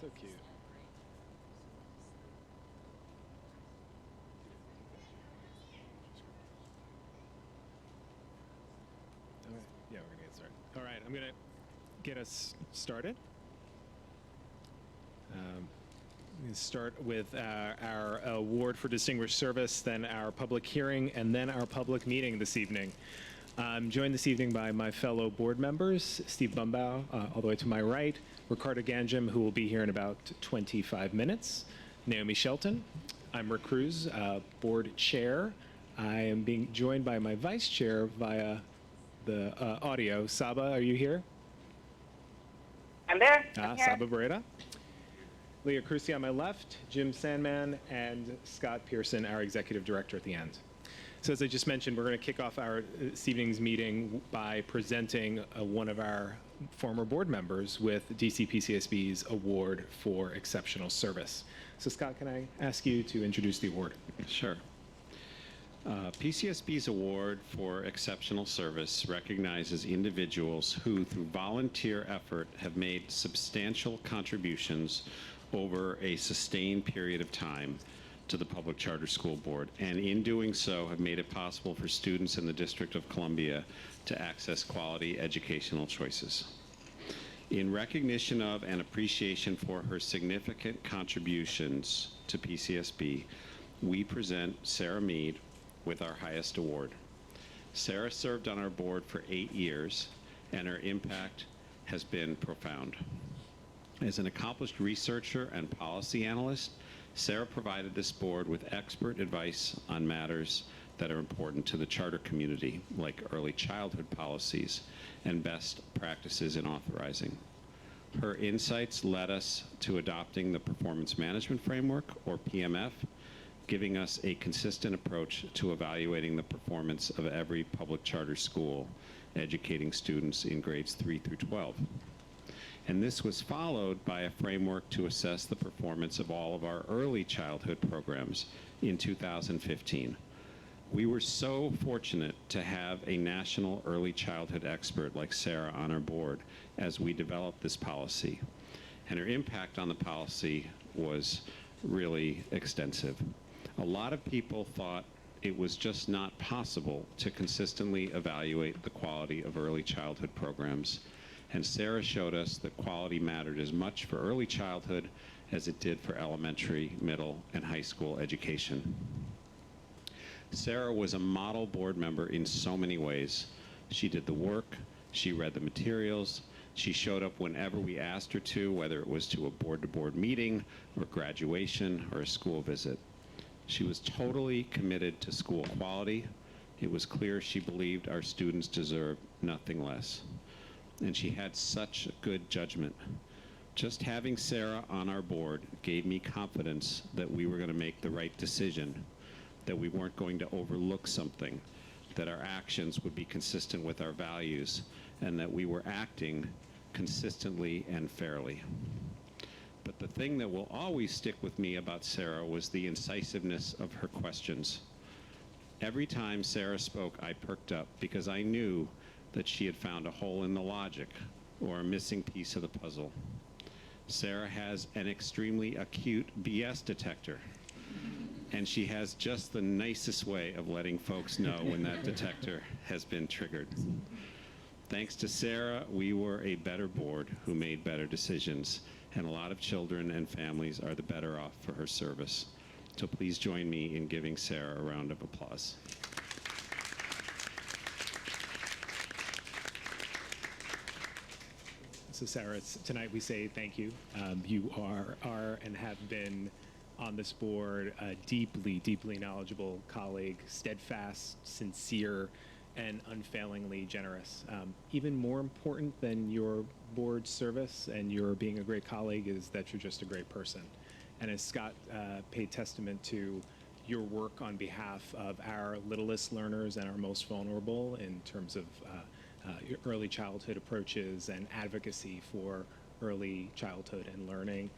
So cute. All right. Yeah, we're gonna get started. All right, I'm gonna get us started. I'm gonna start with our award for distinguished service, then our public hearing, and then our public meeting this evening. I'm joined this evening by my fellow board members, Steve Bumbaugh, all the way to my right, Ricardo Ganjam, who will be here in about 25 minutes, Naomi Shelton. I'm Rick Cruz, board chair. I am being joined by my vice chair via the audio. Saba, are you here? I'm there. I'm here. Saba Barrera. Leah Cruci on my left, Jim Sandman, and Scott Pearson, our executive director at the end. So as I just mentioned, we're going to kick off our this evening's meeting by presenting one of our former board members with DCPCSB's Award for Exceptional Service. So Scott, can I ask you to introduce the award? Sure. PCSB's Award for Exceptional Service recognizes individuals who, through volunteer effort, have made substantial contributions over a sustained period of time to the Public Charter School Board, and in doing so have made it possible for students in the District of Columbia to access quality educational choices. In recognition of and appreciation for her significant contributions to PCSB, we present Sarah Mead with our highest award. Sarah served on our board for 8 years, and her impact has been profound. As an accomplished researcher and policy analyst, Sarah provided this board with expert advice on matters that are important to the charter community, like early childhood policies and best practices in authorizing. Her insights led us to adopting the Performance Management Framework, or PMF, giving us a consistent approach to evaluating the performance of every public charter school, educating students in grades 3 through 12. And this was followed by a framework to assess the performance of all of our early childhood programs in 2015. We were so fortunate to have a national early childhood expert like Sarah on our board as we developed this policy. And her impact on the policy was really extensive. A lot of people thought it was just not possible to consistently evaluate the quality of early childhood programs. And Sarah showed us that quality mattered as much for early childhood as it did for elementary, middle, and high school education. Sarah was a model board member in so many ways. She did the work, she read the materials, she showed up whenever we asked her to, whether it was to a board-to-board meeting, or graduation, or a school visit. She was totally committed to school quality. It was clear she believed our students deserved nothing less. And she had such good judgment. Just having Sarah on our board gave me confidence that we were going to make the right decision, that we weren't going to overlook something, that our actions would be consistent with our values, and that we were acting consistently and fairly. But the thing that will always stick with me about Sarah was the incisiveness of her questions. Every time Sarah spoke, I perked up because I knew that she had found a hole in the logic or a missing piece of the puzzle. Sarah has an extremely acute BS detector, and she has just the nicest way of letting folks know when that detector has been triggered. Thanks to Sarah, we were a better board who made better decisions, and a lot of children and families are the better off for her service. So please join me in giving Sarah a round of applause. So Sarah, tonight we say thank you. You are and have been on this board a deeply, deeply knowledgeable colleague, steadfast, sincere, and unfailingly generous. Even more important than your board service and your being a great colleague is that you're just a great person. And as Scott paid testament to, your work on behalf of our littlest learners and our most vulnerable in terms of your early childhood approaches and advocacy for early childhood and learning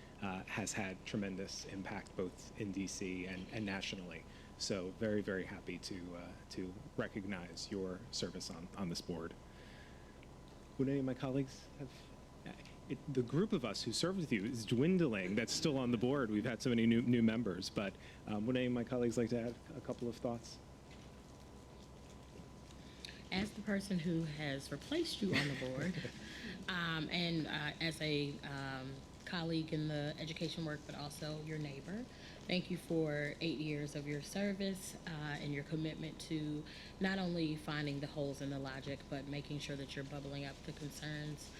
has had tremendous impact both in DC and nationally. So very, very happy to recognize your service on this board. Would any of my colleagues have? the group of us who served with you is dwindling. That's still on the board. We've had so many new members. But would any of my colleagues like to add a couple of thoughts? As the person who has replaced you on the board, and as a colleague in the education work, but also your neighbor, thank you for 8 years of your service and your commitment to not only finding the holes in the logic, but making sure that you're bubbling up the concerns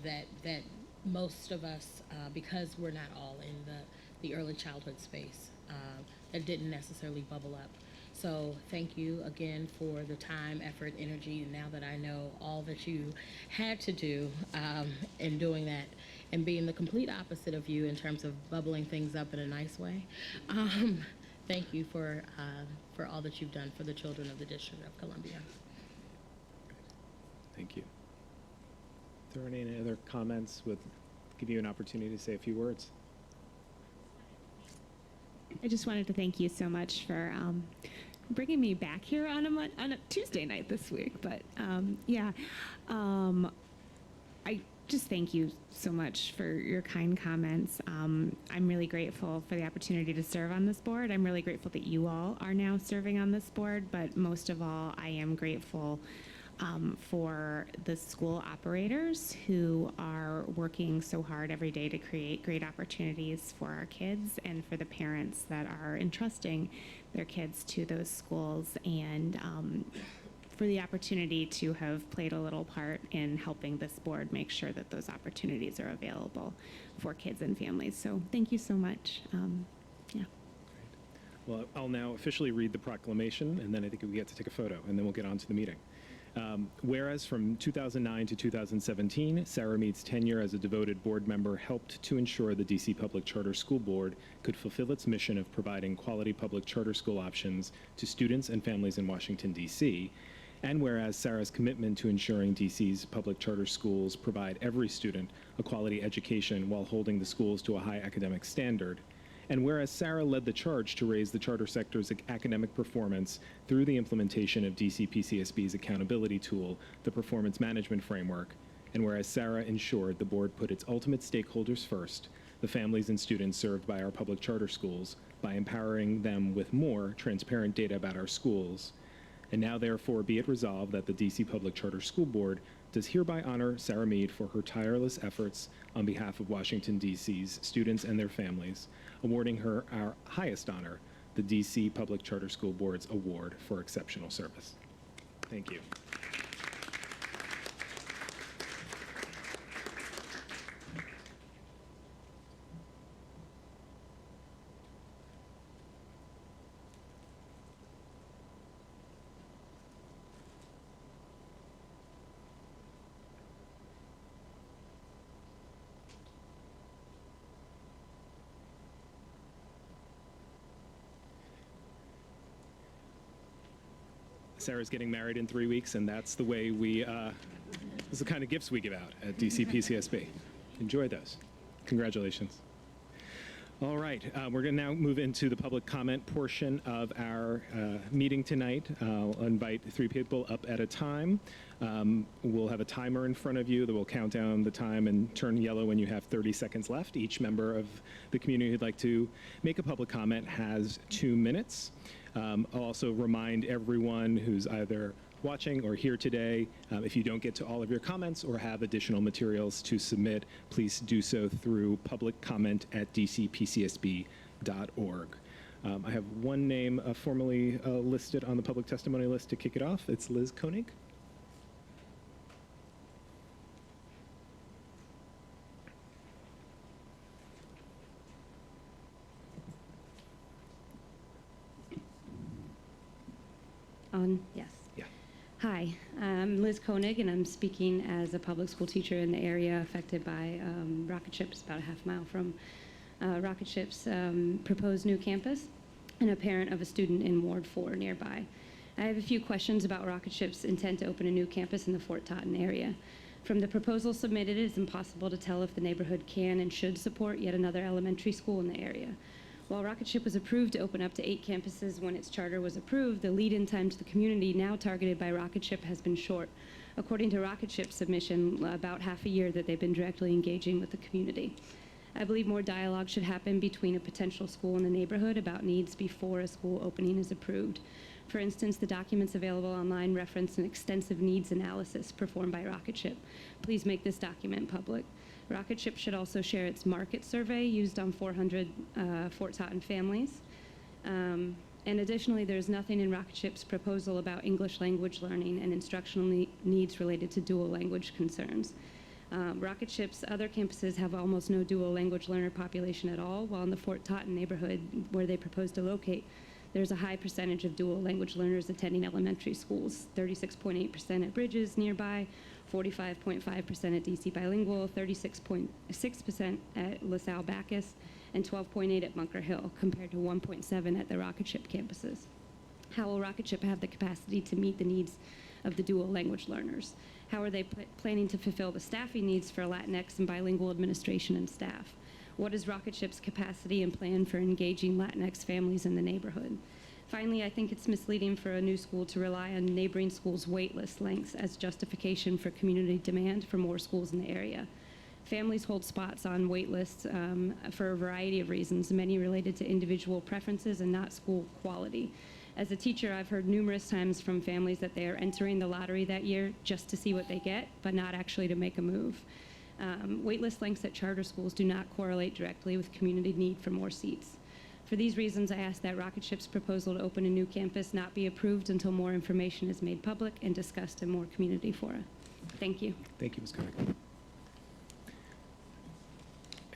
that most of us, because we're not all in the early childhood space, that didn't necessarily bubble up. So thank you again for the time, effort, energy, and now that I know all that you had to do in doing that and being the complete opposite of you in terms of bubbling things up in a nice way. Thank you for all that you've done for the children of the District of Columbia. Thank you. If there are any other comments, would give you an opportunity to say a few words. I just wanted to thank you so much for bringing me back here on a Tuesday night this week. But I just thank you so much for your kind comments. I'm really grateful for the opportunity to serve on this board. I'm really grateful that you all are now serving on this board. But most of all, I am grateful for the school operators who are working so hard every day to create great opportunities for our kids, and for the parents that are entrusting their kids to those schools, and for the opportunity to have played a little part in helping this board make sure that those opportunities are available for kids and families. So thank you so much. Well, I'll now officially read the proclamation, and then I think we get to take a photo, and then we'll get on to the meeting. Whereas from 2009 to 2017, Sarah Mead's tenure as a devoted board member helped to ensure the DC Public Charter School Board could fulfill its mission of providing quality public charter school options to students and families in Washington, D.C., and whereas Sarah's commitment to ensuring DC's public charter schools provide every student a quality education while holding the schools to a high academic standard, and whereas Sarah led the charge to raise the charter sector's academic performance through the implementation of DC PCSB's accountability tool, the Performance Management Framework, and whereas Sarah ensured the board put its ultimate stakeholders first, the families and students served by our public charter schools, by empowering them with more transparent data about our schools. And now therefore be it resolved that the DC Public Charter School Board does hereby honor Sarah Mead for her tireless efforts on behalf of Washington, D.C.'s students and their families, awarding her our highest honor, the DC Public Charter School Board's Award for Exceptional Service. Thank you. Sarah's getting married in 3 weeks, and that's the way we, this is the kind of gifts we give out at DC PCSB. Enjoy those. Congratulations. All right, we're going to now move into the public comment portion of our meeting tonight. I'll invite 3 people up at a time. We'll have a timer in front of you that will count down the time and turn yellow when you have 30 seconds left. Each member of the community who'd like to make a public comment has 2 minutes. I'll also remind everyone who's either watching or here today, if you don't get to all of your comments or have additional materials to submit, please do so through publiccomment@dcpcsb.org. I have one name formally listed on the public testimony list to kick it off. It's Liz Koenig. Yes. Yeah. Hi, I'm Liz Koenig, and I'm speaking as a public school teacher in the area affected by rocket ships, about a half mile from rocket ships' proposed new campus, and a parent of a student in Ward 4 nearby. I have a few questions about rocket ships' intent to open a new campus in the Fort Totten area. From the proposal submitted, it is impossible to tell if the neighborhood can and should support yet another elementary school in the area. While Rocket Ship was approved to open up to 8 campuses when its charter was approved, the lead-in time to the community now targeted by Rocket Ship has been short. according to Rocket Ship's submission, about half a year that they've been directly engaging with the community. I believe more dialogue should happen between a potential school and the neighborhood about needs before a school opening is approved. For instance, the documents available online reference an extensive needs analysis performed by Rocket Ship. Please make this document public. Rocket Ship should also share its market survey used on 400 Fort Totten families. And additionally, there's nothing in Rocket Ship's proposal about English language learning and instructional needs related to dual language concerns. Rocket Ship's other campuses have almost no dual language learner population at all, while in the Fort Totten neighborhood, where they propose to locate, there's a high percentage of dual language learners attending elementary schools, 36.8% at Bridges nearby, 45.5% at DC Bilingual, 36.6% at LaSalle Bacchus, and 12.8% at Bunker Hill, compared to 1.7% at the Rocket Ship campuses. How will Rocket Ship have the capacity to meet the needs of the dual language learners? How are they planning to fulfill the staffing needs for Latinx and bilingual administration and staff? What is Rocket Ship's capacity and plan for engaging Latinx families in the neighborhood? Finally, I think it's misleading for a new school to rely on neighboring schools' waitlist lengths as justification for community demand for more schools in the area. Families hold spots on waitlists for a variety of reasons, many related to individual preferences and not school quality. As a teacher, I've heard numerous times from families that they are entering the lottery that year just to see what they get, but not actually to make a move. Waitlist lengths at charter schools do not correlate directly with community need for more seats. For these reasons, I ask that Rocket Ship's proposal to open a new campus not be approved until more information is made public and discussed in more community fora. Thank you. Thank you, Ms. Koenig.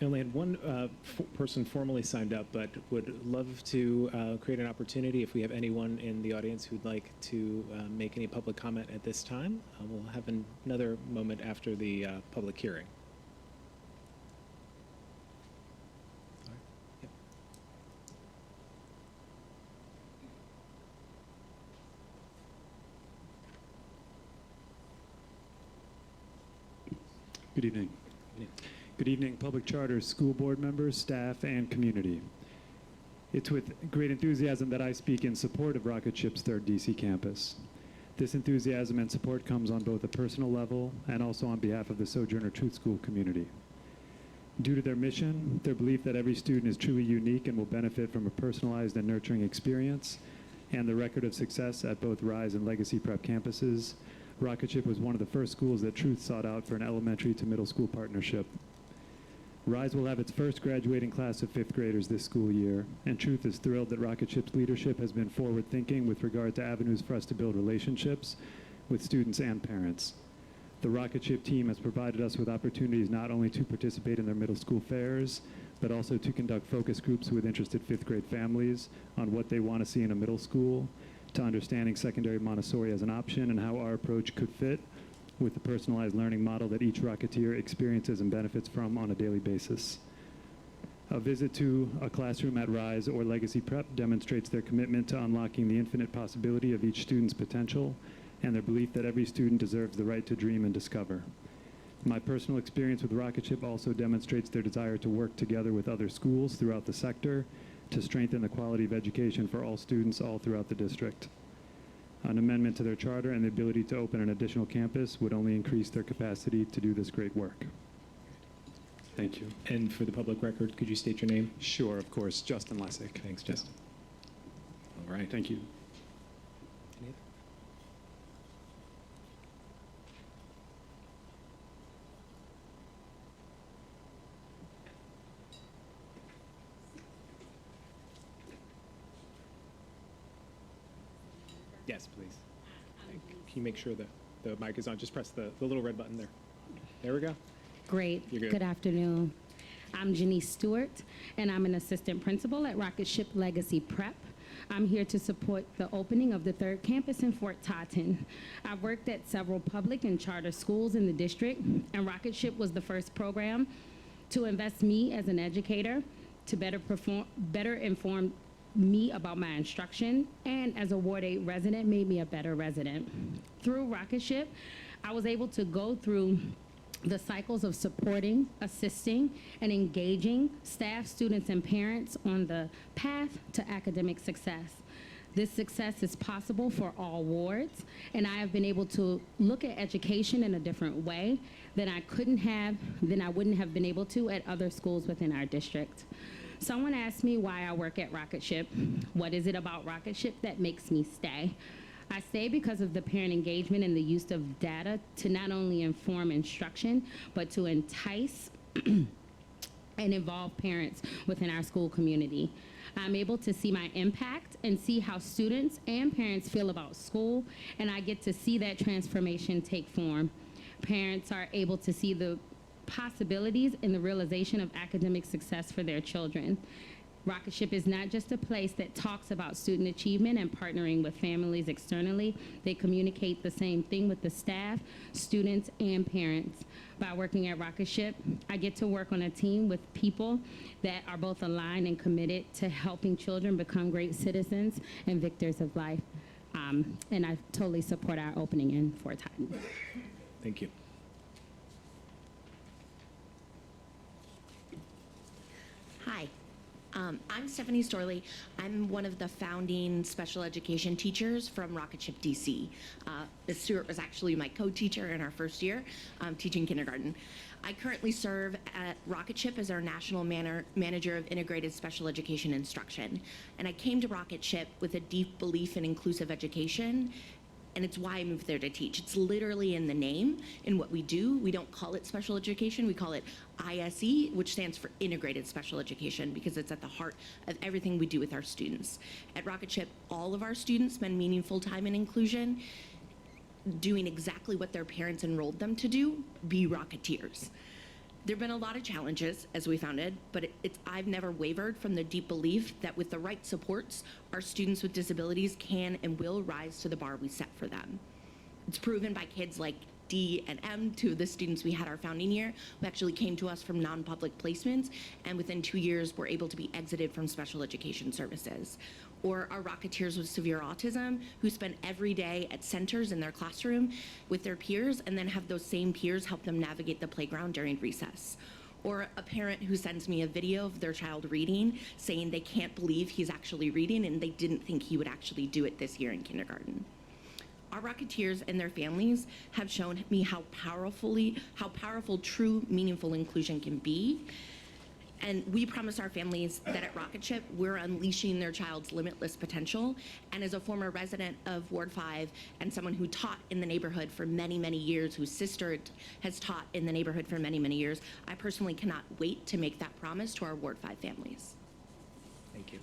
I only had one person formally signed up, but would love to create an opportunity if we have anyone in the audience who'd like to make any public comment at this time. We'll have another moment after the public hearing. Yep. Good evening. Good evening, Public Charter School Board members, staff, and community. It's with great enthusiasm that I speak in support of Rocket Ship's third DC campus. This enthusiasm and support comes on both a personal level and also on behalf of the Sojourner Truth School community. Due to their mission, their belief that every student is truly unique and will benefit from a personalized and nurturing experience, and the record of success at both Rise and Legacy Prep campuses, Rocket Ship was one of the first schools that Truth sought out for an elementary to middle school partnership. Rise will have its first graduating class of 5th graders this school year, and Truth is thrilled that Rocket Ship's leadership has been forward-thinking with regard to avenues for us to build relationships with students and parents. The Rocket Ship team has provided us with opportunities not only to participate in their middle school fairs, but also to conduct focus groups with interested 5th grade families on what they want to see in a middle school, to understanding secondary Montessori as an option and how our approach could fit with the personalized learning model that each Rocketeer experiences and benefits from on a daily basis. A visit to a classroom at Rise or Legacy Prep demonstrates their commitment to unlocking the infinite possibility of each student's potential and their belief that every student deserves the right to dream and discover. My personal experience with Rocket Ship also demonstrates their desire to work together with other schools throughout the sector to strengthen the quality of education for all students all throughout the district. An amendment to their charter and the ability to open an additional campus would only increase their capacity to do this great work. Thank you. And for the public record, could you state your name? Sure, of course. Justin Lessig. Thanks, Justin. All right. Thank you. Any other? Yes, please. Can you make sure that the mic is on? Just press the little red button there. There we go. Great. You're good. Good afternoon. I'm Janice Stewart, and I'm an assistant principal at Rocket Ship Legacy Prep. I'm here to support the opening of the third campus in Fort Totten. I've worked at several public and charter schools in the district, and Rocket Ship was the first program to invest me as an educator to better inform me about my instruction, and as a Ward 8 resident, made me a better resident. Through Rocket Ship, I was able to go through the cycles of supporting, assisting, and engaging staff, students, and parents on the path to academic success. This success is possible for all wards, and I have been able to look at education in a different way than I wouldn't have been able to at other schools within our district. Someone asked me why I work at Rocket Ship. What is it about Rocket Ship that makes me stay? I stay because of the parent engagement and the use of data to not only inform instruction, but to entice and involve parents within our school community. I'm able to see my impact and see how students and parents feel about school, and I get to see that transformation take form. Parents are able to see the possibilities and the realization of academic success for their children. Rocket Ship is not just a place that talks about student achievement and partnering with families externally. They communicate the same thing with the staff, students, and parents. By working at Rocket Ship, I get to work on a team with people that are both aligned and committed to helping children become great citizens and victors of life. And I totally support our opening in Fort Totten. Thank you. Hi, I'm Stephanie Storley. I'm one of the founding special education teachers from Rocket Ship DC. Ms. Stewart was actually my co-teacher in our first year teaching kindergarten. I currently serve at Rocket Ship as our National Manager of Integrated Special Education Instruction. And I came to Rocket Ship with a deep belief in inclusive education, and it's why I moved there to teach. It's literally in the name, in what we do. We don't call it special education, we call it ISE, which stands for Integrated Special Education, because it's at the heart of everything we do with our students. At Rocket Ship, all of our students spend meaningful time in inclusion, doing exactly what their parents enrolled them to do, be Rocketeers. There have been a lot of challenges as we founded, but I've never wavered from the deep belief that with the right supports, our students with disabilities can and will rise to the bar we set for them. It's proven by kids like D and M, two of the students we had our founding year, who actually came to us from non-public placements, and within 2 years were able to be exited from special education services. Or our Rocketeers with severe autism, who spend every day at centers in their classroom with their peers, and then have those same peers help them navigate the playground during recess. Or a parent who sends me a video of their child reading, saying they can't believe he's actually reading and they didn't think he would actually do it this year in kindergarten. Our Rocketeers and their families have shown me how powerful true, meaningful inclusion can be. And we promise our families that at Rocket Ship, we're unleashing their child's limitless potential. And as a former resident of Ward 5 and someone who taught in the neighborhood for many, many years, whose sister has taught in the neighborhood for many, many years, I personally cannot wait to make that promise to our Ward 5 families. Thank you.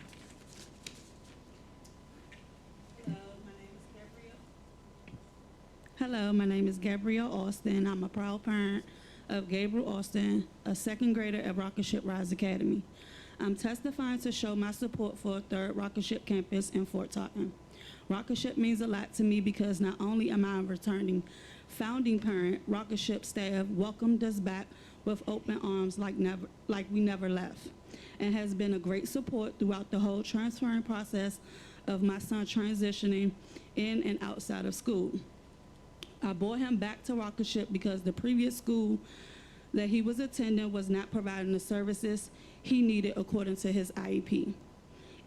Hello, my name is Gabrielle Austin. I'm a proud parent of Gabriel Austin, a second grader at Rocket Ship Rise Academy. I'm testifying to show my support for a third Rocket Ship campus in Fort Totten. Rocket Ship means a lot to me because not only am I a returning founding parent, Rocket Ship staff welcomed us back with open arms like we never left, and has been a great support throughout the whole transferring process of my son transitioning in and outside of school. I brought him back to Rocket Ship because the previous school that he was attending was not providing the services he needed according to his IEP.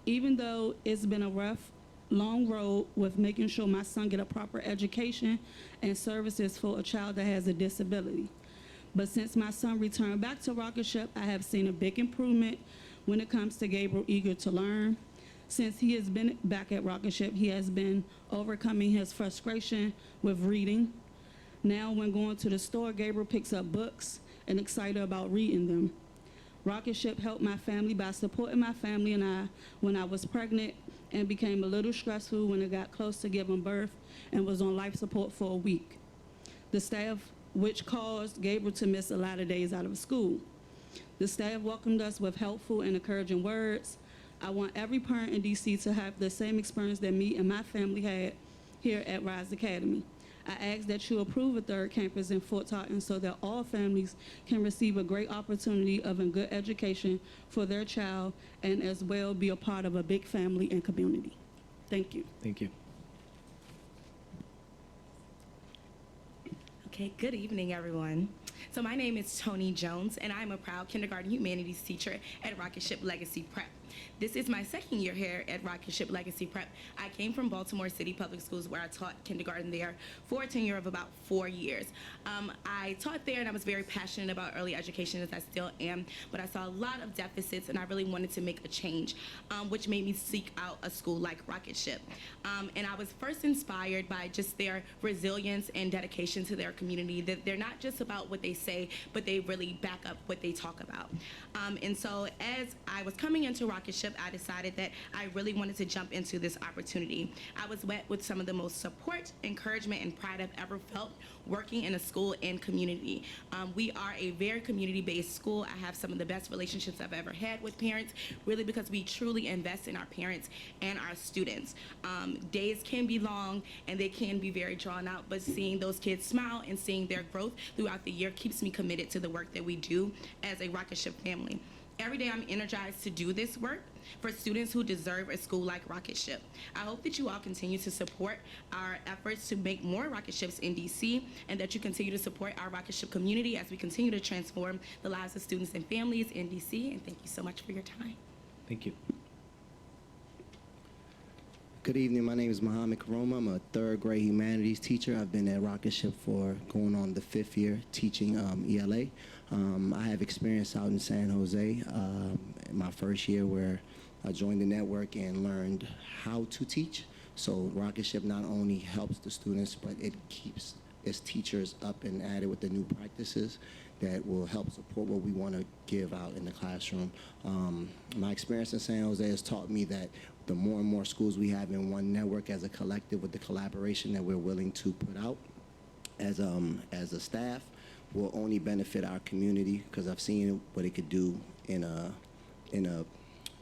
Even though it's been a rough, long road with making sure my son get a proper education and services for a child that has a disability. But since my son returned back to Rocket Ship, I have seen a big improvement when it comes to Gabriel eager to learn. Since he has been back at Rocket Ship, he has been overcoming his frustration with reading. Now when going to the store, Gabriel picks up books and excited about reading them. Rocket Ship helped my family by supporting my family and I when I was pregnant, and became a little stressful when it got close to giving birth and was on life support for a week. The staff, which caused Gabriel to miss a lot of days out of school. The staff welcomed us with helpful and encouraging words. I want every parent in DC to have the same experience that me and my family had here at Rise Academy. I ask that you approve a third campus in Fort Totten so that all families can receive a great opportunity of a good education for their child, and as well be a part of a big family and community. Thank you. Thank you. Okay, good evening, everyone. So my name is Toni Jones, and I'm a proud kindergarten humanities teacher at Rocket Ship Legacy Prep. This is my second year here at Rocket Ship Legacy Prep. I came from Baltimore City Public Schools, where I taught kindergarten there for a tenure of about 4 years. I taught there and I was very passionate about early education, as I still am, but I saw a lot of deficits and I really wanted to make a change, which made me seek out a school like Rocket Ship. And I was first inspired by just their resilience and dedication to their community, that they're not just about what they say, but they really back up what they talk about. And so as I was coming into Rocket Ship, I decided that I really wanted to jump into this opportunity. I was met with some of the most support, encouragement, and pride I've ever felt working in a school and community. We are a very community-based school. I have some of the best relationships I've ever had with parents, really because we truly invest in our parents and our students. Days can be long and they can be very drawn out, but seeing those kids smile and seeing their growth throughout the year keeps me committed to the work that we do as a Rocket Ship family. Every day I'm energized to do this work for students who deserve a school like Rocket Ship. I hope that you all continue to support our efforts to make more Rocket Ships in DC, and that you continue to support our Rocket Ship community as we continue to transform the lives of students and families in DC. And thank you so much for your time. Thank you. Good evening. My name is Muhammad Karoma. I'm a third grade humanities teacher. I've been at Rocket Ship for going on the 5th year teaching ELA. I have experience out in San Jose my first year, where I joined the network and learned how to teach. So Rocket Ship not only helps the students, but it keeps its teachers up and at it with the new practices that will help support what we want to give out in the classroom. My experience in San Jose has taught me that the more and more schools we have in one network as a collective, with the collaboration that we're willing to put out as a staff, will only benefit our community, because I've seen what it could do in a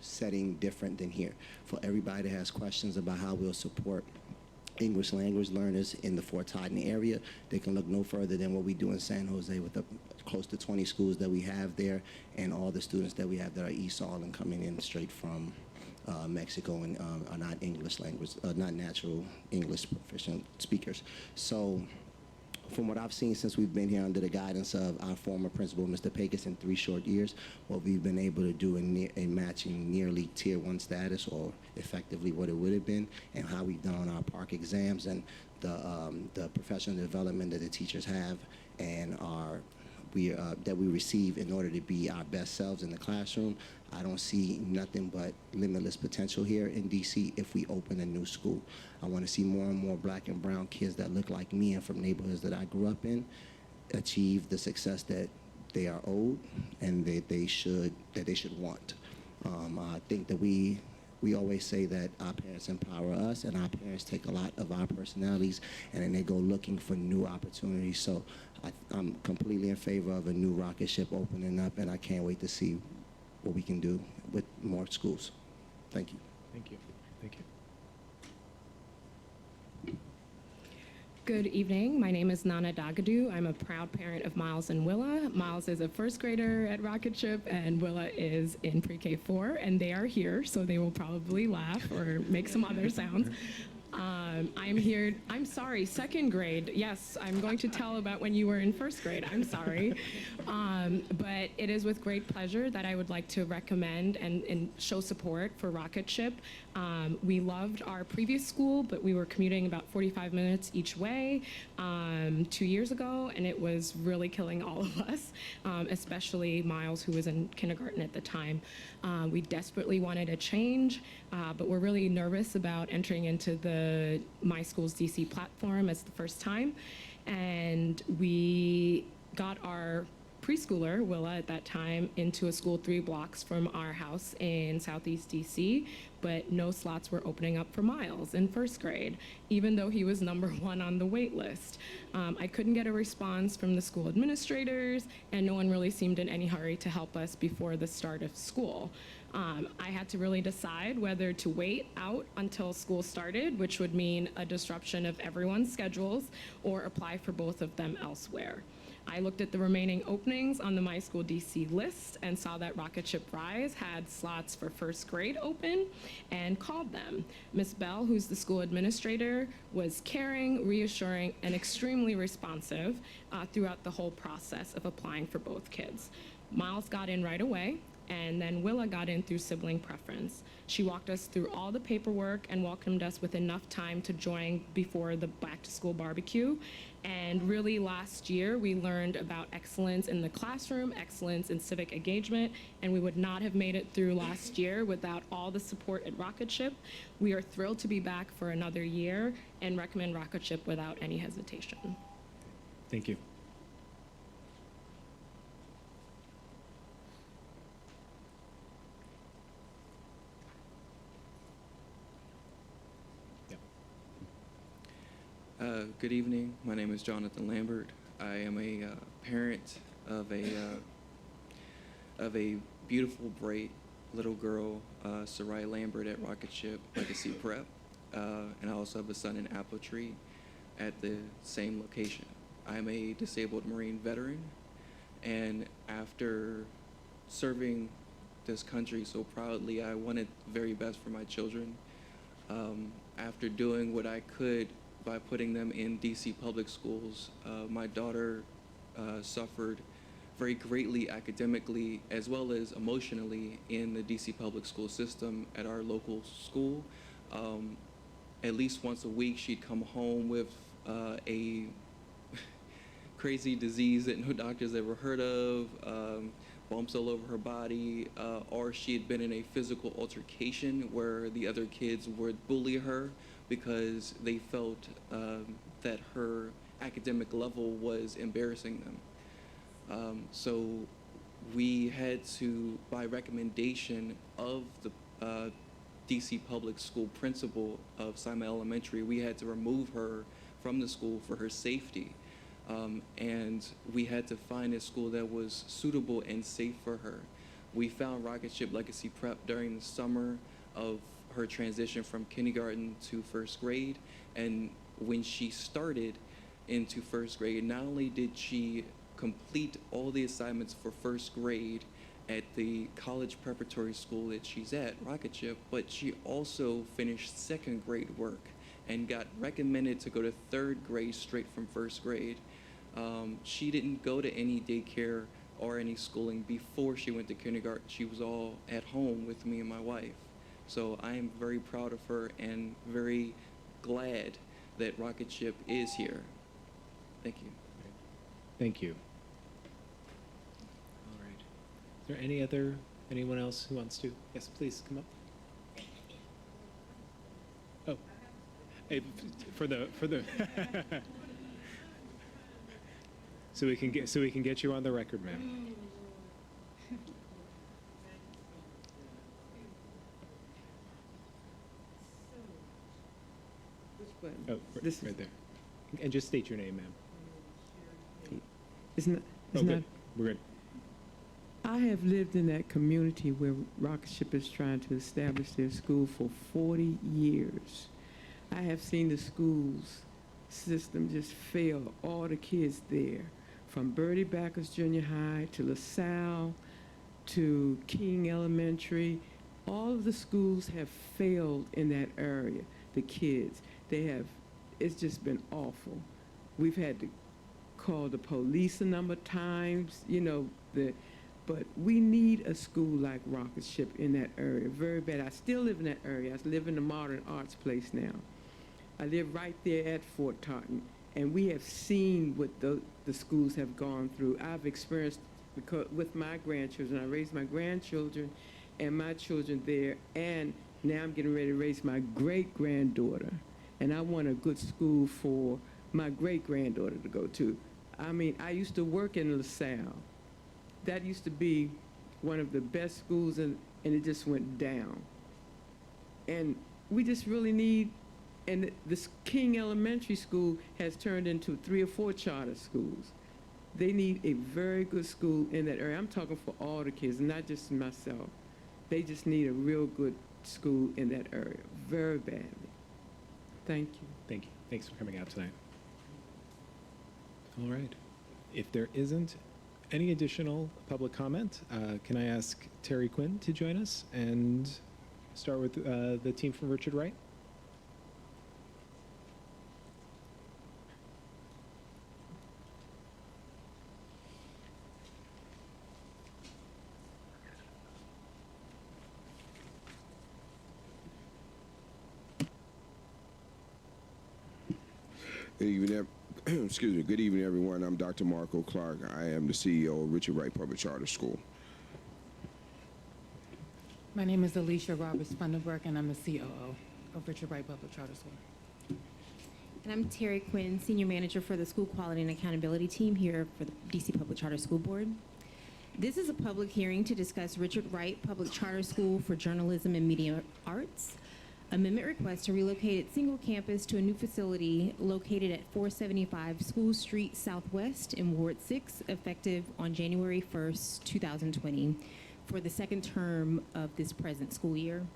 setting different than here. For everybody that has questions about how we'll support English language learners in the Fort Totten area, they can look no further than what we do in San Jose with the close to 20 schools that we have there, and all the students that we have that are ESOL and coming in straight from Mexico and are not English language, not natural English proficient speakers. So from what I've seen since we've been here under the guidance of our former principal, Mr. Pecos, in 3 short years, what we've been able to do in matching nearly Tier 1 status, or effectively what it would have been, and how we've done our PARCC exams and the professional development that the teachers have and that we receive in order to be our best selves in the classroom. I don't see nothing but limitless potential here in DC if we open a new school. I want to see more and more black and brown kids that look like me and from neighborhoods that I grew up in achieve the success that they are owed and that they should want. I think that we always say that our parents empower us, and our parents take a lot of our personalities and then they go looking for new opportunities. So I'm completely in favor of a new Rocket Ship opening up, and I can't wait to see what we can do with more schools. Thank you. Thank you. Thank you. Good evening. My name is Nana Dagadu. I'm a proud parent of Miles and Willa. Miles is a first grader at Rocket Ship, and Willa is in pre-K 4, and they are here, so they will probably laugh or make some other sounds. I'm here, I'm sorry, second grade. Yes, I'm going to tell about when you were in first grade. I'm sorry. But it is with great pleasure that I would like to recommend and show support for Rocket Ship. We loved our previous school, but we were commuting about 45 minutes each way 2 years ago, and it was really killing all of us, especially Miles, who was in kindergarten at the time. We desperately wanted a change, but we're really nervous about entering into the My Schools DC platform as the first time. And we got our preschooler, Willa, at that time, into a school 3 blocks from our house in Southeast DC, but no slots were opening up for Miles in first grade, even though he was #1 on the wait list. I couldn't get a response from the school administrators, and no one really seemed in any hurry to help us before the start of school. I had to really decide whether to wait out until school started, which would mean a disruption of everyone's schedules, or apply for both of them elsewhere. I looked at the remaining openings on the My School DC list and saw that Rocket Ship Rise had slots for first grade open and called them. Ms. Bell, who's the school administrator, was caring, reassuring, and extremely responsive throughout the whole process of applying for both kids. Miles got in right away. And then Willa got in through sibling preference. She walked us through all the paperwork and welcomed us with enough time to join before the back to school barbecue. And really last year, we learned about excellence in the classroom, excellence in civic engagement, and we would not have made it through last year without all the support at Rocketship. We are thrilled to be back for another year and recommend Rocketship without any hesitation. Thank you. Good evening. My name is Jonathan Lambert. I am a parent of a beautiful, bright little girl, Sarai Lambert at Rocketship Legacy Prep, and I also have a son in Apple Tree at the same location. I'm a disabled Marine veteran, and after serving this country so proudly, I wanted the very best for my children. After doing what I could by putting them in DC public schools, my daughter suffered very greatly academically as well as emotionally in the DC public school system at our local school. At least once a week, she'd come home with a crazy disease that no doctor's ever heard of, bumps all over her body, or she had been in a physical altercation where the other kids would bully her because they felt that her academic level was embarrassing them. So we had to, by recommendation of the DC public school principal of Sima Elementary, we had to remove her from the school for her safety. And we had to find a school that was suitable and safe for her. We found Rocketship Legacy Prep during the summer of her transition from kindergarten to first grade. And when she started into first grade, not only did she complete all the assignments for first grade at the college preparatory school that she's at, Rocketship, but she also finished second grade work and got recommended to go to third grade straight from first grade. She didn't go to any daycare or any schooling before she went to kindergarten. She was all at home with me and my wife. So I am very proud of her and very glad that Rocketship is here. Thank you. Thank you. All right. Is there anyone else who wants to? Yes, please come up. Oh, hey, for the so we can get you on the record, ma'am. Oh, right there. And just state your name, ma'am. It's not. Good. We're good. I have lived in that community where Rocketship is trying to establish their school for 40 years. I have seen the schools system just fail all the kids there, from Bertie Backus Junior High to LaSalle to King Elementary. All of the schools have failed in that area. The kids, it's just been awful. We've had to call the police a number of times, but we need a school like Rocketship in that area, very bad. I still live in that area. I live in the Modern Arts Place now. I live right there at Fort Tartan, and we have seen what the schools have gone through. I've experienced, because with my grandchildren, I raised my grandchildren and my children there, and now I'm getting ready to raise my great-granddaughter, and I want a good school for my great-granddaughter to go to. I mean, I used to work in LaSalle. That used to be one of the best schools, and it just went down. And we just really need, and this King Elementary School has turned into 3 or 4 charter schools. They need a very good school in that area. I'm talking for all the kids, not just myself. They just need a real good school in that area, very badly. Thank you. Thank you. Thanks for coming out tonight. All right. If there isn't any additional public comment, can I ask Terry Quinn to join us and start with the team from Richard Wright? Good evening, excuse me. Good evening, everyone. I'm Dr. Marco Clark. I am the CEO of Richard Wright Public Charter School. My name is Alicia Roberts Funderburk, and I'm the COO of Richard Wright Public Charter School. And I'm Terry Quinn, Senior Manager for the School Quality and Accountability Team here for the DC Public Charter School Board. This is a public hearing to discuss Richard Wright Public Charter School for Journalism and Media Arts. Amendment request to relocate its single campus to a new facility located at 475 School Street Southwest in Ward 6, effective on January 1st, 2020, for the second term of this present school year.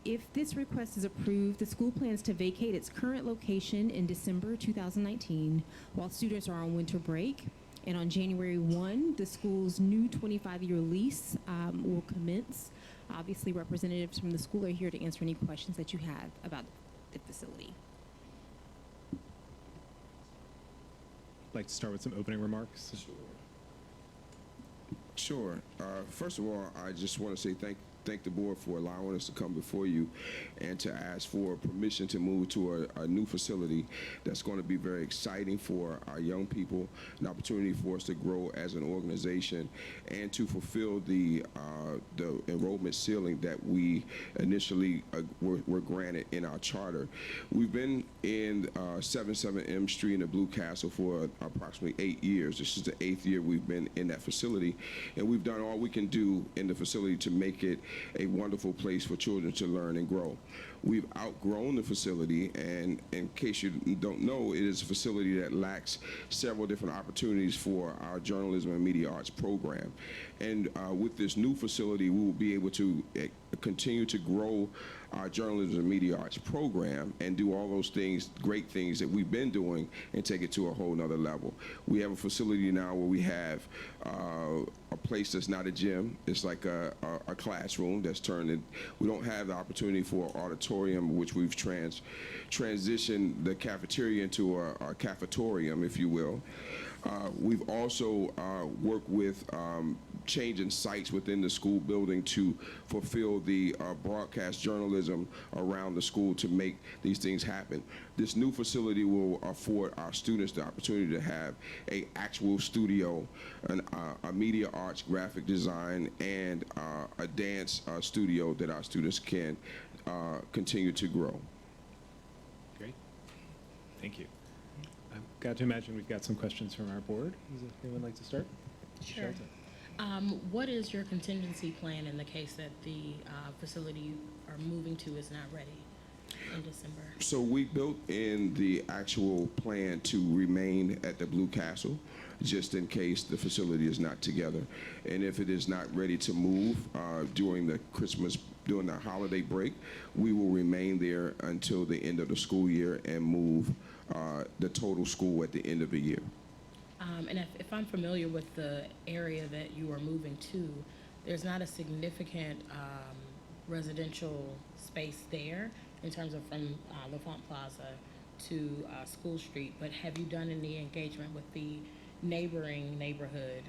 If this request is approved, the school plans to vacate its current location in December 2019 while students are on winter break. And on January 1, the school's new 25-year lease will commence. Obviously, representatives from the school are here to answer any questions that you have about the facility. I'd like to start with some opening remarks. Sure. First of all, I just want to say thank the board for allowing us to come before you and to ask for permission to move to a new facility that's going to be very exciting for our young people, an opportunity for us to grow as an organization and to fulfill the enrollment ceiling that we initially were granted in our charter. We've been in 77 M Street in the Blue Castle for approximately 8 years. This is the 8th year we've been in that facility, and we've done all we can do in the facility to make it a wonderful place for children to learn and grow. We've outgrown the facility, and in case you don't know, it is a facility that lacks several different opportunities for our journalism and media arts program. And with this new facility, we will be able to continue to grow our journalism and media arts program and do all those things, great things that we've been doing, and take it to a whole nother level. We have a facility now where we have a place that's not a gym. It's like a classroom that's turned in. We don't have the opportunity for an auditorium, which we've transitioned the cafeteria into a cafetorium, if you will. We've also worked with changing sites within the school building to fulfill the broadcast journalism around the school to make these things happen. This new facility will afford our students the opportunity to have an actual studio, a media arts graphic design, and a dance studio that our students can continue to grow. Great. Thank you. I've got to imagine we've got some questions from our board. Does anyone like to start? Sure. What is your contingency plan in the case that the facility you are moving to is not ready in December? So we built in the actual plan to remain at the Blue Castle just in case the facility is not together. And if it is not ready to move during the holiday break, we will remain there until the end of the school year and move the total school at the end of the year. And if I'm familiar with the area that you are moving to, there's not a significant residential space there in terms of from L'Enfant Plaza to School Street, but have you done any engagement with the neighboring neighborhood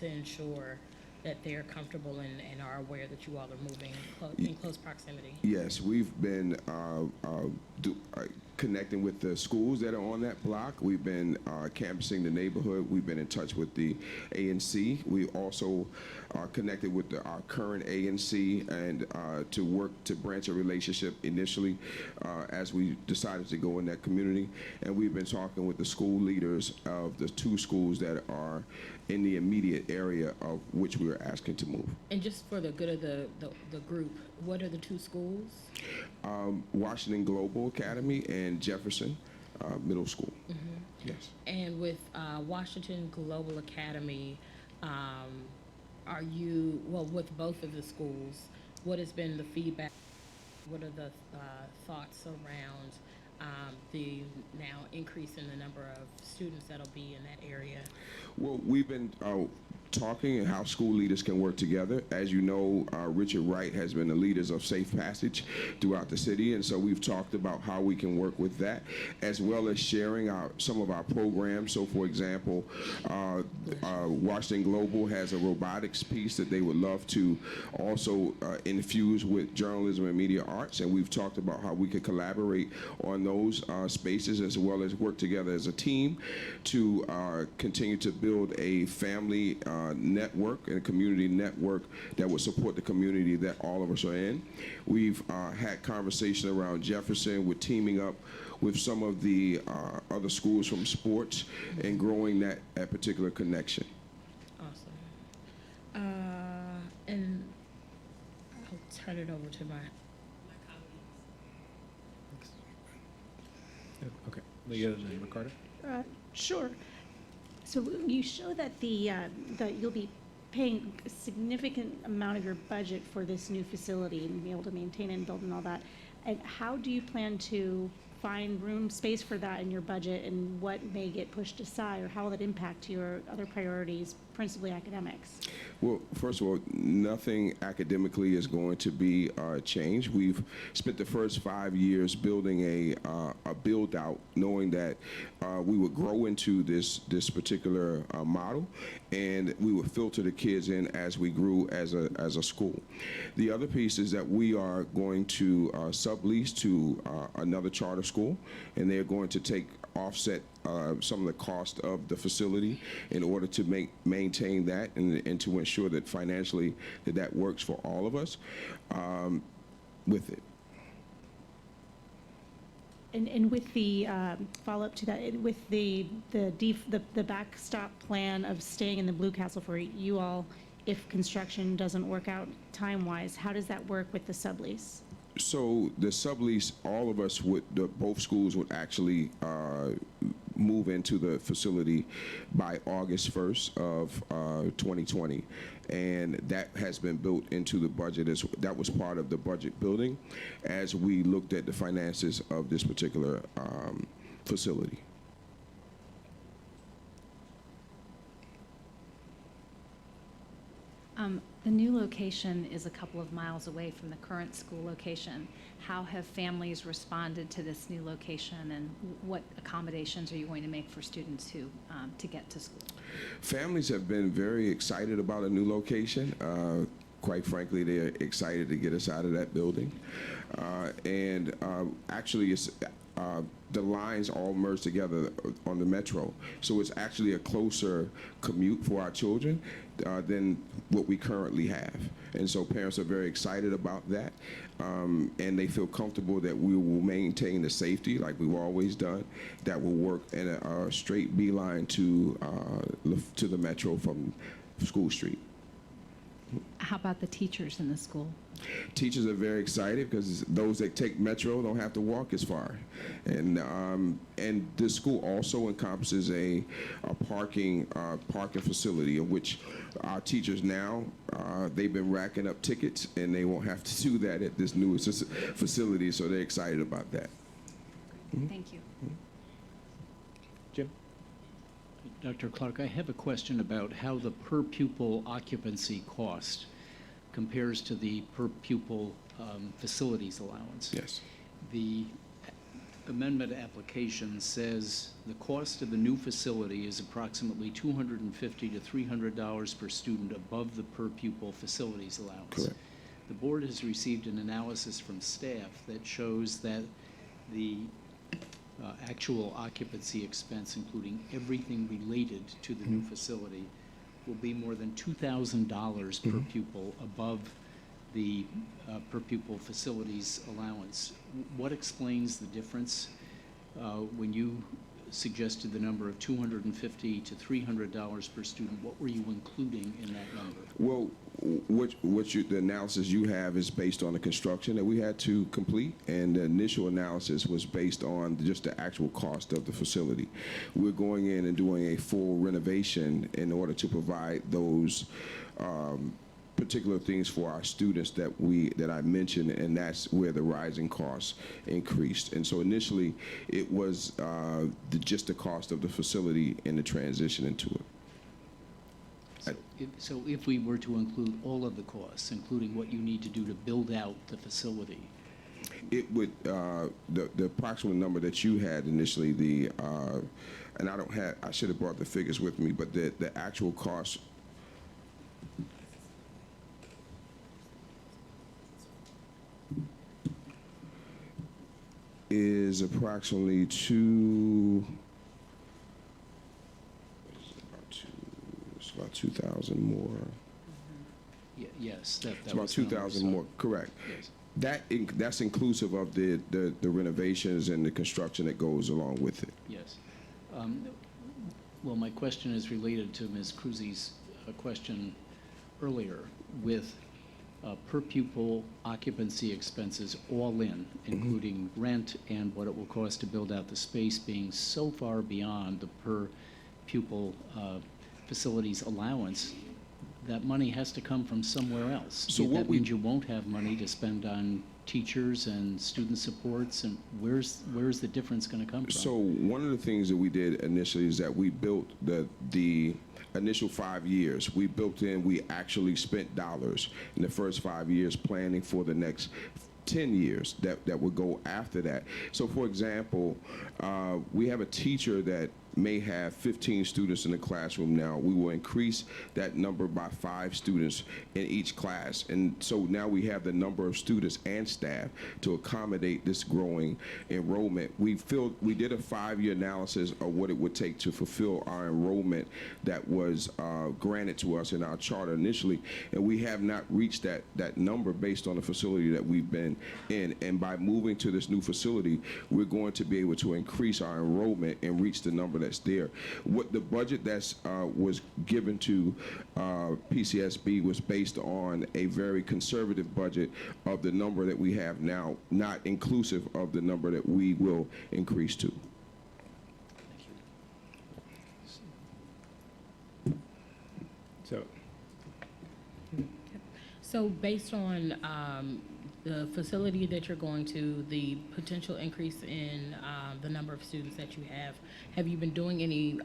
to ensure that they're comfortable and are aware that you all are moving in close proximity? Yes, we've been connecting with the schools that are on that block. We've been canvassing the neighborhood. We've been in touch with the ANC. We also are connected with our current ANC and to work to branch a relationship initially as we decided to go in that community. And we've been talking with the school leaders of the 2 schools that are in the immediate area of which we are asking to move. And just for the good of the group, what are the 2 schools? Washington Global Academy and Jefferson Middle School. Mm-hmm. Yes. And with Washington Global Academy, are you, with both of the schools, what has been the feedback? What are the thoughts around the now increase in the number of students that'll be in that area? Well, we've been talking and how school leaders can work together. As you know, Richard Wright has been the leaders of Safe Passage throughout the city, and so we've talked about how we can work with that, as well as sharing some of our programs. So, for example, Washington Global has a robotics piece that they would love to also infuse with journalism and media arts, and we've talked about how we could collaborate on those spaces, as well as work together as a team to continue to build a family network and a community network that would support the community that all of us are in. We've had conversation around Jefferson with teaming up with some of the other schools from sports and growing that particular connection. Awesome. And I'll turn it over to my colleagues. Okay. Leah and Ricardo? Sure. So you show that that you'll be paying a significant amount of your budget for this new facility and be able to maintain and build and all that. And how do you plan to find room space for that in your budget, and what may get pushed aside, or how will that impact your other priorities, principally academics? Well, first of all, nothing academically is going to be changed. We've spent the first 5 years building a build out, knowing that we would grow into this particular model, and we would filter the kids in as we grew as a school. The other piece is that we are going to sublease to another charter school, and they're going to offset some of the cost of the facility in order to maintain that and to ensure that financially that works for all of us with it. And with the follow-up to that, with the backstop plan of staying in the Blue Castle for you all, if construction doesn't work out time-wise, how does that work with the sublease? So the sublease, all of us both schools would actually move into the facility by August 1st of 2020. And that has been built into the budget. That was part of the budget building as we looked at the finances of this particular facility. The new location is a couple of miles away from the current school location. How have families responded to this new location, and what accommodations are you going to make for students who to get to school? Families have been very excited about a new location. Quite frankly, they're excited to get us out of that building. Actually, it's the lines all merge together on the metro. So it's actually a closer commute for our children than what we currently have. And so parents are very excited about that. And they feel comfortable that we will maintain the safety like we've always done, that will work in a straight beeline to the metro from School Street. How about the teachers in the school? Teachers are very excited because those that take Metro don't have to walk as far. And the school also encompasses a parking facility in which our teachers now, they've been racking up tickets, and they won't have to do that at this new facility, so they're excited about that. Thank you. Jim? Dr. Clark, I have a question about how the per pupil occupancy cost compares to the per pupil facilities allowance. Yes. The amendment application says the cost of the new facility is approximately $250 to $300 per student above the per pupil facilities allowance. Correct. The board has received an analysis from staff that shows that the actual occupancy expense, including everything related to the new facility, will be more than $2,000 per pupil above the per pupil facilities allowance. What explains the difference? When you suggested the number of $250 to $300 per student, what were you including in that number? Well, the analysis you have is based on the construction that we had to complete, and the initial analysis was based on just the actual cost of the facility. We're going in and doing a full renovation in order to provide those particular things for our students that I mentioned, and that's where the rising costs increased. And so initially, it was just the cost of the facility and the transition into it. So if we were to include all of the costs, including what you need to do to build out the facility, it would, the approximate number that you had initially, and I should have brought the figures with me, but the actual cost is approximately it's about 2,000 more. yes, that It's about was 2,000 more, correct. Yes. That's inclusive of the renovations and the construction that goes along with it. Yes. Well, my question is related to Ms. Cruzy's question earlier with per pupil occupancy expenses all in, including rent and what it will cost to build out the space being so far beyond the per pupil facilities allowance. That money has to come from somewhere else. So that means you won't have money to spend on teachers and student supports, and where's the difference going to come from? So one of the things that we did initially is that we built the initial 5 years. We actually spent dollars in the first 5 years planning for the next 10 years that would go after that. So for example, we have a teacher that may have 15 students in the classroom now. We will increase that number by 5 students in each class. And so now we have the number of students and staff to accommodate this growing enrollment. We did a 5-year analysis of what it would take to fulfill our enrollment that was granted to us in our charter initially, and we have not reached that number based on the facility that we've been in. And by moving to this new facility, we're going to be able to increase our enrollment and reach the number that's there. What the budget that's was given to PCSB was based on a very conservative budget of the number that we have now, not inclusive of the number that we will increase to. So based on the facility that you're going to, the potential increase in the number of students that you have you been doing any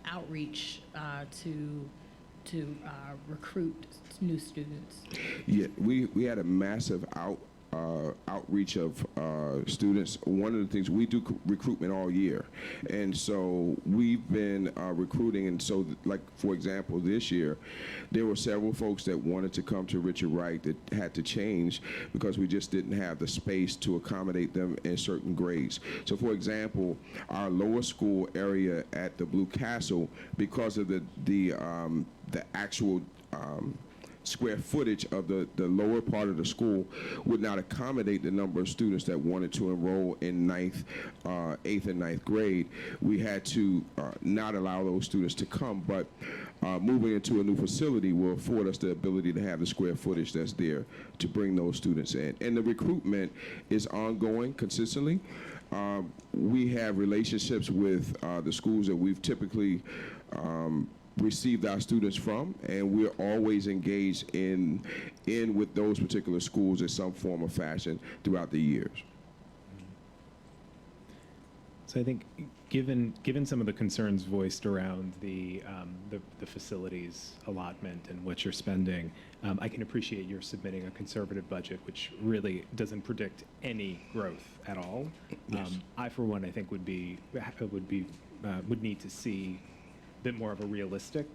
outreach to recruit new students? Yeah, we had a massive outreach of students. One of the things, we do recruitment all year, and so we've been recruiting. And so, like for example, this year there were several folks that wanted to come to Richard Wright that had to change because we just didn't have the space to accommodate them in certain grades. So for example, our lower school area at the Blue Castle, because of the actual square footage of the lower part of the school would not accommodate the number of students that wanted to enroll in 8th and 9th grade. We had to not allow those students to come, but moving into a new facility will afford us the ability to have the square footage that's there to bring those students in. And the recruitment is ongoing consistently. We have relationships with the schools that we've typically received our students from, and we're always engaged in with those particular schools in some form or fashion throughout the years. So I think, given some of the concerns voiced around the facilities allotment and what you're spending, I can appreciate you're submitting a conservative budget, which really doesn't predict any growth at all. Yes. I, for one, I think would need to see a bit more of a realistic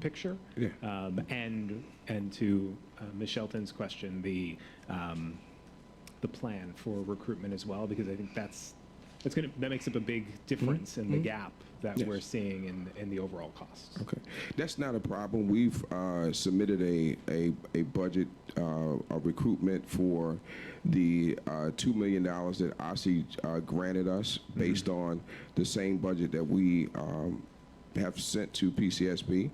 picture. Yeah. And to Ms. Shelton's question, the plan for recruitment as well, because I think that makes up a big difference in the gap that Yes. we're seeing in the overall costs. Okay, that's not a problem. We've submitted a budget of recruitment for the $2 million that OSSE granted us based on the same budget that we have sent to PCSB,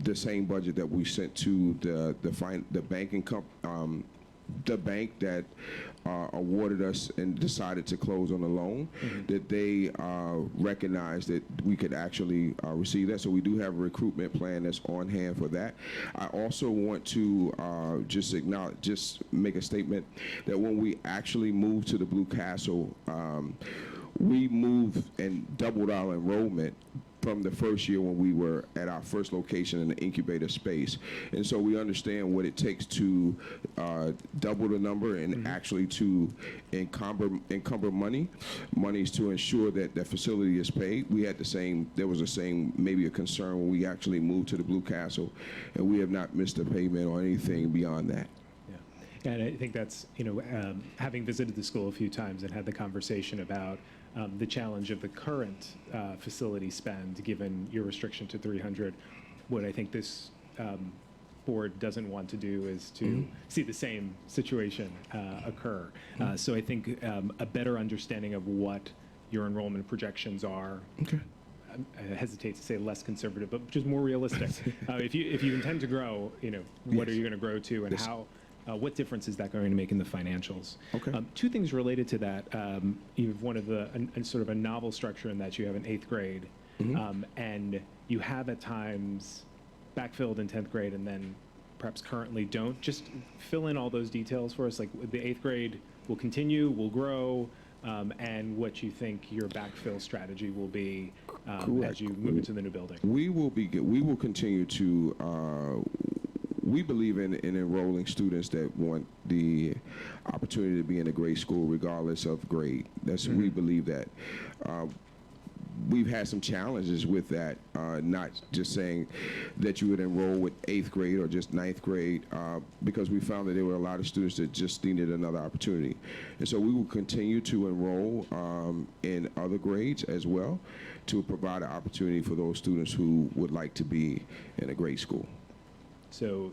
the same budget that we sent to the bank that awarded us and decided to close on the loan, that they recognized that we could actually receive that. So we do have a recruitment plan that's on hand for that. I also want to just make a statement that when we actually moved to the Blue Castle, we moved and doubled our enrollment from the first year when we were at our first location in the incubator space. And so we understand what it takes to double the number and actually to encumber monies to ensure that that facility is paid. We had there was the same, maybe a concern when we actually moved to the Blue Castle, and we have not missed a payment or anything beyond that. Yeah, and I think that's, having visited the school a few times and had the conversation about the challenge of the current facility spend, given your restriction to 300, what I think this board doesn't want to do is to see the same situation occur. So I think a better understanding of what your enrollment projections are. Okay. I hesitate to say less conservative, but just more realistic. If you intend to grow, what are you going to grow to, and how? What difference is that going to make in the financials? Okay. Two things related to that. You have one of the sort of a novel structure in that you have an 8th grade, and you have at times backfilled in 10th grade, and then perhaps currently don't. Just fill in all those details for us. Like the 8th grade will continue, will grow, and what you think your backfill strategy will be as you move into the new building. We will continue to. We believe in enrolling students that want the opportunity to be in a great school regardless of grade. We believe that. We've had some challenges with that, not just saying that you would enroll with 8th grade or just 9th grade, because we found that there were a lot of students that just needed another opportunity. And so we will continue to enroll in other grades as well to provide an opportunity for those students who would like to be in a great school. So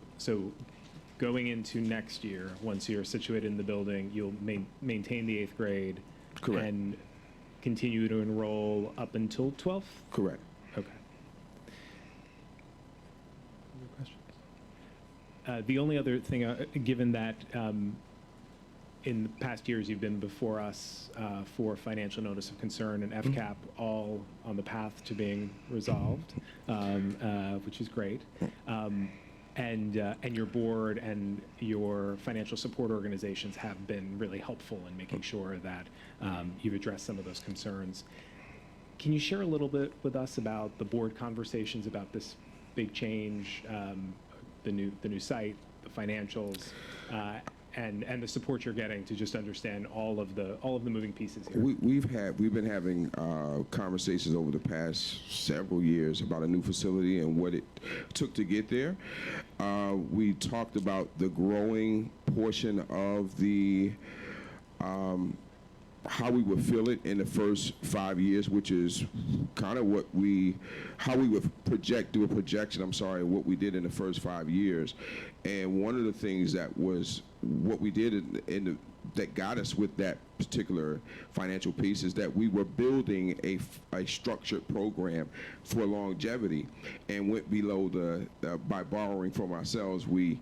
going into next year, once you're situated in the building, you'll maintain the 8th grade. Correct. And continue to enroll up until 12th? Correct. Okay. Other questions? The only other thing, given that in the past years you've been before us for financial notice of concern and FCAP, all on the path to being resolved, which is great. And your board and your financial support organizations have been really helpful in making sure that you've addressed some of those concerns. Can you share a little bit with us about the board conversations about this big change, the new site, the financials, and the support you're getting to just understand all of the moving pieces here? We've been having conversations over the past several years about a new facility and what it took to get there. We talked about the growing portion of the how we would fill it in the first 5 years, which is kind of how we would do a projection, what we did in the first 5 years. And one of the things that was what we did that got us with that particular financial piece is that we were building a structured program for longevity, and went below by borrowing from ourselves, we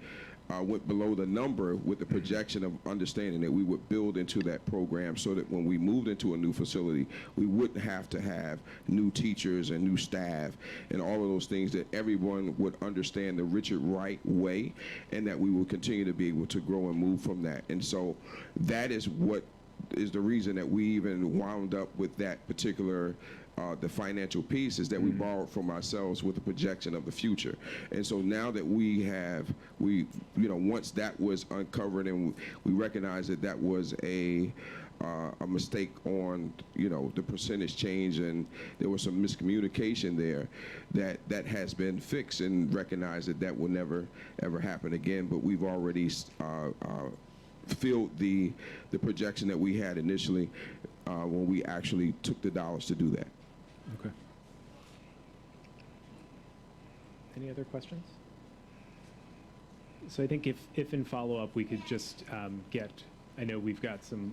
went below the number with the projection of understanding that we would build into that program so that when we moved into a new facility, we wouldn't have to have new teachers and new staff and all of those things, that everyone would understand the Richard Wright way, and that we will continue to be able to grow and move from that. And so that is what is the reason that we even wound up with that particular the financial piece, is that we borrowed from ourselves with the projection of the future. And so now that once that was uncovered and we recognized that that was a mistake on, the percentage change, and there was some miscommunication there, that has been fixed, and recognized that will never, ever happen again. But we've already filled the projection that we had initially when we actually took the dollars to do that. Okay. Any other questions? So I think if in follow-up we could just I know we've got some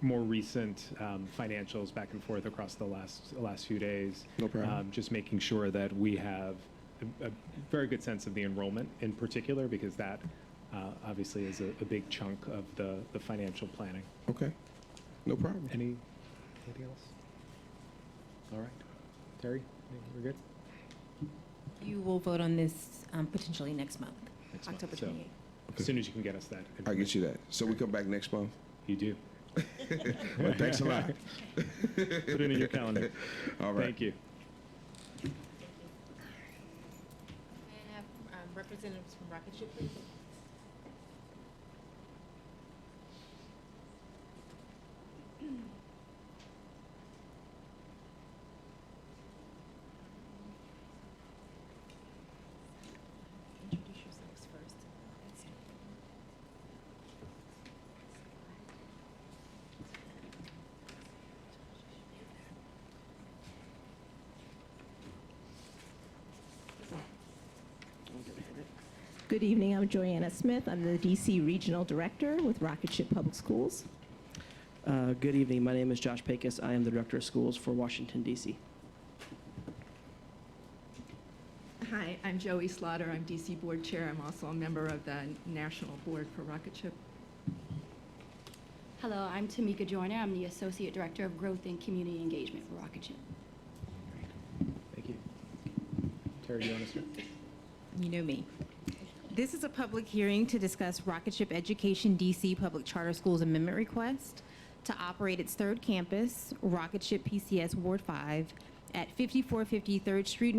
more recent financials back and forth across the last few days. No problem. Just making sure that we have a very good sense of the enrollment in particular, because that obviously is a big chunk of the financial planning. Okay. No problem. Anything else? All right. Terry, we're good? You will vote on this potentially next month, October 28th. Okay. As soon as you can get us that. I'll get you that. So we come back next month? You do. Well, thanks a lot. Put it in your calendar. All right. Thank you. representatives from Rocketship, please? Introduce yourselves first. Good evening, I'm Joanna Smith. I'm the DC Regional Director with Rocketship Public Schools. Good evening, my name is Josh Pecos. I am the Director of Schools for Washington, D.C. Hi, I'm Joey Slaughter. I'm DC Board Chair. I'm also a member of the National Board for Rocketship. Hello, I'm Tamika Joyner. I'm the Associate Director of Growth and Community Engagement for Rocketship. Thank you. Terry, do you want to start? You know me. This is a public hearing to discuss Rocketship Education DC Public Charter Schools Amendment Request to operate its third campus, Rocketship PCS Ward 5, at 5450 3rd Street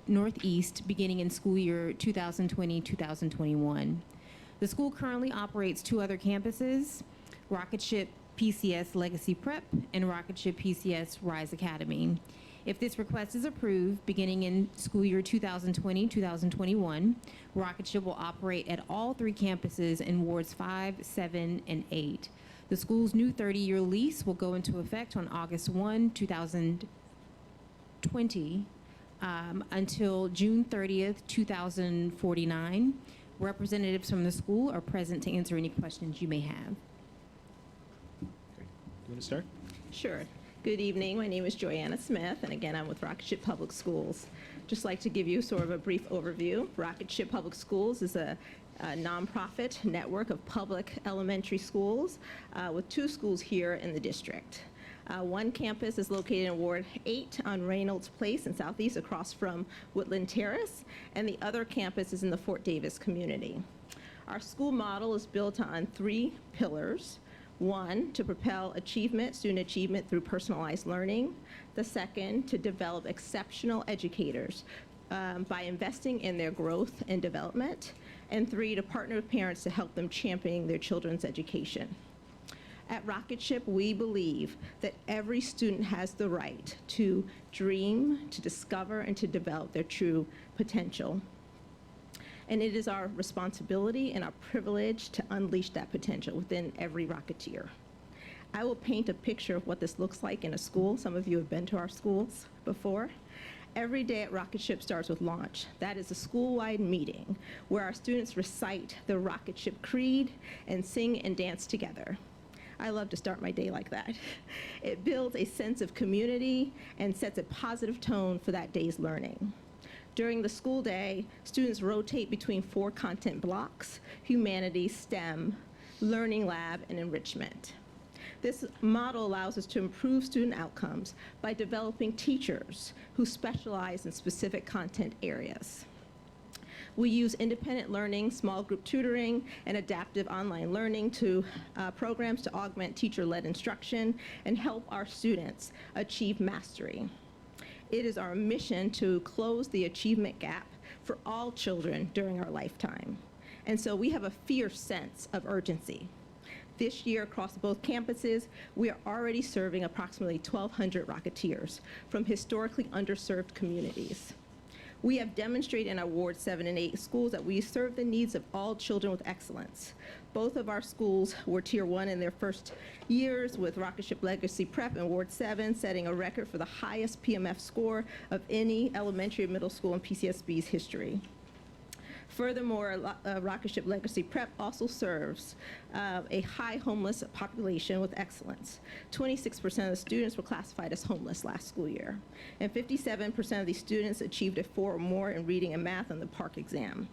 Northeast, beginning in school year 2020-2021. The school currently operates two other campuses, Rocketship PCS Legacy Prep and Rocketship PCS Rise Academy. If this request is approved, beginning in school year 2020-2021, Rocketship will operate at all three campuses in wards 5, 7, and 8. The school's new 30-year lease will go into effect on August 1, 2020, until June 30th, 2049. Representatives from the school are present to answer any questions you may have. You want to start? Sure. Good evening, my name is Joanna Smith, and again, I'm with Rocketship Public Schools. Just like to give you sort of a brief overview. Rocketship Public Schools is a nonprofit network of public elementary schools with two schools here in the district. One campus is located in Ward 8 on Reynolds Place in Southeast across from Woodland Terrace, and the other campus is in the Fort Davis community. Our school model is built on three pillars. One, to propel student achievement through personalized learning. The second, to develop exceptional educators by investing in their growth and development. And three, to partner with parents to help them champion their children's education. At Rocketship, we believe that every student has the right to dream, to discover, and to develop their true potential. And it is our responsibility and our privilege to unleash that potential within every Rocketeer. I will paint a picture of what this looks like in a school. Some of you have been to our schools before. Every day at Rocketship starts with launch. That is a school-wide meeting where our students recite the Rocketship Creed and sing and dance together. I love to start my day like that. It builds a sense of community and sets a positive tone for that day's learning. During the school day, students rotate between 4 content blocks: humanities, STEM, learning lab, and enrichment. This model allows us to improve student outcomes by developing teachers who specialize in specific content areas. We use independent learning, small group tutoring, and adaptive online learning programs to augment teacher-led instruction and help our students achieve mastery. It is our mission to close the achievement gap for all children during our lifetime. And so we have a fierce sense of urgency. This year, across both campuses, we are already serving approximately 1,200 Rocketeers from historically underserved communities. We have demonstrated in our Ward 7 and 8 schools that we serve the needs of all children with excellence. Both of our schools were Tier 1 in their first years, with Rocketship Legacy Prep in Ward 7 setting a record for the highest PMF score of any elementary or middle school in PCSB's history. Furthermore, Rocketship Legacy Prep also serves a high homeless population with excellence. 26% of the students were classified as homeless last school year, and 57% of these students achieved a 4 or more in reading and math on the PARCC exam.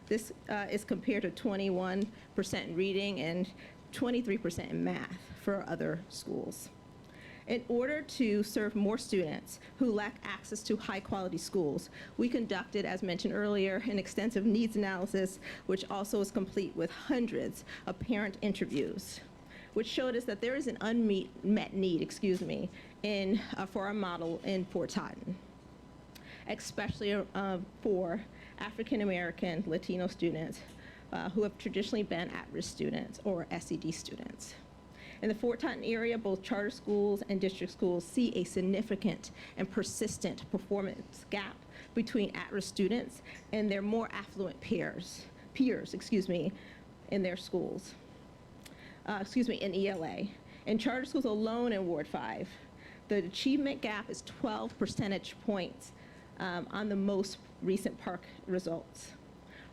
This is compared to 21% in reading and 23% in math for other schools. In order to serve more students who lack access to high-quality schools, we conducted, as mentioned earlier, an extensive needs analysis, which also is complete with hundreds of parent interviews, which showed us that there is an unmet need, for our model in Fort Totten, especially for African American, Latino students who have traditionally been at-risk students or SED students. In the Fort Totten area, both charter schools and district schools see a significant and persistent performance gap between at-risk students and their more affluent peers, in their schools, in ELA. In charter schools alone in Ward 5, the achievement gap is 12 percentage points on the most recent PARCC results.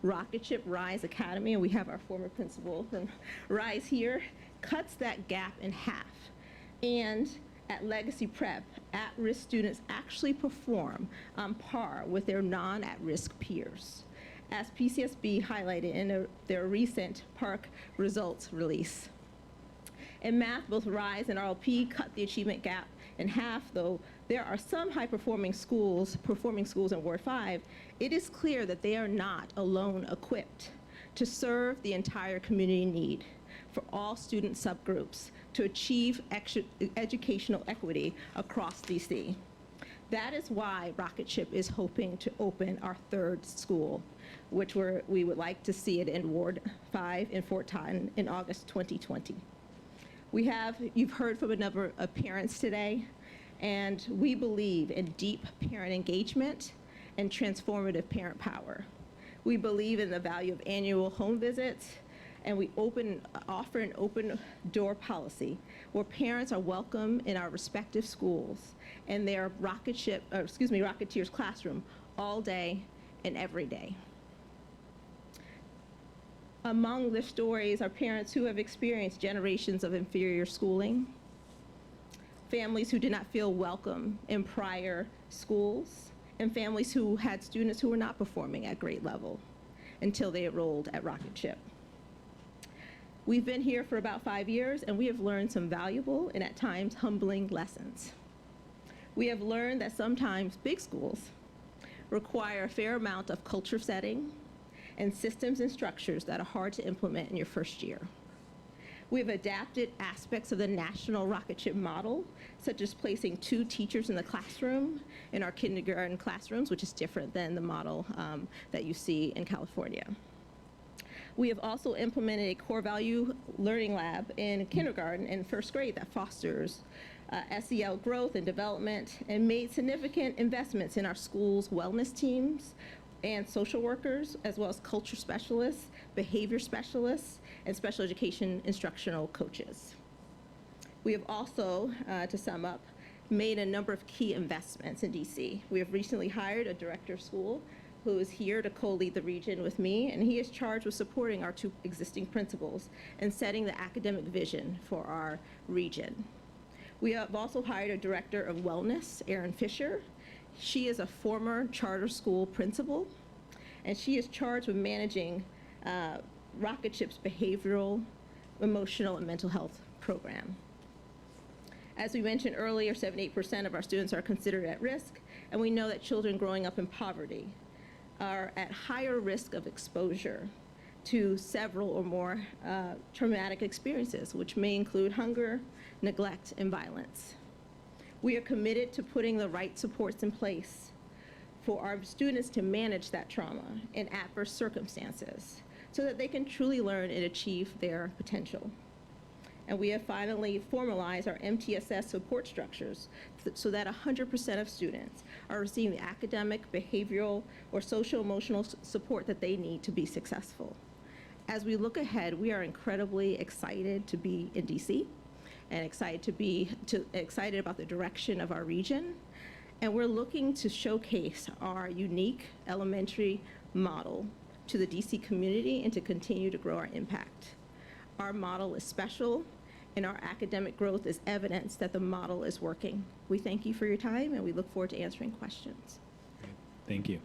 Rocketship Rise Academy, and we have our former principal from Rise here, cuts that gap in half. And at Legacy Prep, at-risk students actually perform on par with their non-at-risk peers, as PCSB highlighted in their recent PARCC results release. In math, both RISE and RLP cut the achievement gap in half, though there are some high-performing schools in Ward 5, it is clear that they are not alone equipped to serve the entire community need for all student subgroups to achieve educational equity across DC. That is why Rocketship is hoping to open our third school, which we would like to see it in Ward 5 in Fort Totten in August 2020. You've heard from a number of parents today, and we believe in deep parent engagement and transformative parent power. We believe in the value of annual home visits, and we offer an open door policy where parents are welcome in our respective schools and their Rocketeers classroom all day and every day. Among the stories are parents who have experienced generations of inferior schooling, families who did not feel welcome in prior schools, and families who had students who were not performing at grade level until they enrolled at Rocketship. We've been here for about 5 years, and we have learned some valuable and at times humbling lessons. We have learned that sometimes big schools require a fair amount of culture setting and systems and structures that are hard to implement in your first year. We have adapted aspects of the national Rocketship model, such as placing 2 teachers in the classroom in our kindergarten classrooms, which is different than the model that you see in California. We have also implemented a core value learning lab in kindergarten and first grade that fosters SEL growth and development, and made significant investments in our school's wellness teams and social workers, as well as culture specialists, behavior specialists, and special education instructional coaches. We have also, to sum up, made a number of key investments in DC. We have recently hired a director of school who is here to co-lead the region with me, and he is charged with supporting our 2 existing principals and setting the academic vision for our region. We have also hired a director of wellness, Erin Fisher. She is a former charter school principal, and she is charged with managing Rocketship's behavioral, emotional, and mental health program. As we mentioned earlier, 78% of our students are considered at risk, and we know that children growing up in poverty are at higher risk of exposure to several or more traumatic experiences, which may include hunger, neglect, and violence. We are committed to putting the right supports in place for our students to manage that trauma in adverse circumstances so that they can truly learn and achieve their potential. And we have finally formalized our MTSS support structures so that 100% of students are receiving the academic, behavioral, or social-emotional support that they need to be successful. As we look ahead, we are incredibly excited to be in DC and excited about the direction of our region. And we're looking to showcase our unique elementary model to the DC community and to continue to grow our impact. Our model is special, and our academic growth is evidence that the model is working. We thank you for your time, and we look forward to answering questions. Great. Thank you.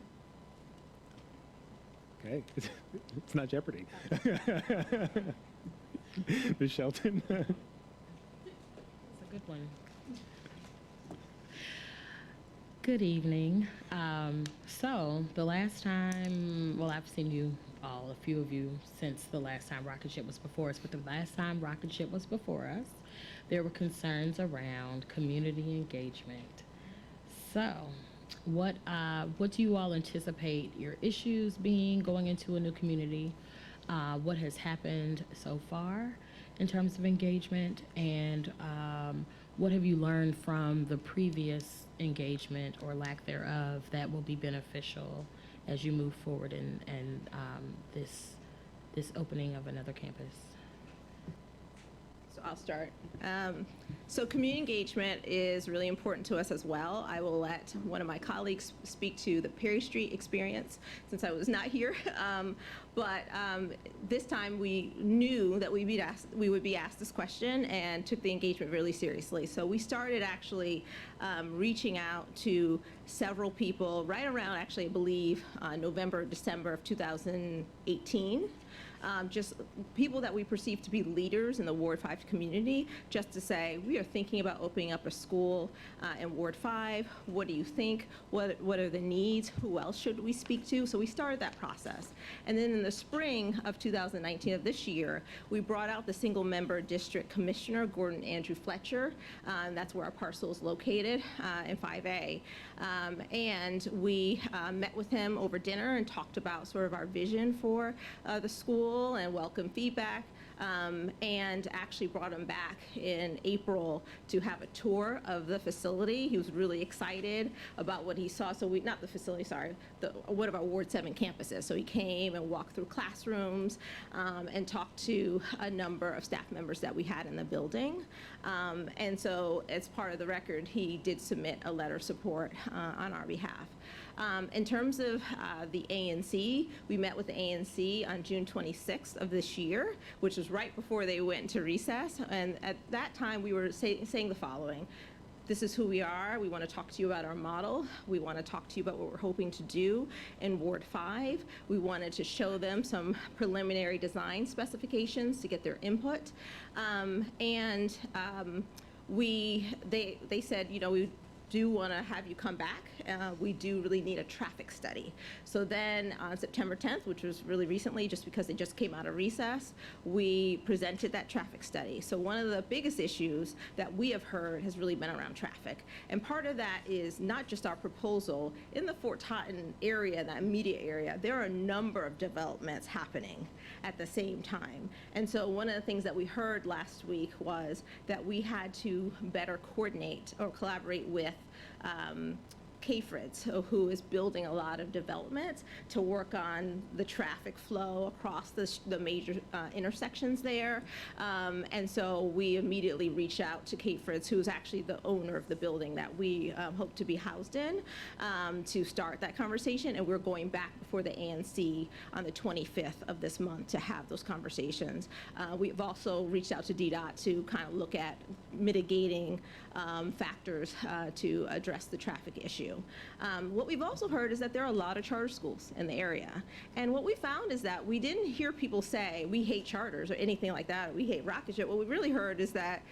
Okay, it's not Jeopardy. Ms. Shelton. That's a good one. Good evening. So the last time, well, I've seen you all, a few of you, since the last time Rocketship was before us, but the last time Rocketship was before us, there were concerns around community engagement. So What do you all anticipate your issues being going into a new community? What has happened so far in terms of engagement, and what have you learned from the previous engagement or lack thereof that will be beneficial as you move forward in this opening of another campus? So I'll start. So community engagement is really important to us as well. I will let one of my colleagues speak to the Perry Street experience since I was not here. But this time we knew that we would be asked this question and took the engagement really seriously. So we started actually reaching out to several people right around, actually, I believe, November, December of 2018. Just people that we perceive to be leaders in the Ward 5 community, just to say, we are thinking about opening up a school in Ward 5. What do you think? What are the needs? Who else should we speak to? So we started that process. And then in the spring of 2019 of this year, we brought out the single member district commissioner, Gordon Andrew Fletcher. That's where our parcel is located in 5A. And we met with him over dinner and talked about sort of our vision for the school and welcome feedback, and actually brought him back in April to have a tour of the facility. He was really excited about what he saw. So not the facility, sorry, one of our Ward 7 campuses. So he came and walked through classrooms and talked to a number of staff members that we had in the building. And so as part of the record, he did submit a letter of support on our behalf. In terms of the ANC, we met with the ANC on June 26th of this year, which was right before they went into recess. And at that time, we were saying the following. This is who we are. We want to talk to you about our model. We want to talk to you about what we're hoping to do in Ward 5. We wanted to show them some preliminary design specifications to get their input. They said, you know, we do want to have you come back. We do really need a traffic study. So then on September 10th, which was really recently, just because they just came out of recess, we presented that traffic study. So one of the biggest issues that we have heard has really been around traffic. And part of that is not just our proposal. In the Fort Totten area, that immediate area, there are a number of developments happening at the same time. And so one of the things that we heard last week was that we had to better coordinate or collaborate with K-Fritz, who is building a lot of developments to work on the traffic flow across the major intersections there. And so we immediately reached out to K-Fritz, who is actually the owner of the building that we hope to be housed in, to start that conversation. And we're going back before the ANC on the 25th of this month to have those conversations. We've also reached out to DDOT to kind of look at mitigating factors to address the traffic issue. What we've also heard is that there are a lot of charter schools in the area. And what we found is that we didn't hear people say, we hate charters or anything like that, or we hate Rocketship. What we really heard is that,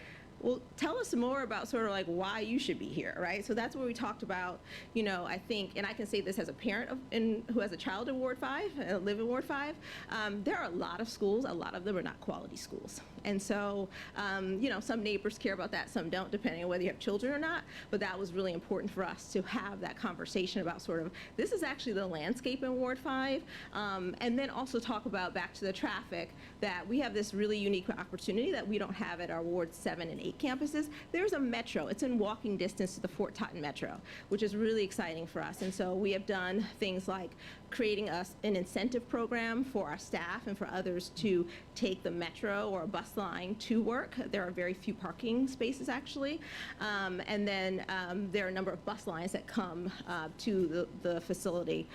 well, tell us more about sort of like why you should be here, right? So that's where we talked about, you know, I think, and I can say this as a parent who has a child in Ward 5, live in Ward 5, there are a lot of schools, a lot of them are not quality schools. And so, you know, some neighbors care about that, some don't, depending on whether you have children or not. But that was really important for us to have that conversation about sort of, this is actually the landscape in Ward 5. And then also talk about, back to the traffic, that we have this really unique opportunity that we don't have at our Ward 7 and 8 campuses. There's a metro. It's in walking distance to the Fort Totten Metro, which is really exciting for us. And so we have done things like creating an incentive program for our staff and for others to take the metro or a bus line to work. There are very few parking spaces, actually. And then there are a number of bus lines that come to the facility.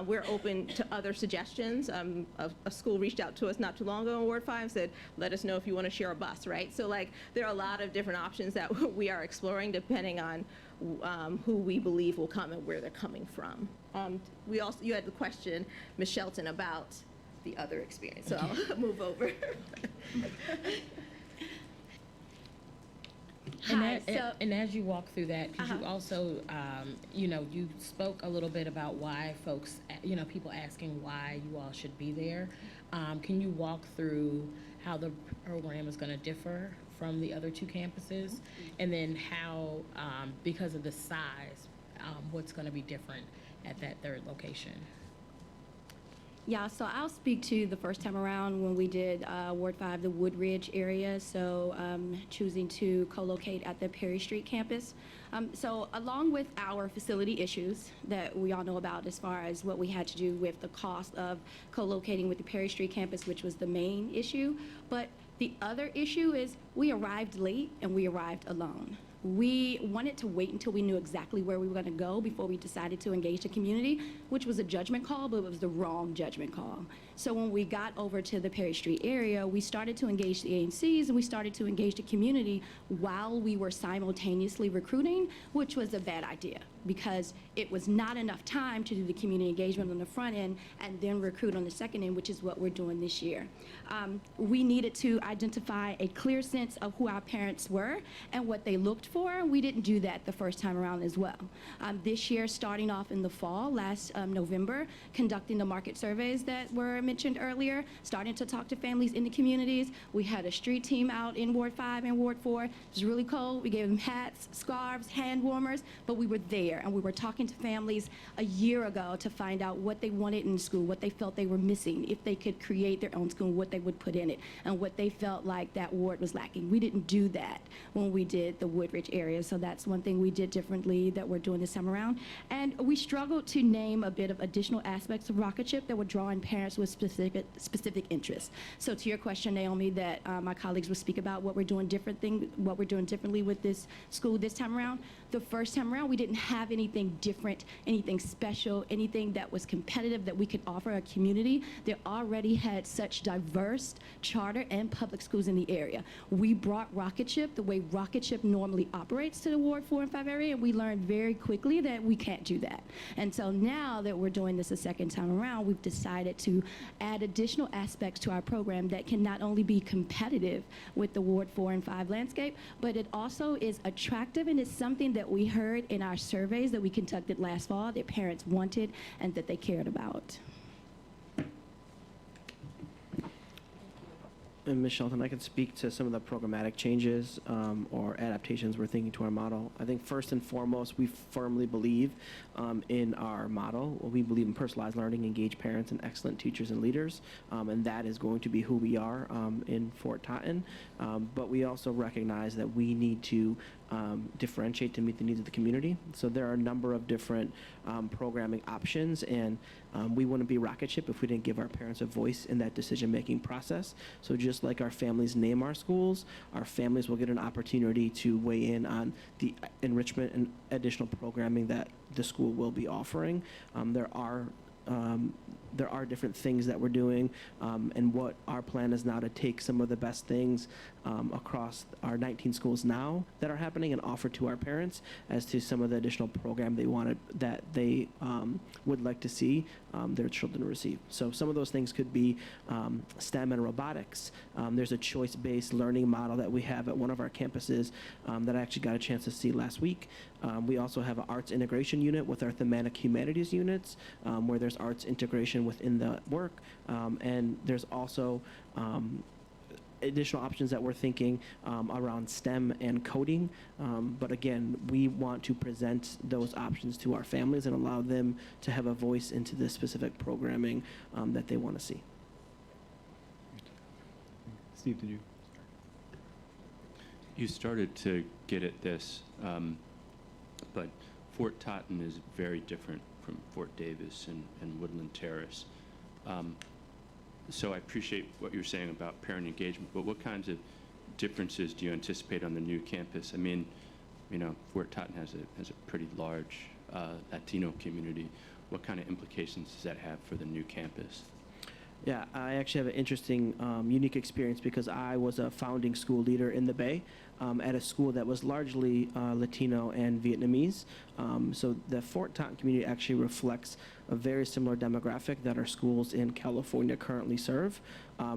We're open to other suggestions. A school reached out to us not too long ago in Ward 5 and said, let us know if you want to share a bus, right? So like, there are a lot of different options that we are exploring depending on who we believe will come and where they're coming from. You had the question, Ms. Shelton, about the other experience, so I'll move over. And as you walk through that, because you also, you know, you spoke a little bit about why folks, you know, people asking why you all should be there. Can you walk through how the program is going to differ from the other two campuses, and then how, because of the size, what's going to be different at that third location? Yeah, so I'll speak to the first time around when we did Ward 5, the Woodridge area, so choosing to co-locate at the Perry Street campus. So along with our facility issues that we all know about as far as what we had to do with the cost of co-locating with the Perry Street campus, which was the main issue, but the other issue is we arrived late and we arrived alone. We wanted to wait until we knew exactly where we were going to go before we decided to engage the community, which was a judgment call, but it was the wrong judgment call. So when we got over to the Perry Street area, we started to engage the ANCs and we started to engage the community while we were simultaneously recruiting, which was a bad idea because it was not enough time to do the community engagement on the front end and then recruit on the second end, which is what we're doing this year. We needed to identify a clear sense of who our parents were and what they looked for. We didn't do that the first time around as well. This year, starting off in the fall, last November, conducting the market surveys that were mentioned earlier, starting to talk to families in the communities. We had a street team out in Ward 5 and Ward 4. It was really cold. We gave them hats, scarves, hand warmers, but we were there and we were talking to families a year ago to find out what they wanted in school, what they felt they were missing, if they could create their own school, what they would put in it, and what they felt like that ward was lacking. We didn't do that when we did the Woodridge area, so that's one thing we did differently that we're doing this time around. And we struggled to name a bit of additional aspects of Rocketship that would draw in parents with specific interests. So to your question, Naomi, that my colleagues will speak about what we're doing differently with this school this time around. The first time around, we didn't have anything different, anything special, anything that was competitive that we could offer a community that already had such diverse charter and public schools in the area. We brought Rocketship the way Rocketship normally operates to the Ward 4 and 5 area, and we learned very quickly that we can't do that. And so now that we're doing this a second time around, we've decided to add additional aspects to our program that can not only be competitive with the Ward 4 and 5 landscape, but it also is attractive, and it's something that we heard in our surveys that we conducted last fall that parents wanted and that they cared about. And Ms. Shelton, I can speak to some of the programmatic changes or adaptations we're thinking to our model. I think first and foremost, we firmly believe in our model. We believe in personalized learning, engaged parents, and excellent teachers and leaders, and that is going to be who we are in Fort Totten. But we also recognize that we need to differentiate to meet the needs of the community. So there are a number of different programming options, and we wouldn't be Rocketship if we didn't give our parents a voice in that decision-making process. So just like our families name our schools, our families will get an opportunity to weigh in on the enrichment and additional programming that the school will be offering. There are different things that we're doing, and what our plan is now to take some of the best things across our 19 schools now that are happening and offer to our parents as to some of the additional program that they would like to see their children receive. So some of those things could be STEM and robotics. There's a choice-based learning model that we have at one of our campuses that I actually got a chance to see last week. We also have an arts integration unit with our thematic humanities units, where there's arts integration within the work, and there's also additional options that we're thinking around STEM and coding. But again, we want to present those options to our families and allow them to have a voice into the specific programming that they want to see. Steve, did you? You started to get at this, but Fort Totten is very different from Fort Davis and Woodland Terrace. So I appreciate what you're saying about parent engagement, but what kinds of differences do you anticipate on the new campus? I mean, you know, Fort Totten has a pretty large Latino community. What kind of implications does that have for the new campus? Yeah, I actually have an interesting, unique experience because I was a founding school leader in the Bay at a school that was largely Latino and Vietnamese. So the Fort Totten community actually reflects a very similar demographic that our schools in California currently serve.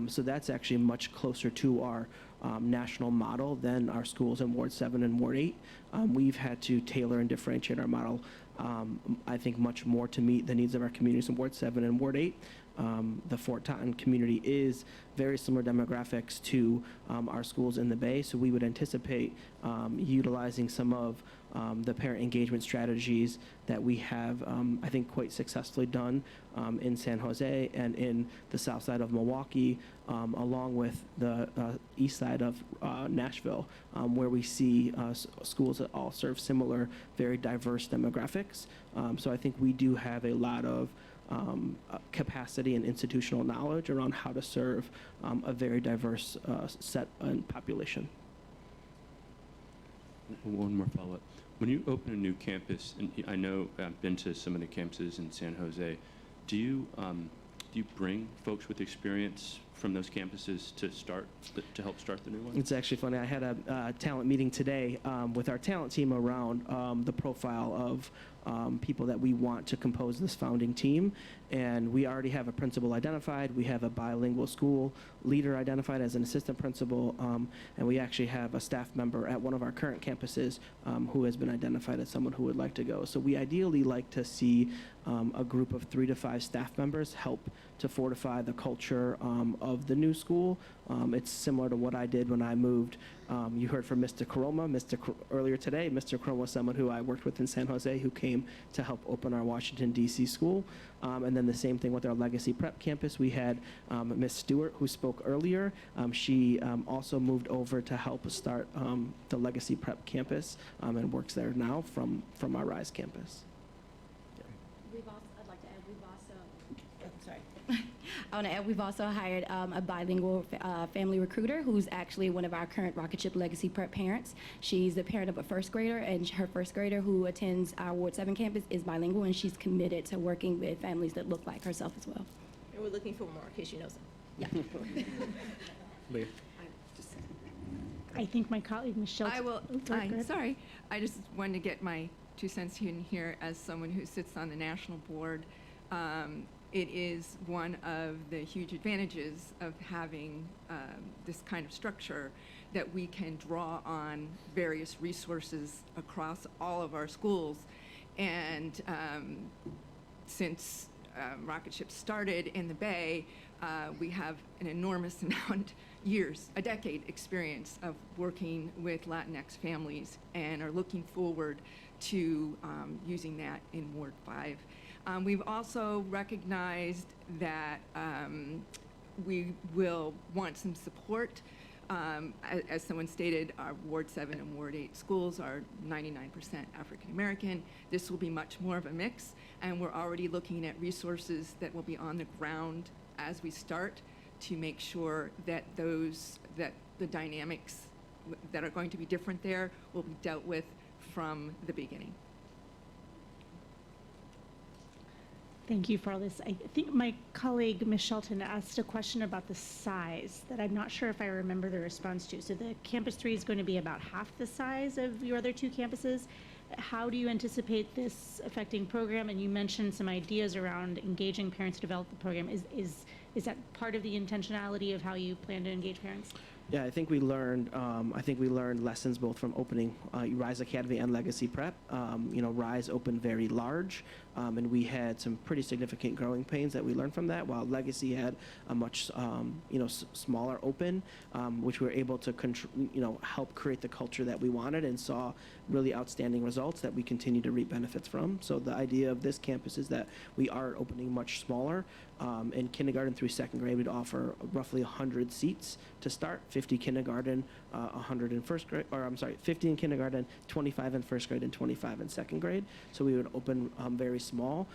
So that's actually much closer to our national model than our schools in Ward 7 and Ward 8. We've had to tailor and differentiate our model, I think, much more to meet the needs of our communities in Ward 7 and Ward 8. the Fort Totten community is very similar demographics to our schools in the Bay. So we would anticipate utilizing some of the parent engagement strategies that we have, I think, quite successfully done in San Jose and in the south side of Milwaukee, along with the east side of Nashville, where we see schools that all serve similar, very diverse demographics. So I think we do have a lot of capacity and institutional knowledge around how to serve a very diverse set and population. One more follow-up. When you open a new campus, and I know I've been to some of the campuses in San Jose, do you bring folks with experience from those campuses to help start the new one? It's actually funny. I had a talent meeting today with our talent team around the profile of people that we want to compose this founding team. And we already have a principal identified. We have a bilingual school leader identified as an assistant principal. And we actually have a staff member at one of our current campuses who has been identified as someone who would like to go. So we ideally like to see a group of 3 to 5 staff members help to fortify the culture of the new school. It's similar to what I did when I moved. You heard from Mr. Karoma earlier today. Mr. Karoma was someone who I worked with in San Jose who came to help open our Washington, D.C. school. And then the same thing with our Legacy Prep campus. We had Ms. Stewart, who spoke earlier. She also moved over to help start the Legacy Prep campus and works there now from our RISE campus. I'd like to add, I want to add, we've also hired a bilingual family recruiter who's actually one of our current Rocketship Legacy Prep parents. She's the parent of a first grader, and her first grader who attends our Ward 7 campus is bilingual, and she's committed to working with families that look like herself as well. And we're looking for more in case you know some. Yeah. Leah. I think my colleague Michelle. I will. Oh, go ahead. Sorry, I just wanted to get my 2 cents in here as someone who sits on the national board. It is one of the huge advantages of having this kind of structure that we can draw on various resources across all of our schools. And since Rocketship started in the Bay, we have an enormous amount, a decade experience of working with Latinx families and are looking forward to using that in Ward 5. We've also recognized that we will want some support. As someone stated, our Ward 7 and Ward 8 schools are 99% African American. This will be much more of a mix, and we're already looking at resources that will be on the ground as we start to make sure that the dynamics that are going to be different there will be dealt with from the beginning. Thank you for all this. I think my colleague, Ms. Shelton, asked a question about the size that I'm not sure if I remember the response to. So the Campus 3 is going to be about half the size of your other 2 campuses. How do you anticipate this affecting program? And you mentioned some ideas around engaging parents to develop the program. Is that part of the intentionality of how you plan to engage parents? Yeah, I think we learned lessons both from opening RISE Academy and Legacy Prep. RISE opened very large, and we had some pretty significant growing pains that we learned from that, while Legacy had a much smaller open, which we were able to help create the culture that we wanted and saw really outstanding results that we continue to reap benefits from. So the idea of this campus is that we are opening much smaller. In kindergarten through 2nd grade, we'd offer roughly 100 seats to start, 50 kindergarten, 100 in 1st grade, 50 in kindergarten, 25 in 1st grade, and 25 in 2nd grade. So we would open very small.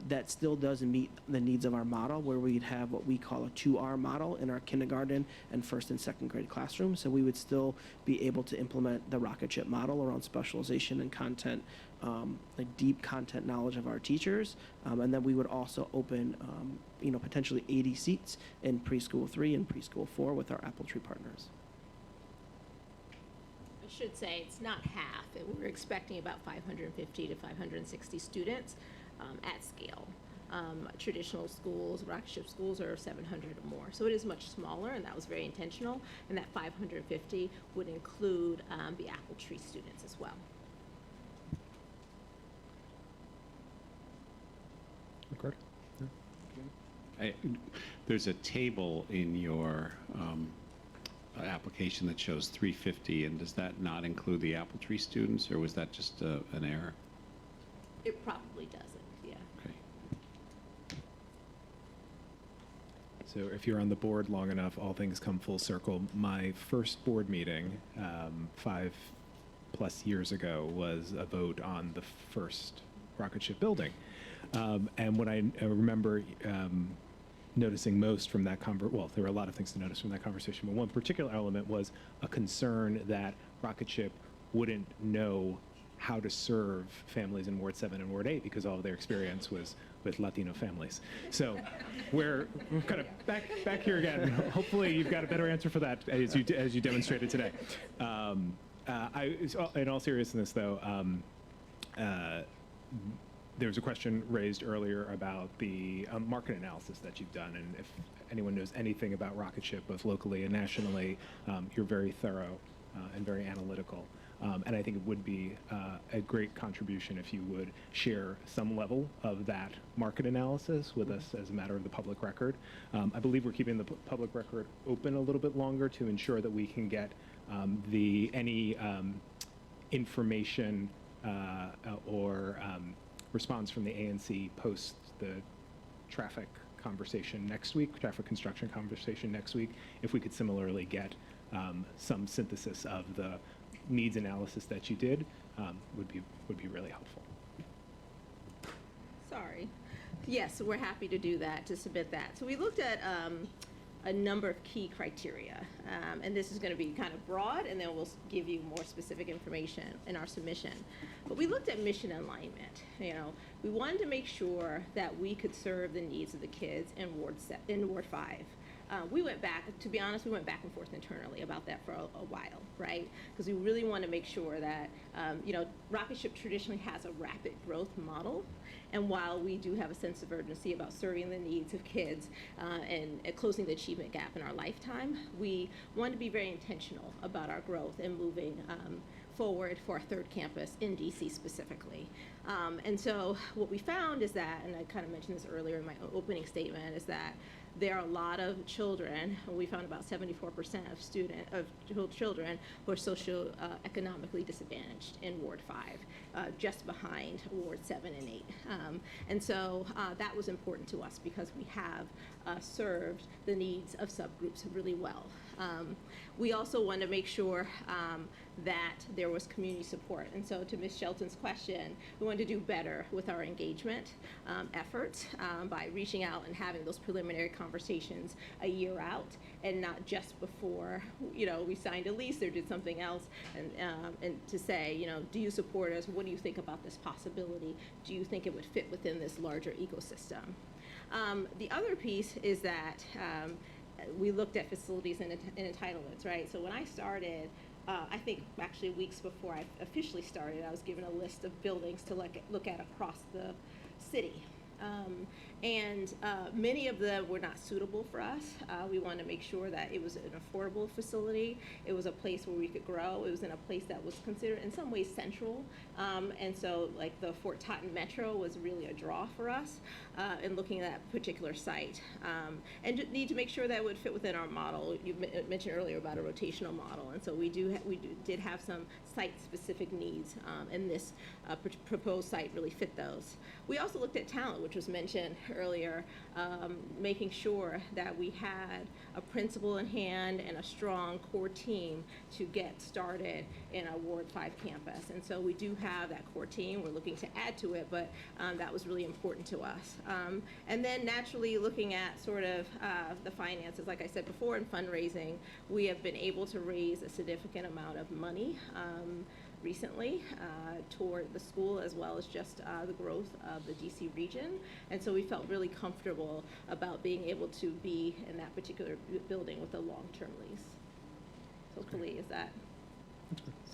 That still doesn't meet the needs of our model, where we'd have what we call a 2R model in our kindergarten and 1st and 2nd grade classrooms. So we would still be able to implement the Rocketship model around specialization and content, deep content knowledge of our teachers. And then we would also open, potentially 80 seats in preschool 3 and preschool 4 with our Apple Tree partners. I should say it's not half. We're expecting about 550 to 560 students at scale. Traditional schools, Rocketship schools, are 700 or more. So it is much smaller, and that was very intentional. And that 550 would include the Apple Tree students as well. Record? There's a table in your application that shows 350, and does that not include the Apple Tree students, or was that just an error? It probably doesn't, yeah. Okay. So if you're on the board long enough, all things come full circle. My first board meeting 5+ years ago was a vote on the first rocket ship building. And what I remember noticing most from that well, there were a lot of things to notice from that conversation, but one particular element was a concern that rocket ship wouldn't know how to serve families in Ward 7 and Ward 8 because all of their experience was with Latino families. So we're kind of back here again. Hopefully you've got a better answer for that as you demonstrated today. In all seriousness though, there was a question raised earlier about the market analysis that you've done, and if anyone knows anything about rocket ship, both locally and nationally, you're very thorough and very analytical. And I think it would be a great contribution if you would share some level of that market analysis with us as a matter of the public record. I believe we're keeping the public record open a little bit longer to ensure that we can get any information or response from the ANC post the traffic construction conversation next week, if we could similarly get some synthesis of the needs analysis that you did, would be really helpful. Sorry. Yes, we're happy to do that, to submit that. So we looked at a number of key criteria, and this is going to be kind of broad, and then we'll give you more specific information in our submission. But we looked at mission alignment. We wanted to make sure that we could serve the needs of the kids in Ward 5. We went back, to be honest, we went back and forth internally about that for a while, right? Because we really want to make sure that, rocket ship traditionally has a rapid growth model. And while we do have a sense of urgency about serving the needs of kids and closing the achievement gap in our lifetime, we want to be very intentional about our growth and moving forward for our third campus in DC specifically. And so what we found is that, and I kind of mentioned this earlier in my opening statement, is that there are a lot of children. We found about 74% of children who are socioeconomically disadvantaged in Ward 5, just behind Ward 7 and 8. And so that was important to us because we have served the needs of subgroups really well. We also wanted to make sure that there was community support. And so to Ms. Shelton's question, we wanted to do better with our engagement efforts by reaching out and having those preliminary conversations a year out and not just before, we signed a lease or did something else, and to say, do you support us? What do you think about this possibility? Do you think it would fit within this larger ecosystem? The other piece is that we looked at facilities and entitlements, right? So when I started, I think actually weeks before I officially started, I was given a list of buildings to look at across the city. And many of them were not suitable for us. We wanted to make sure that it was an affordable facility. It was a place where we could grow. It was in a place that was considered in some ways central. And so like the Fort Totten Metro was really a draw for us in looking at that particular site. And need to make sure that it would fit within our model. You mentioned earlier about a rotational model. And so we did have some site-specific needs, and this proposed site really fit those. We also looked at talent, which was mentioned earlier, making sure that we had a principal in hand and a strong core team to get started in our Ward 5 campus. And so we do have that core team. We're looking to add to it, but that was really important to us. And then naturally looking at sort of the finances, like I said before, in fundraising, we have been able to raise a significant amount of money recently toward the school, as well as just the growth of the DC region. And so we felt really comfortable about being able to be in that particular building with a long-term lease. Hopefully, is that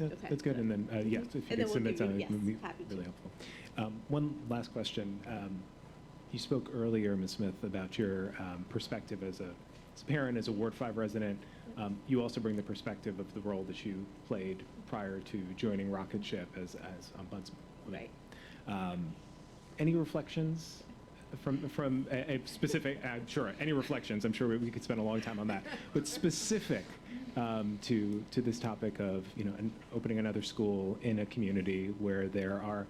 okay? That's good. And then, yes, if you could submit something, it would be happy really helpful. One last question. You spoke earlier, Ms. Smith, about your perspective as a parent, as a Ward 5 resident. You also bring the perspective of the role that you played prior to joining Rocket Ship as ombudsman. Right. Any reflections from a specific, sure, any reflections, I'm sure we could spend a long time on that, but specific to this topic of, opening another school in a community where there are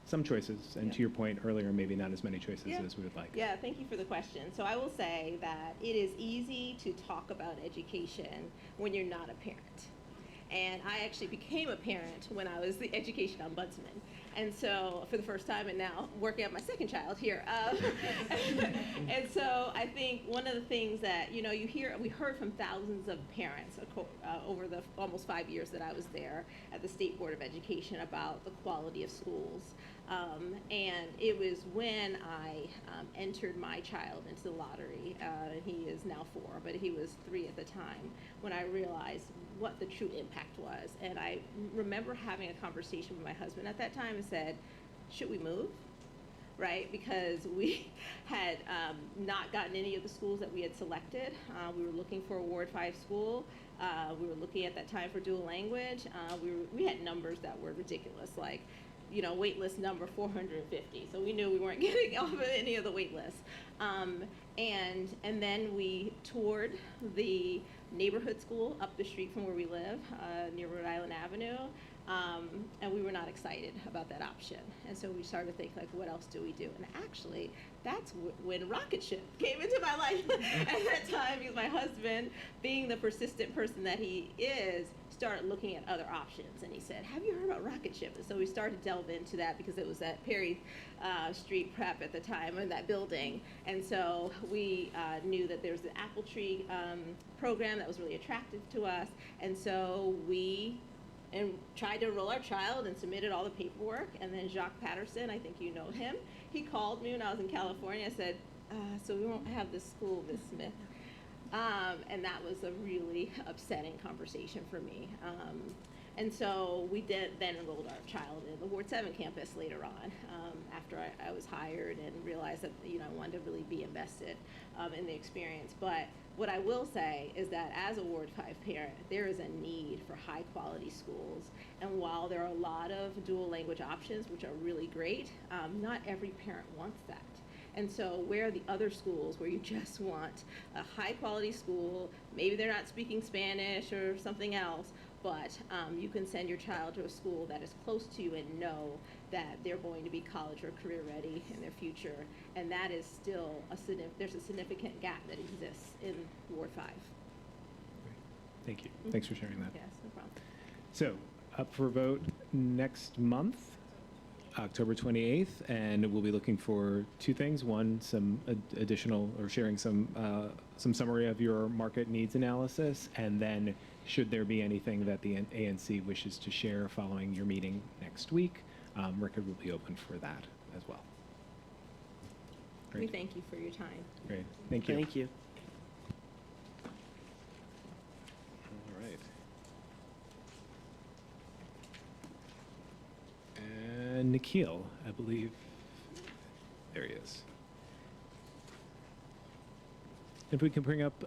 some choices, and to your point earlier, maybe not as many choices as we would like. Yeah, thank you for the question. So I will say that it is easy to talk about education when you're not a parent. And I actually became a parent when I was the education ombudsman. And so for the first time, and now working on my second child here. And so I think one of the things that, we heard from thousands of parents over the almost 5 years that I was there at the State Board of Education about the quality of schools. And it was when I entered my child into the lottery, he is now 4, but he was 3 at the time, when I realized what the true impact was. And I remember having a conversation with my husband at that time and said, should we move? Right? Because we had not gotten any of the schools that we had selected. We were looking for a Ward 5 school. We were looking at that time for dual language. We had numbers that were ridiculous, like, wait list number 450. So we knew we weren't getting off of any of the wait lists. And then we toured the neighborhood school up the street from where we live, near Rhode Island Avenue. And we were not excited about that option. And so we started to think, like, what else do we do? And actually, that's when Rocketship came into my life. At that time, my husband, being the persistent person that he is, started looking at other options. And he said, have you heard about Rocketship? And so we started to delve into that because it was at Perry Street Prep at the time, in that building. And so we knew that there was the Apple Tree program that was really attractive to us. And so we tried to enroll our child and submitted all the paperwork. And then Jacques Patterson, I think you know him, he called me when I was in California and said, so we won't have this school, Ms. Smith. And that was a really upsetting conversation for me. And so we then enrolled our child in the Ward 7 campus later on, after I was hired and realized that, I wanted to really be invested in the experience. But what I will say is that as a Ward 5 parent, there is a need for high quality schools. And while there are a lot of dual language options, which are really great, not every parent wants that. And so where are the other schools where you just want a high quality school, maybe they're not speaking Spanish or something else, but you can send your child to a school that is close to you and know that they're going to be college or career ready in their future. And that is still there's a significant gap that exists in Ward 5. Thank you. Thanks for sharing that. Yes, no problem. So, up for vote next month, October 28th, and we'll be looking for 2 things. One, some additional, or sharing some summary of your market needs analysis, and then should there be anything that the ANC wishes to share following your meeting next week, record will be open for that as well. We Great. thank you for your time. Great. Thank you. Thank you. All right. And Nikhil, I believe, there he is. If we can bring up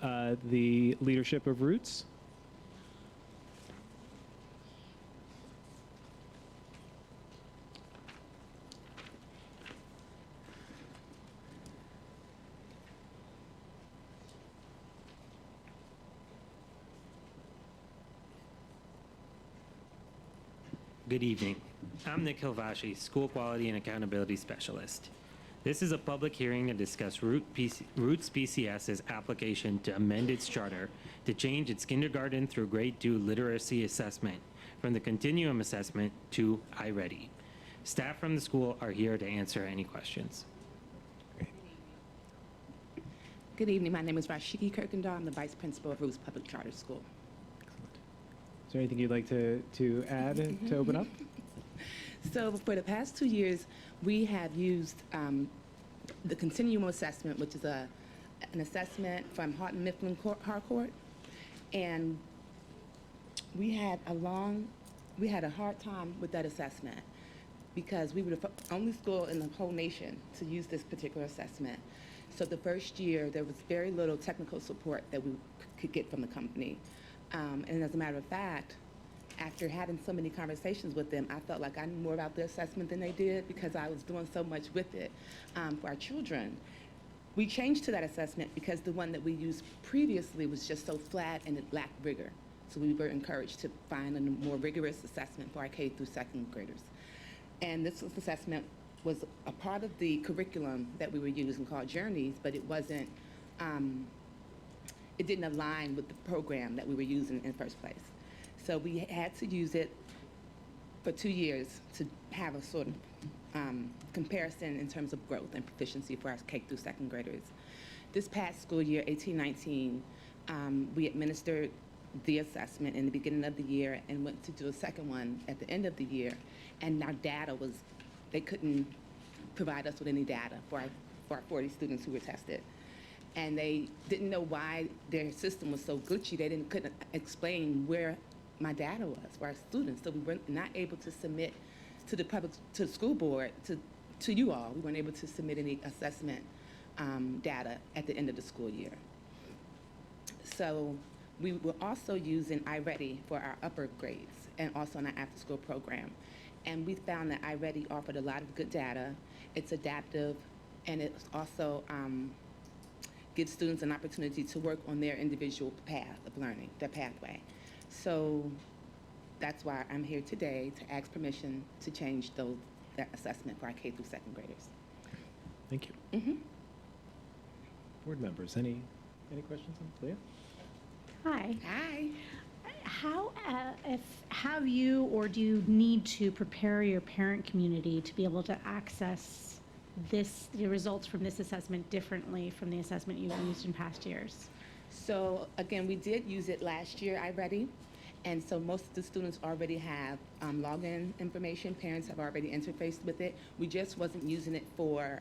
the leadership of Roots. Good evening. I'm Nikhil Vashi, School Quality and Accountability Specialist. This is a public hearing to discuss Roots PCS's application to amend its charter to change its kindergarten through grade 2 literacy assessment from the continuum assessment to iReady. Staff from the school are here to answer any questions. Good evening. My name is Rashiki Kirkendall. I'm the Vice Principal of Roots Public Charter School. Is there anything you'd like to add to open up? So for the past 2 years, we have used the continuum assessment, which is an assessment from Houghton Mifflin Harcourt, and we had a hard time with that assessment because we were the only school in the whole nation to use this particular assessment. So the first year, there was very little technical support that we could get from the company. And as a matter of fact, after having so many conversations with them, I felt like I knew more about the assessment than they did because I was doing so much with it for our children. We changed to that assessment because the one that we used previously was just so flat and it lacked rigor. So we were encouraged to find a more rigorous assessment for our K through second graders. And this assessment was a part of the curriculum that we were using called Journeys, but it wasn't, it didn't align with the program that we were using in the first place. So we had to use it for 2 years to have a sort of comparison in terms of growth and proficiency for our K through second graders. This past school year, 18-19, we administered the assessment in the beginning of the year and went to do a second one at the end of the year. And our data was, they couldn't provide us with any data for our 40 students who were tested. And they didn't know why their system was so glitchy. They couldn't explain where my data was for our students. So we were not able to submit to the school board, to you all. We weren't able to submit any assessment data at the end of the school year. So we were also using iReady for our upper grades and also in our after-school program. And we found that iReady offered a lot of good data. It's adaptive, and it also gives students an opportunity to work on their individual path of learning, their pathway. So that's why I'm here today to ask permission to change that assessment for our K through second graders. Thank you. Board members, any questions on Leah? Hi. Hi. How have you or do you need to prepare your parent community to be able to access the results from this assessment differently from the assessment you've used in past years? So again, we did use it last year, iReady, and so most of the students already have login information. Parents have already interfaced with it. We just wasn't using it for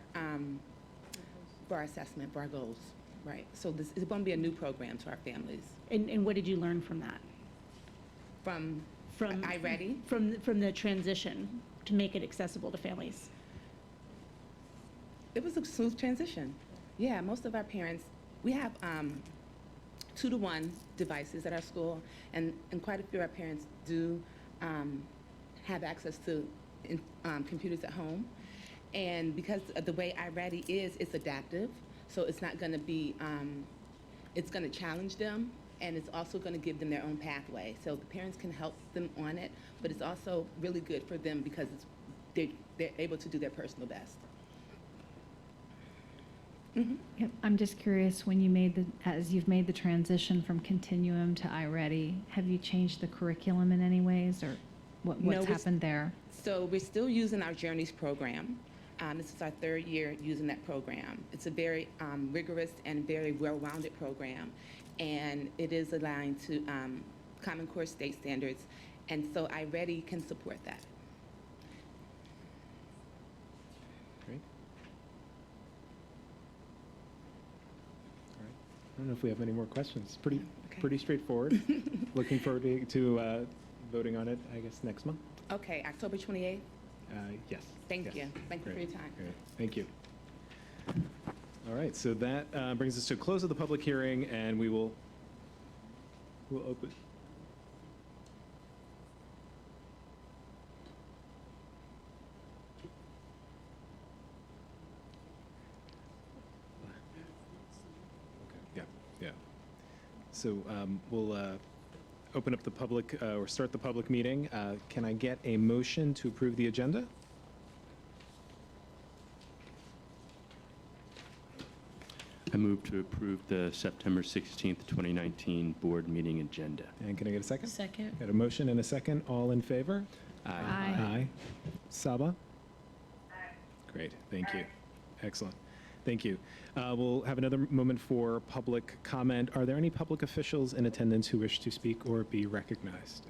our assessment, for our goals, right? So this is going to be a new program to our families. And what did you learn from that? From iReady? From the transition to make it accessible to families. It was a smooth transition. Yeah, most of our parents, we have 2-to-1 devices at our school, and quite a few of our parents do have access to computers at home. And because of the way iReady is, it's adaptive, so it's not going to be, it's going to challenge them, and it's also going to give them their own pathway. So the parents can help them on it, but it's also really good for them because they're able to do their personal best. Yep. I'm just curious, when as you've made the transition from Continuum to iReady, have you changed the curriculum in any ways, or what's happened there? So we're still using our Journeys program. This is our 3rd year using that program. It's a very rigorous and very well-rounded program, and it is aligned to Common Core state standards, and so iReady can support that. Great. I don't know if we have any more questions. Pretty straightforward. Looking forward to voting on it, I guess, next month. Okay, October 28th? Yes. Thank you. Thank you for your time. Great. Thank you. All right, so that brings us to a close of the public hearing, and we'll open. Yeah. So we'll open up the public, or start the public meeting. Can I get a motion to approve the agenda? I move to approve the September 16th, 2019 board meeting agenda. And can I get a second? Second. Got a motion and a second. All in favor? Aye. Aye. Saba? Great, thank you. Excellent. Thank you. We'll have another moment for public comment. Are there any public officials in attendance who wish to speak or be recognized?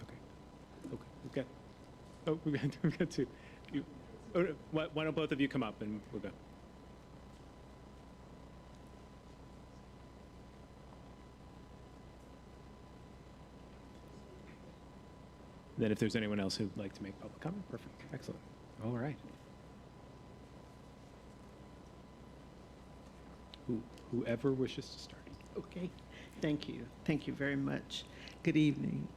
Okay. Oh, we've got two. Why don't both of you come up and we'll go. Then if there's anyone else who'd like to make public comment, perfect. Excellent. All right. Whoever wishes to start. Okay, thank you. Thank you very much. Good evening.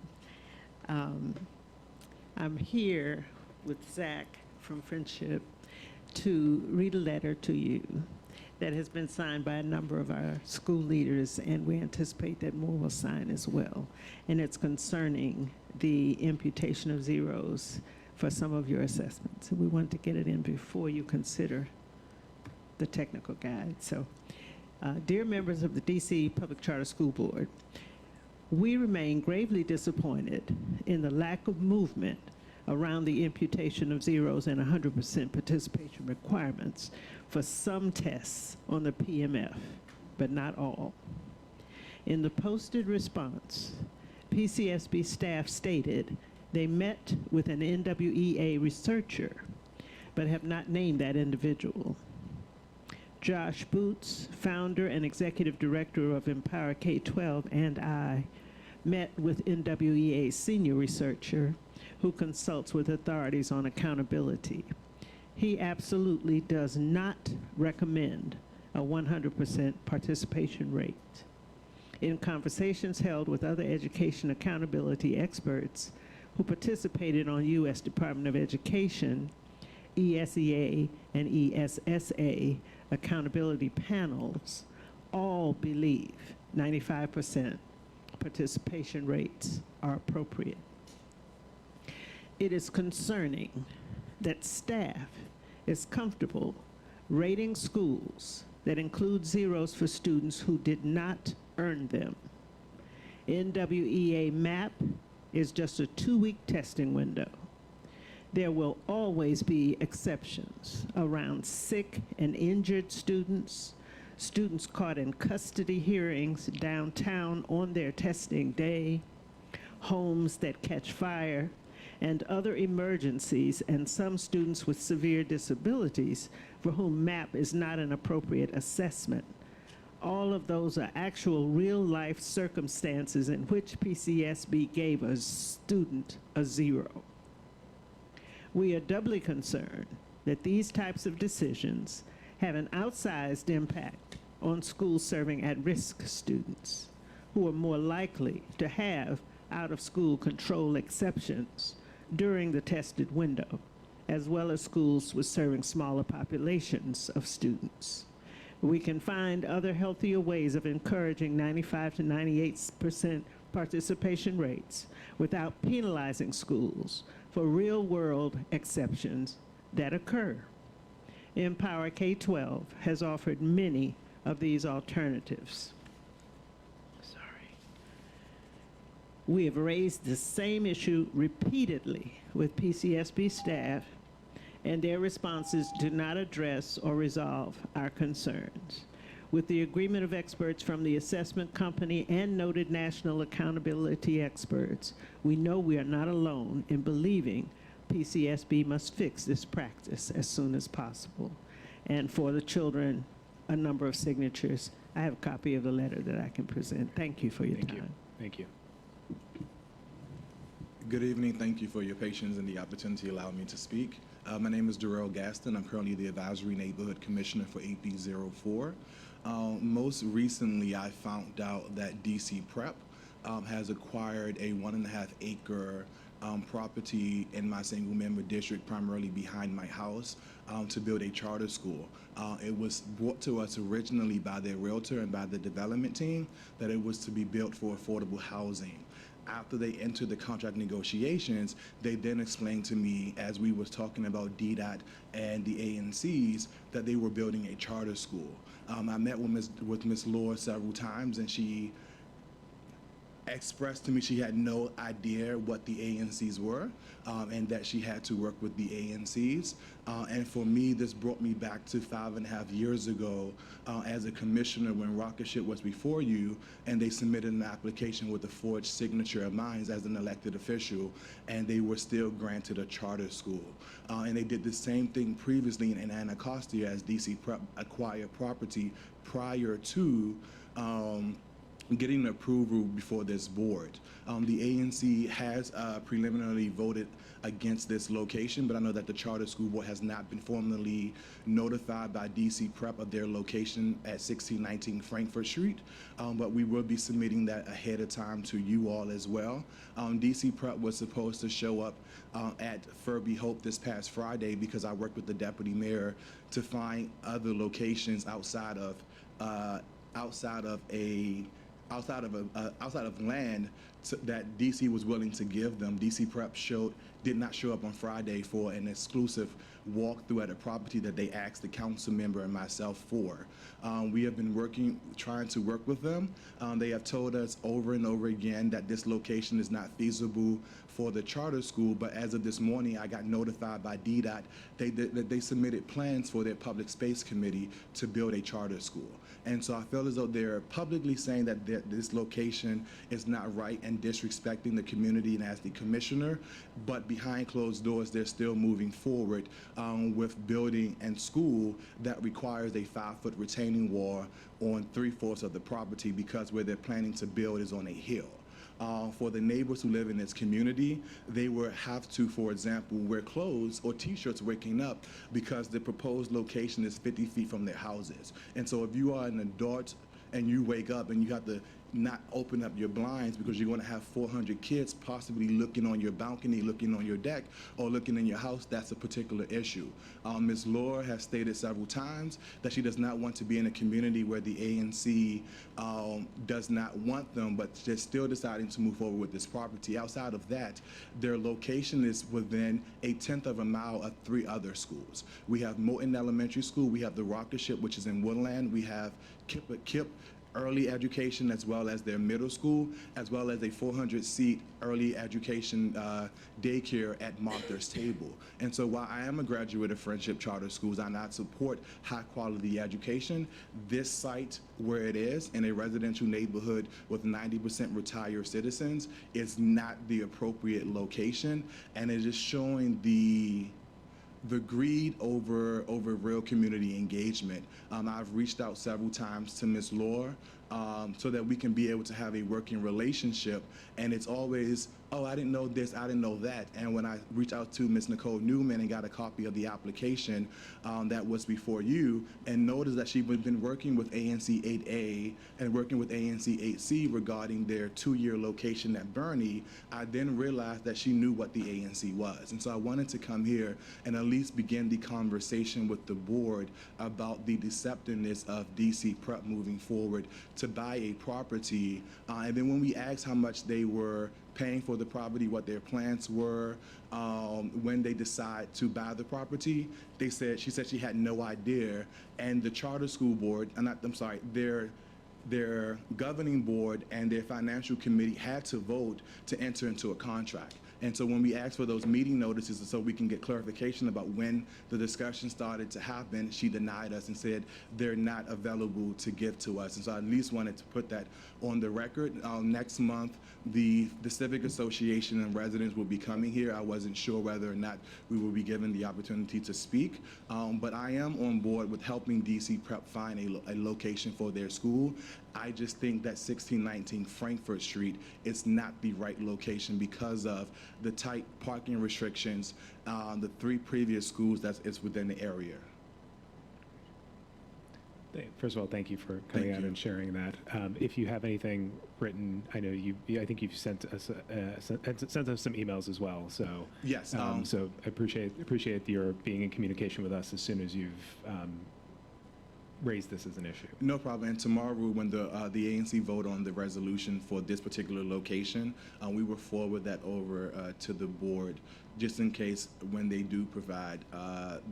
I'm here with Zach from Friendship to read a letter to you that has been signed by a number of our school leaders, and we anticipate that more will sign as well. And it's concerning the imputation of zeros for some of your assessments. And we want to get it in before you consider the technical guide. So, dear members of the DC Public Charter School Board, we remain gravely disappointed in the lack of movement around the imputation of zeros and 100% participation requirements for some tests on the PMF, but not all. In the posted response, PCSB staff stated they met with an NWEA researcher, but have not named that individual. Josh Boots, founder and executive director of Empower K-12, and I met with NWEA senior researcher who consults with authorities on accountability. He absolutely does not recommend a 100% participation rate. In conversations held with other education accountability experts who participated on U.S. Department of Education, ESEA, and ESSA accountability panels, all believe 95% participation rates are appropriate. It is concerning that staff is comfortable rating schools that include zeros for students who did not earn them. NWEA MAP is just a 2-week testing window. There will always be exceptions around sick and injured students, students caught in custody hearings downtown on their testing day, homes that catch fire, and other emergencies, and some students with severe disabilities for whom MAP is not an appropriate assessment. All of those are actual real-life circumstances in which PCSB gave a student a zero. We are doubly concerned that these types of decisions have an outsized impact on schools serving at-risk students who are more likely to have out-of-school control exceptions during the tested window, as well as schools with serving smaller populations of students. We can find other healthier ways of encouraging 95 to 98% participation rates without penalizing schools for real-world exceptions that occur. Empower K-12 has offered many of these alternatives. We have raised the same issue repeatedly with PCSB staff, and their responses do not address or resolve our concerns. With the agreement of experts from the assessment company and noted national accountability experts, we know we are not alone in believing PCSB must fix this practice as soon as possible. And for the children, a number of signatures. I have a copy of the letter that I can present. Thank you for your time. Thank you. Good evening. Thank you for your patience and the opportunity to allow me to speak. My name is Darrell Gaston. I'm currently the Advisory Neighborhood Commissioner for AB04. Most recently, I found out that DC Prep has acquired a 1.5-acre property in my single-member district, primarily behind my house, to build a charter school. It was brought to us originally by their realtor and by the development team that it was to be built for affordable housing. After they entered the contract negotiations, they then explained to me, as we was talking about DDOT and the ANCs, that they were building a charter school. I met with Ms. Law several times, and she expressed to me she had no idea what the ANCs were, and that she had to work with the ANCs. And for me, this brought me back to 5.5 years ago as a commissioner when Rocket Ship was before you, and they submitted an application with a forged signature of mine as an elected official, and they were still granted a charter school. And they did the same thing previously in Anacostia as DC Prep acquired property prior to getting approval before this board. The ANC has preliminarily voted against this location, but I know that the Charter School Board has not been formally notified by DC Prep of their location at 1619 Frankfurt Street, but we will be submitting that ahead of time to you all as well. DC Prep was supposed to show up at Furby Hope this past Friday because I worked with the deputy mayor to find other locations outside of land that DC was willing to give them. DC Prep did not show up on Friday for an exclusive walkthrough at a property that they asked the council member and myself for. We have been trying to work with them. They have told us over and over again that this location is not feasible for the charter school, but as of this morning, I got notified by DDOT that they submitted plans for their public space committee to build a charter school. And so I feel as though they're publicly saying that this location is not right and disrespecting the community and as the commissioner, but behind closed doors, they're still moving forward with building and school that requires a 5-foot retaining wall on 3/4 of the property because where they're planning to build is on a hill. For the neighbors who live in this community, they will have to, for example, wear clothes or t-shirts waking up because the proposed location is 50 feet from their houses. And so if you are an adult and you wake up and you have to not open up your blinds because you're going to have 400 kids possibly looking on your balcony, looking on your deck, or looking in your house, that's a particular issue. Ms. Laura has stated several times that she does not want to be in a community where the ANC does not want them, but they're still deciding to move forward with this property. Outside of that, their location is within 1/10 of a mile of 3 other schools. We have Moulton Elementary School, we have the Rocket Ship, which is in Woodland, we have KIP early education as well as their middle school, as well as a 400-seat early education daycare at Martha's Table. And so while I am a graduate of Friendship Charter Schools and I support high quality education, this site where it is in a residential neighborhood with 90% retired citizens is not the appropriate location, and it is showing the greed over real community engagement. I've reached out several times to Ms. Laura so that we can be able to have a working relationship, and it's always, oh, I didn't know this, I didn't know that. And when I reached out to Ms. Nicole Newman and got a copy of the application that was before you, and noticed that she'd been working with ANC 8A and working with ANC 8C regarding their 2-year location at Bernie, I then realized that she knew what the ANC was. And so I wanted to come here and at least begin the conversation with the board about the deceptiveness of DC Prep moving forward to buy a property. And then when we asked how much they were paying for the property, what their plans were, when they decide to buy the property, she said she had no idea. And the charter school board, their governing board and their financial committee had to vote to enter into a contract. And so when we asked for those meeting notices so we can get clarification about when the discussion started to happen, she denied us and said they're not available to give to us. And so I at least wanted to put that on the record. Next month, the Civic Association and residents will be coming here. I wasn't sure whether or not we will be given the opportunity to speak, but I am on board with helping DC Prep find a location for their school. I just think that 1619 Frankfurt Street is not the right location because of the tight parking restrictions, the 3 previous schools that is within the area. First of all, thank you for coming out and sharing that. If you have anything written, I know I think you've sent us some emails as well. So yes. So I appreciate your being in communication with us as soon as you've raise this as an issue. No problem. And tomorrow, when the ANC vote on the resolution for this particular location, we will forward that over to the board, just in case when they do provide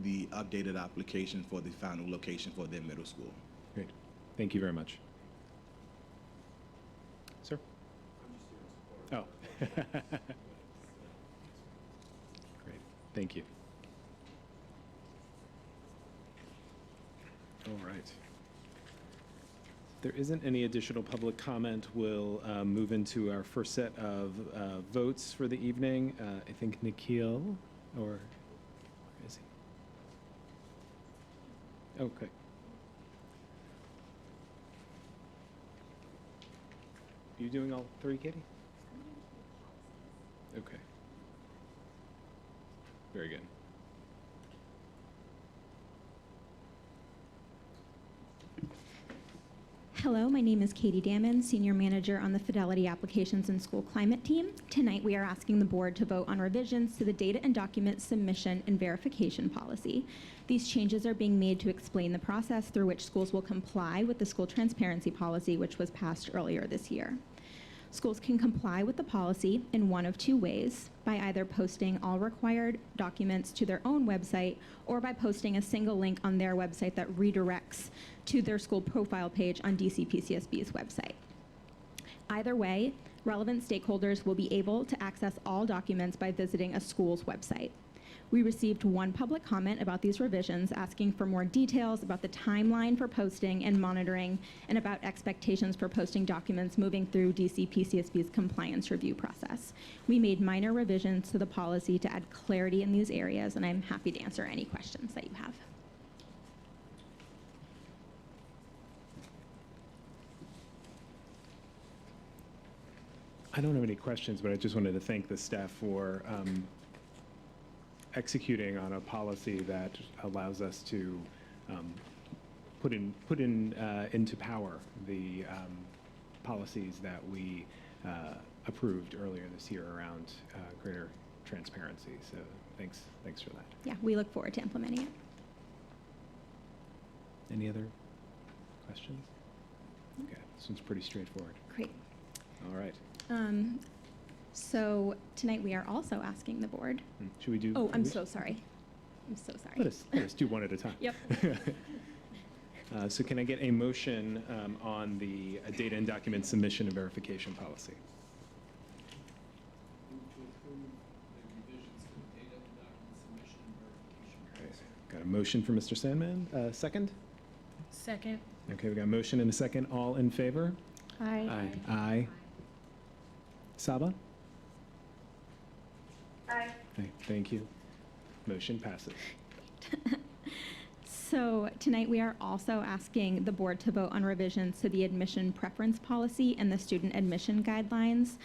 the updated application for the final location for their middle school. Great. Thank you very much. Sir? Oh. Great. Thank you. All right. If there isn't any additional public comment, we'll move into our first set of votes for the evening. I think Nikhil, or where is he? Okay. You doing all three, Katie? Okay. Very good. Hello, my name is Katie Damon, Senior Manager on the Fidelity Applications and School Climate Team. Tonight, we are asking the board to vote on revisions to the data and document submission and verification policy. These changes are being made to explain the process through which schools will comply with the school transparency policy, which was passed earlier this year. Schools can comply with the policy in one of two ways, by either posting all required documents to their own website or by posting a single link on their website that redirects to their school profile page on DCPCSB's website. Either way, relevant stakeholders will be able to access all documents by visiting a school's website. We received one public comment about these revisions, asking for more details about the timeline for posting and monitoring and about expectations for posting documents moving through DCPCSB's compliance review process. We made minor revisions to the policy to add clarity in these areas, and I'm happy to answer any questions that you have. I don't have any questions, but I just wanted to thank the staff for executing on a policy that allows us to put into power the policies that we approved earlier this year around greater transparency. So thanks for that. Yeah, we look forward to implementing it. Any other questions? Okay, this one's pretty straightforward. Great. All right. So tonight we are also asking the board. Should we do? Oh, I'm so sorry. I'm so sorry. Let us do one at a time. Yep. So can I get a motion on the data and document submission and verification policy? Okay. Got a motion for Mr. Sandman. Second? Second. Okay, we got a motion and a second. All in favor? Aye. Aye. Saba? Aye. Aye. Thank you. Motion passes. So tonight we are also asking the board to vote on revisions to the admission preference policy and the student admission guidelines.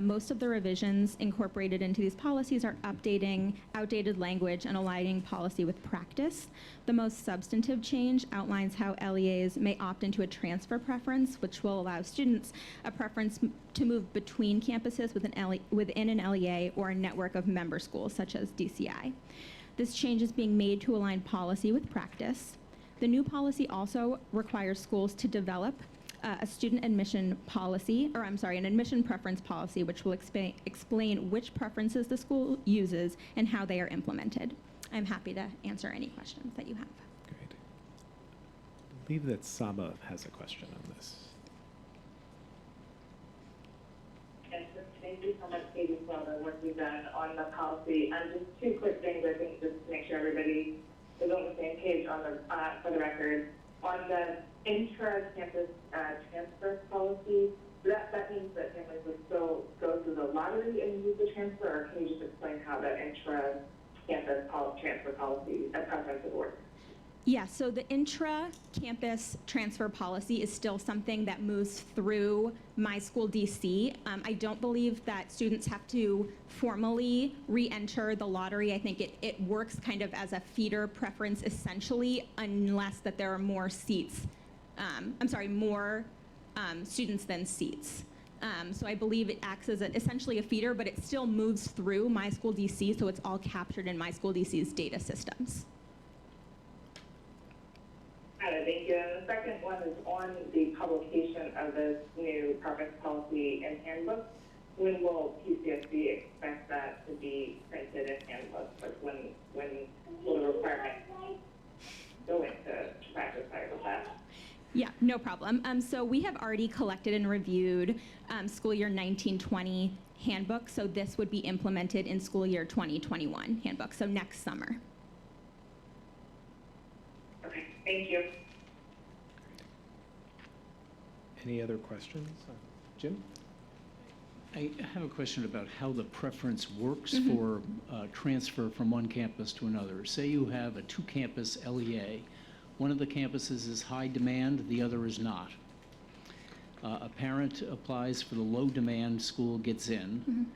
Most of the revisions incorporated into these policies are updating outdated language and aligning policy with practice. The most substantive change outlines how LEAs may opt into a transfer preference, which will allow students a preference to move between campuses within an LEA or a network of member schools, such as DCI. This change is being made to align policy with practice. The new policy also requires schools to develop a student admission policy, an admission preference policy, which will explain which preferences the school uses and how they are implemented. I'm happy to answer any questions that you have. Great. I believe that Saba has a question on this. Yes, thank you so much, Katie, for all the work you've done on the policy. Just two quick things, I think, just to make sure everybody is on the same page on the, for the record. On the intra-campus transfer policy, that means that families would still go through the lottery and use the transfer, or can you just explain how the intra-campus transfer policy preference would work? Yeah, so the intra-campus transfer policy is still something that moves through My School DC. I don't believe that students have to formally re-enter the lottery. I think it works kind of as a feeder preference essentially, unless that there are more seats. More students than seats. So I believe it acts as essentially a feeder, but it still moves through My School DC, so it's all captured in My School DC's data systems. Thank you. And the second one is on the publication of this new preference policy and handbook. When will PCSB expect that to be printed in handbooks? Like when will the requirement go into practice? Sorry about that. Yeah, no problem. So we have already collected and reviewed school year 1920 handbook. So this would be implemented in school year 2021 handbook. So next summer. Okay, thank you. Any other questions? Jim? I have a question about how the preference works for transfer from one campus to another. Say you have a two-campus LEA. One of the campuses is high demand, the other is not. a parent applies for the low-demand school, gets in,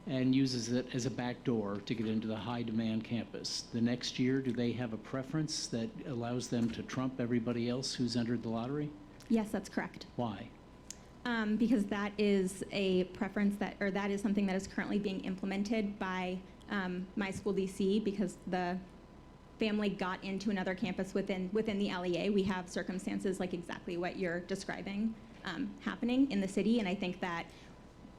and uses it as a backdoor to get into the high-demand campus. The next year, do they have a preference that allows them to trump everybody else who's entered the lottery? Yes, that's correct. Why? Because that is a preference that is something that is currently being implemented by my school DC, because the family got into another campus within the LEA. We have circumstances like exactly what you're describing happening in the city, and I think that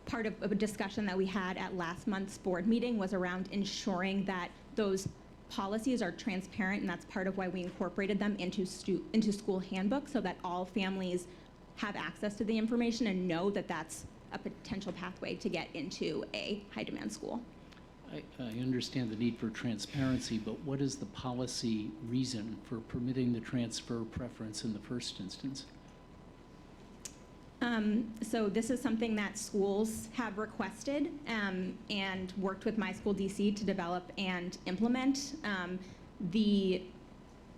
part of a discussion that we had at last month's board meeting was around ensuring that those policies are transparent, and that's part of why we incorporated them into school handbooks, so that all families have access to the information and know that that's a potential pathway to get into a high-demand school. I understand the need for transparency, but what is the policy reason for permitting the transfer preference in the first instance? So this is something that schools have requested and worked with my school DC to develop and implement.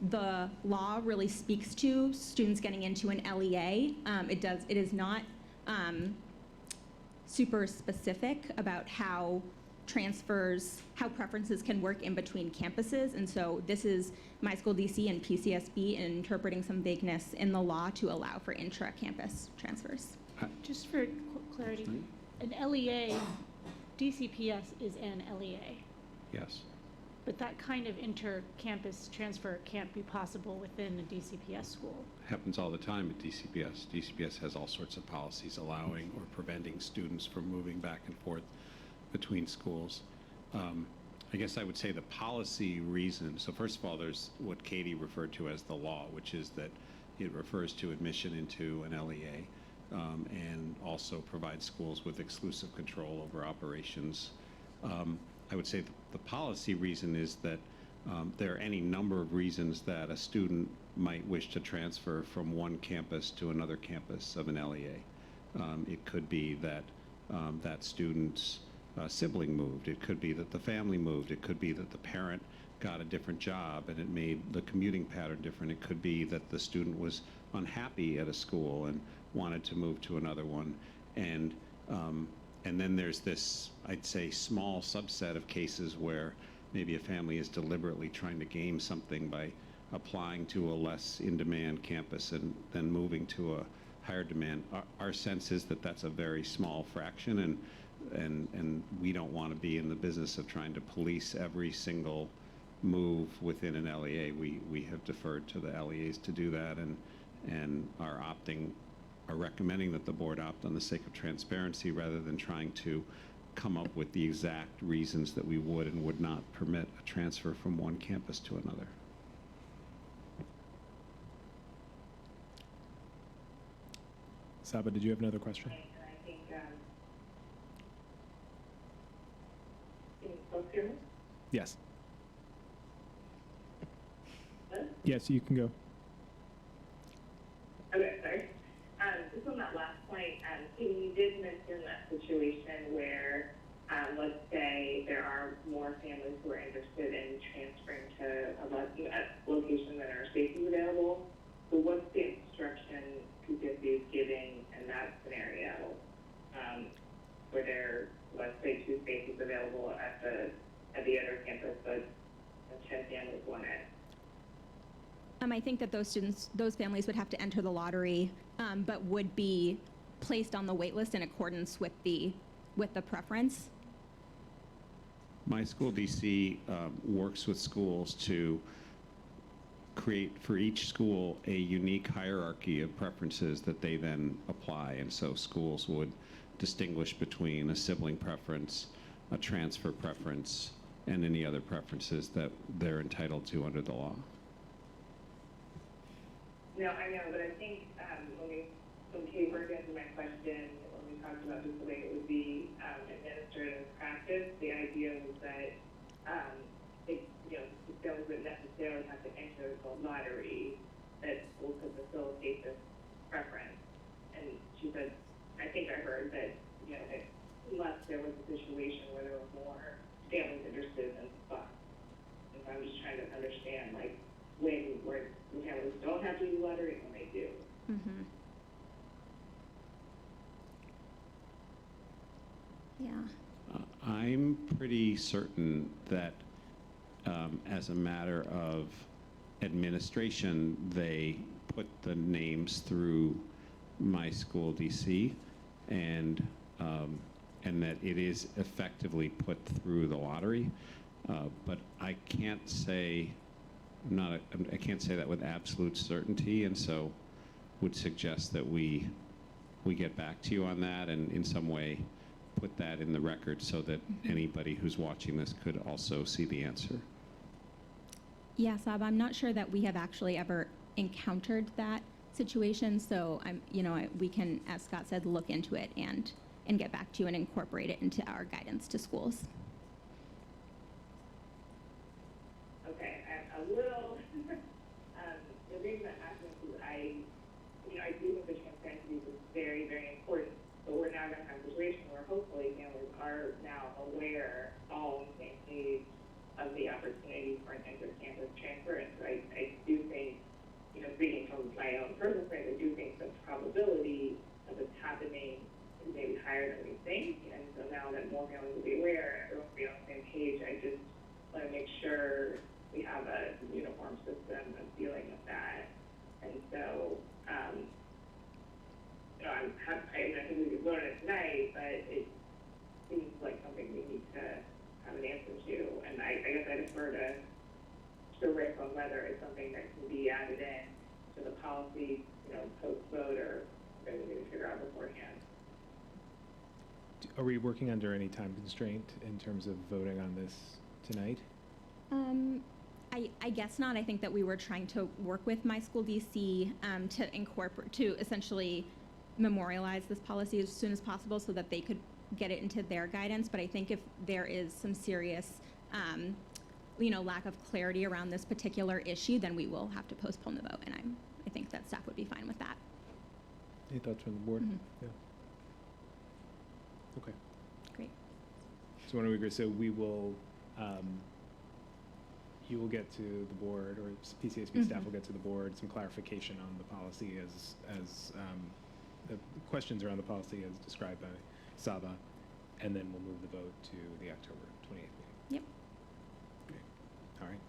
The law really speaks to students getting into an LEA. It is not super specific about how preferences can work in between campuses, and so this is my school DC and PCSB interpreting some vagueness in the law to allow for intra-campus transfers. Just for clarity, an LEA, DCPS is an LEA, Yes. but that kind of inter-campus transfer can't be possible within a DCPS school. Happens all the time at DCPS. DCPS has all sorts of policies allowing or preventing students from moving back and forth between schools. I guess I would say the policy reason, so first of all, there's what Katie referred to as the law, which is that it refers to admission into an LEA and also provides schools with exclusive control over operations. I would say the policy reason is that there are any number of reasons that a student might wish to transfer from one campus to another campus of an LEA. It could be that that student's sibling moved. It could be that the family moved. It could be that the parent got a different job and it made the commuting pattern different. It could be that the student was unhappy at a school and wanted to move to another one. And then there's this, I'd say, small subset of cases where maybe a family is deliberately trying to game something by applying to a less in-demand campus and then moving to a higher demand. Our sense is that that's a very small fraction, and we don't want to be in the business of trying to police every single move within an LEA. We have deferred to the LEAs to do that, and are recommending that the board opt on the sake of transparency rather than trying to come up with the exact reasons that we would and would not permit a transfer from one campus to another. Saba, did you have another question? And I think, can you both hear me? Yes. Hello? Yes, you can go. Okay, sorry. Just on that last point, you did mention that situation where, let's say there are more families who are interested in transferring to a location that are spaces available. So what's the instruction PCSB is giving in that scenario, where there, let's say, 2 spaces available at the other campus, but 10 families want it? I think that those families would have to enter the lottery, but would be placed on the wait list in accordance with the preference. My school DC works with schools to create for each school a unique hierarchy of preferences that they then apply. And so schools would distinguish between a sibling preference, a transfer preference, and any other preferences that they're entitled to under the law. No, I know, but I think when Kate worked into my question, when we talked about just the way it would be administered in practice, the idea was that schools wouldn't necessarily have to enter the lottery, that schools could facilitate this preference. And she said, I think I heard that, unless there was a situation where there were more families interested in spots. And so I'm just trying to understand, where the families don't have to do lottery and when they do. Mm-hmm. Yeah. I'm pretty certain that as a matter of administration, they put the names through my school DC, and that it is effectively put through the lottery. But I can't say I can't say that with absolute certainty, and so would suggest that we get back to you on that and in some way put that in the record so that anybody who's watching this could also see the answer. Yeah, Sab, I'm not sure that we have actually ever encountered that situation, so we can, as Scott said, look into it and get back to you and incorporate it into our guidance to schools. Okay, I'm a little, the reason I'm asking is I do think the transparency is very, very important, but we're now going to have a situation where hopefully families are now aware, all on the same page, of the opportunity for an inter-campus transfer. And so I do think, speaking from my own personal experience, I do think the probability of this happening is maybe higher than we think. And so now that more families will be aware, everyone will be on the same page, I just want to make sure we have a uniform system of dealing with that. And so, I think we could learn it tonight, but it seems like something we need to have an answer to. And I guess I defer to Rick on whether it's something that can be added in to the policy, post-vote, or that we need to figure out beforehand. Are we working under any time constraint in terms of voting on this tonight? I guess not. I think that we were trying to work with my school DC to essentially memorialize this policy as soon as possible so that they could get it into their guidance. But I think if there is some serious, lack of clarity around this particular issue, then we will have to postpone the vote. And I think that staff would be fine with that. Any thoughts from the board? Mm-hmm. Yeah. Okay. Great. So why don't we agree? So we will, you will get to the board, or PCSB staff will get to the board, some clarification on the policy as the questions around the policy as described by Saba, and then we'll move the vote to the October 28th meeting. Yep. Okay. All right.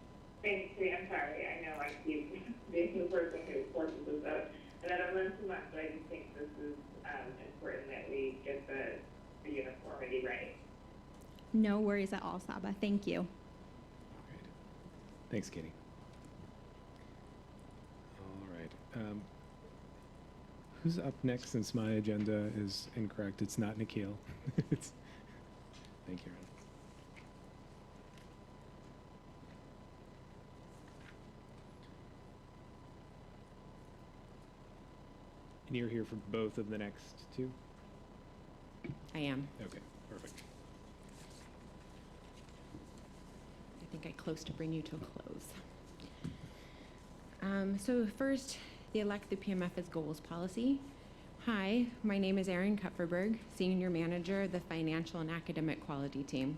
Thanks, I'm sorry. I know I keep being the person who forces this out, and I don't learn too much, but I just think this is important that we get the uniformity right. No worries at all, Saba. Thank you. Great. Thanks, Katie. All right. Who's up next, since my agenda is incorrect? It's not Nikhil. Thank you, Ron. And you're here for both of the next two? I am. Okay, perfect. I think I'm close to bring you to a close. So first, the Elect the PMF as Goals policy. Hi, my name is Erin Kupferberg, Senior Manager of the Financial and Academic Quality Team.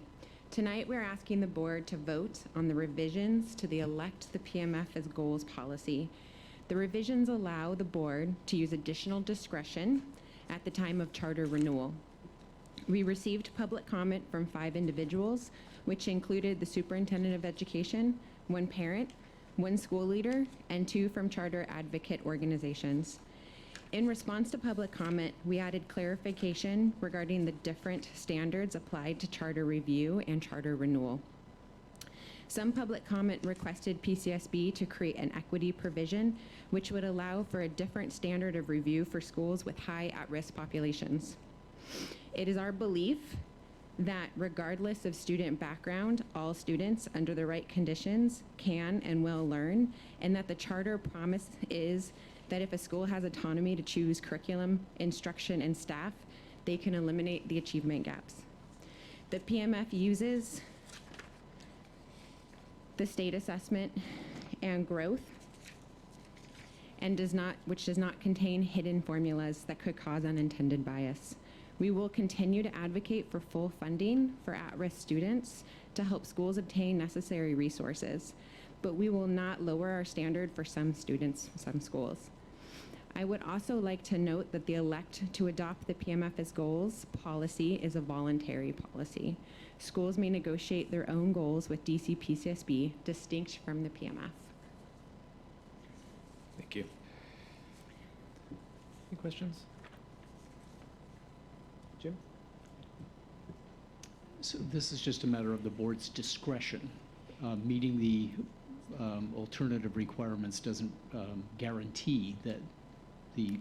Tonight, we're asking the board to vote on the revisions to the Elect the PMF as Goals policy. The revisions allow the board to use additional discretion at the time of charter renewal. We received public comment from 5 individuals, which included the superintendent of education, 1 parent, 1 school leader, and 2 from charter advocate organizations. In response to public comment, we added clarification regarding the different standards applied to charter review and charter renewal. Some public comment requested PCSB to create an equity provision, which would allow for a different standard of review for schools with high at-risk populations. It is our belief that regardless of student background, all students under the right conditions can and will learn, and that the charter promise is that if a school has autonomy to choose curriculum, instruction, and staff, they can eliminate the achievement gaps. The PMF uses the state assessment and growth, and which does not contain hidden formulas that could cause unintended bias. We will continue to advocate for full funding for at-risk students to help schools obtain necessary resources, but we will not lower our standard for some students, some schools. I would also like to note that the elect to adopt the PMF as goals policy is a voluntary policy. Schools may negotiate their own goals with DCPCSB distinct from the PMF. Thank you. Any questions? Jim? So this is just a matter of the board's discretion. Meeting the alternative requirements doesn't guarantee that the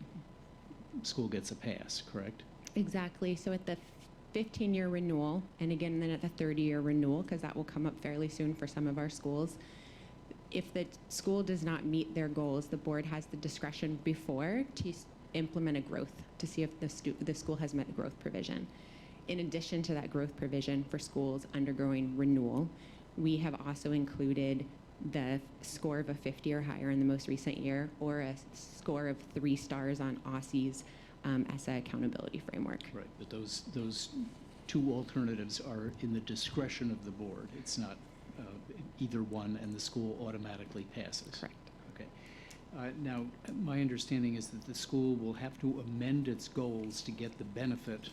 school gets a pass, correct? Exactly. So at the 15-year renewal, and again then at the 30-year renewal, because that will come up fairly soon for some of our schools, if the school does not meet their goals, the board has the discretion before to implement a growth to see if the school has met a growth provision. In addition to that growth provision for schools undergoing renewal, we have also included the score of a 50 or higher in the most recent year, or a score of 3 stars on OSSE's ESSA accountability framework. Right, but those two alternatives are in the discretion of the board. It's not either one and the school automatically passes. Correct. Okay. Now, my understanding is that the school will have to amend its goals to get the benefit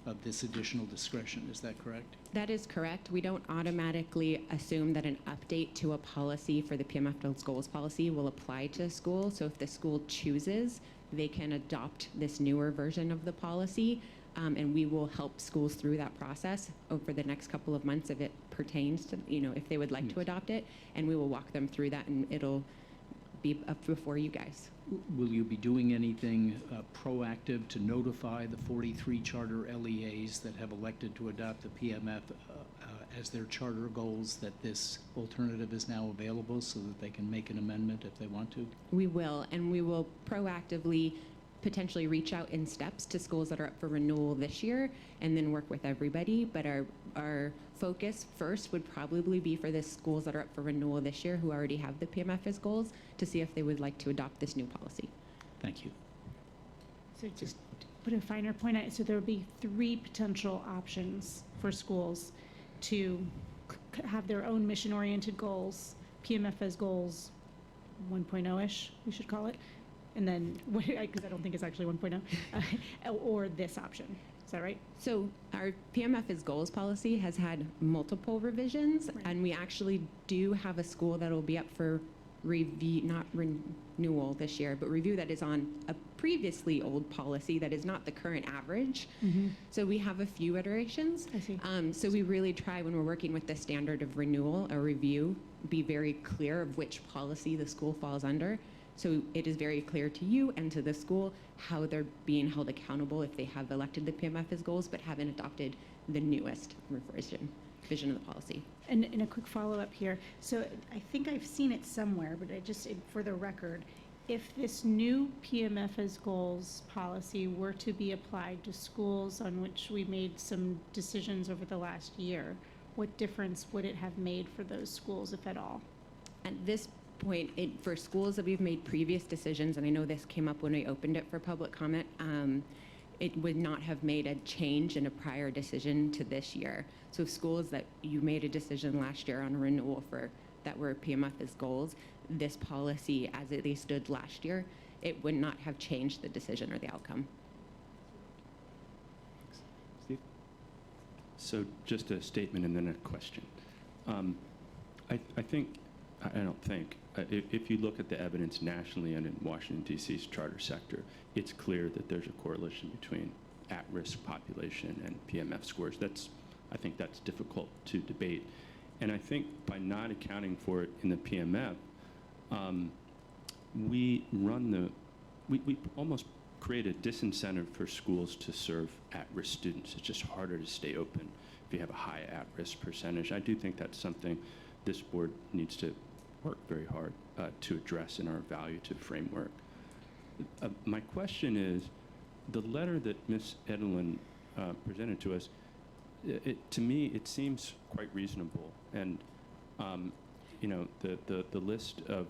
of this additional discretion. Is that correct? That is correct. We don't automatically assume that an update to a policy for the PMF goals policy will apply to a school. So if the school chooses, they can adopt this newer version of the policy, and we will help schools through that process over the next couple of months if it pertains to, if they would like to adopt it, and we will walk them through that, and it'll be up before you guys. Will you be doing anything proactive to notify the 43 charter LEAs that have elected to adopt the PMF as their charter goals that this alternative is now available so that they can make an amendment if they want to? We will, and we will proactively potentially reach out in steps to schools that are up for renewal this year and then work with everybody. But our focus first would probably be for the schools that are up for renewal this year who already have the PMF as goals to see if they would like to adopt this new policy. Thank you. So just to put a finer point on it, so there would be 3 potential options for schools to have their own mission-oriented goals, PMF as goals 1.0-ish, we should call it, and then, because I don't think it's actually 1.0, or this option. Is that right? So our PMF as goals policy has had multiple revisions, and we actually do have a school that will be up for review, not renewal this year, but review that is on a previously old policy that is not the current average. So we have a few iterations. I see. So we really try when we're working with the standard of renewal or review, be very clear of which policy the school falls under. So it is very clear to you and to the school how they're being held accountable if they have elected the PMF as goals but haven't adopted the newest version of the policy. And a quick follow-up here. So I think I've seen it somewhere, but for the record, if this new PMF as goals policy were to be applied to schools on which we made some decisions over the last year, what difference would it have made for those schools, if at all? At this point, for schools that we've made previous decisions, and I know this came up when we opened it for public comment, it would not have made a change in a prior decision to this year. So schools that you made a decision last year on a renewal for that were PMF as goals, this policy as they stood last year, it would not have changed the decision or the outcome. Steve? So just a statement and then a question. If you look at the evidence nationally and in Washington, D.C.'s charter sector, it's clear that there's a correlation between at-risk population and PMF scores. I think that's difficult to debate. And I think by not accounting for it in the PMF, we almost create a disincentive for schools to serve at-risk students. It's just harder to stay open if you have a high at-risk percentage. I do think that's something this board needs to work very hard to address in our evaluative framework. My question is, the letter that Ms. Edelin presented to us, to me, it seems quite reasonable. And, the list of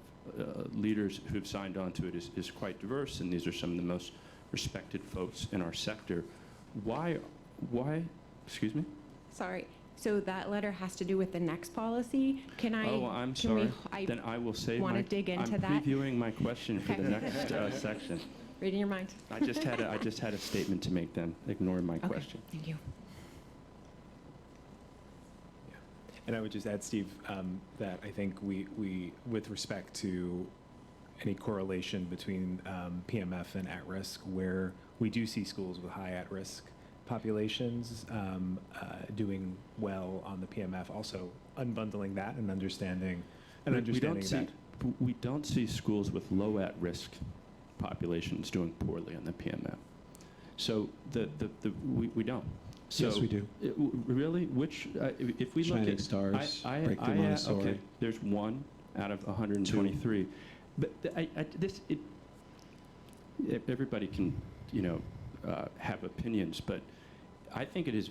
leaders who've signed on to it is quite diverse, and these are some of the most respected folks in our sector. Why, excuse me? Sorry. So that letter has to do with the next policy. Can I? Oh, I'm can we- sorry. Then I will save wanna my. dig into I'm that. previewing my question for the Okay. next section. Reading your mind. I just had a statement to make then. Ignore my Okay, question. thank you. And I would just add, Steve, that I think we, with respect to any correlation between PMF and at-risk, where we do see schools with high at-risk populations doing well on the PMF, also unbundling that and understanding that. We don't see schools with low at-risk populations doing poorly on the PMF. So we don't. So Yes, we do. Really? Which, if we look Shining at Stars, Breakthrough okay, Montessori. there's one out of 123. But everybody can, have opinions, but I think it is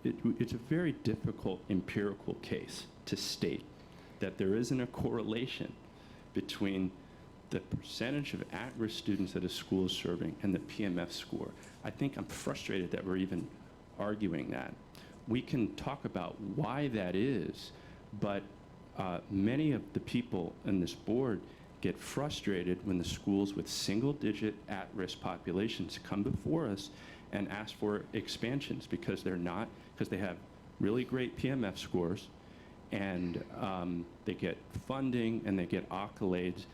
it's a very difficult empirical case to state that there isn't a correlation between the percentage of at-risk students that a school is serving and the PMF score. I think I'm frustrated that we're even arguing that. We can talk about why that is, but many of the people in this board get frustrated when the schools with single-digit at-risk populations come before us and ask for expansions because they have really great PMF scores, and they get funding and they get accolades,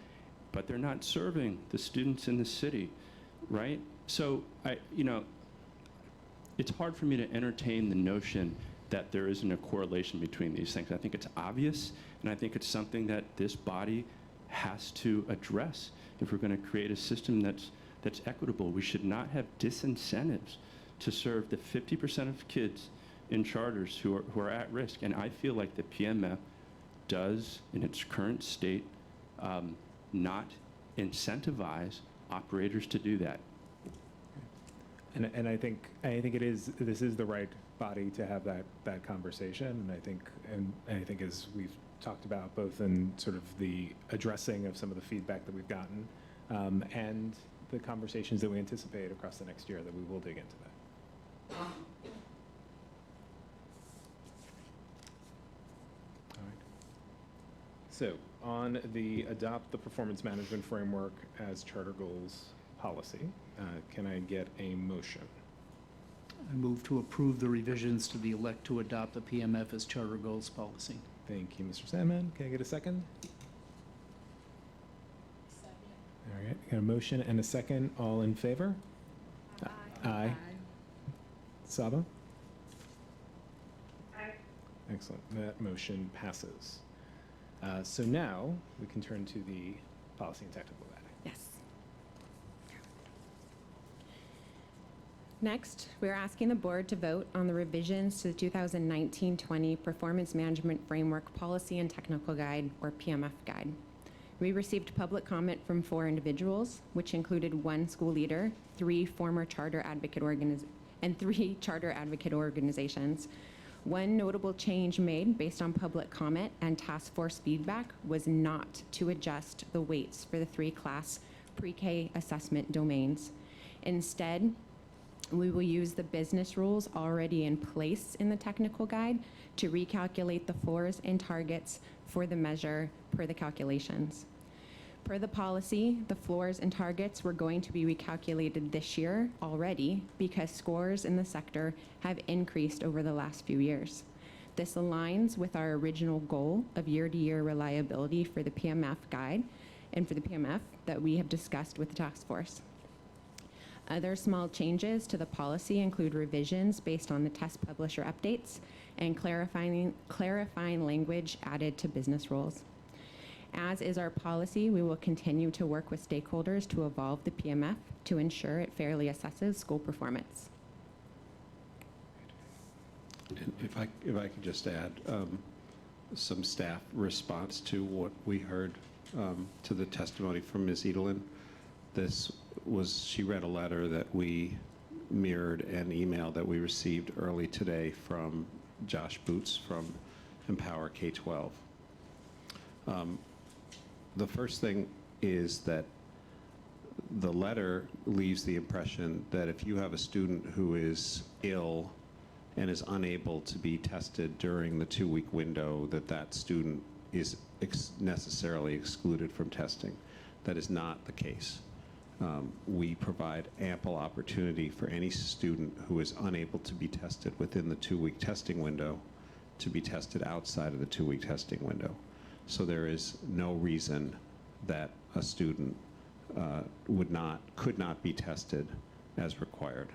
but they're not serving the students in the city, right? So it's hard for me to entertain the notion that there isn't a correlation between these things. I think it's obvious, and I think it's something that this body has to address if we're going to create a system that's equitable. We should not have disincentives to serve the 50% of kids in charters who are at risk. And I feel like the PMF does, in its current state, not incentivize operators to do that. And I think this is the right body to have that conversation. And I think as we've talked about, both in sort of the addressing of some of the feedback that we've gotten, and the conversations that we anticipate across the next year, that we will dig into that. All right. So on the adopt the performance management framework as charter goals policy, can I get a motion? I move to approve the revisions to the elect to adopt the PMF as charter goals policy. Thank you, Mr. Salmon. Can I get a second? All right, got a motion and a second. All in favor? Aye. Saba? Aye. Excellent. That motion passes. So now we can turn to the policy and technical data. Yes. Next, we're asking the board to vote on the revisions to the 2019-20 Performance Management Framework Policy and Technical Guide, or PMF Guide. We received public comment from 4 individuals, which included 1 school leader, 3 former charter advocate and 3 charter advocate organizations. One notable change made based on public comment and task force feedback was not to adjust the weights for the 3-class pre-K assessment domains. Instead, we will use the business rules already in place in the technical guide to recalculate the floors and targets for the measure per the calculations. Per the policy, the floors and targets were going to be recalculated this year already because scores in the sector have increased over the last few years. This aligns with our original goal of year-to-year reliability for the PMF guide and for the PMF that we have discussed with the task force. Other small changes to the policy include revisions based on the test publisher updates and clarifying language added to business rules. As is our policy, we will continue to work with stakeholders to evolve the PMF to ensure it fairly assesses school performance. And if I could just add some staff response to what we heard to the testimony from Ms. Edelin. She read a letter that we mirrored an email that we received early today from Josh Boots from Empower K-12. The first thing is that the letter leaves the impression that if you have a student who is ill, and is unable to be tested during the 2-week window, that student is necessarily excluded from testing. That is not the case. We provide ample opportunity for any student who is unable to be tested within the 2-week testing window to be tested outside of the 2-week testing window. So there is no reason that a student could not be tested as required.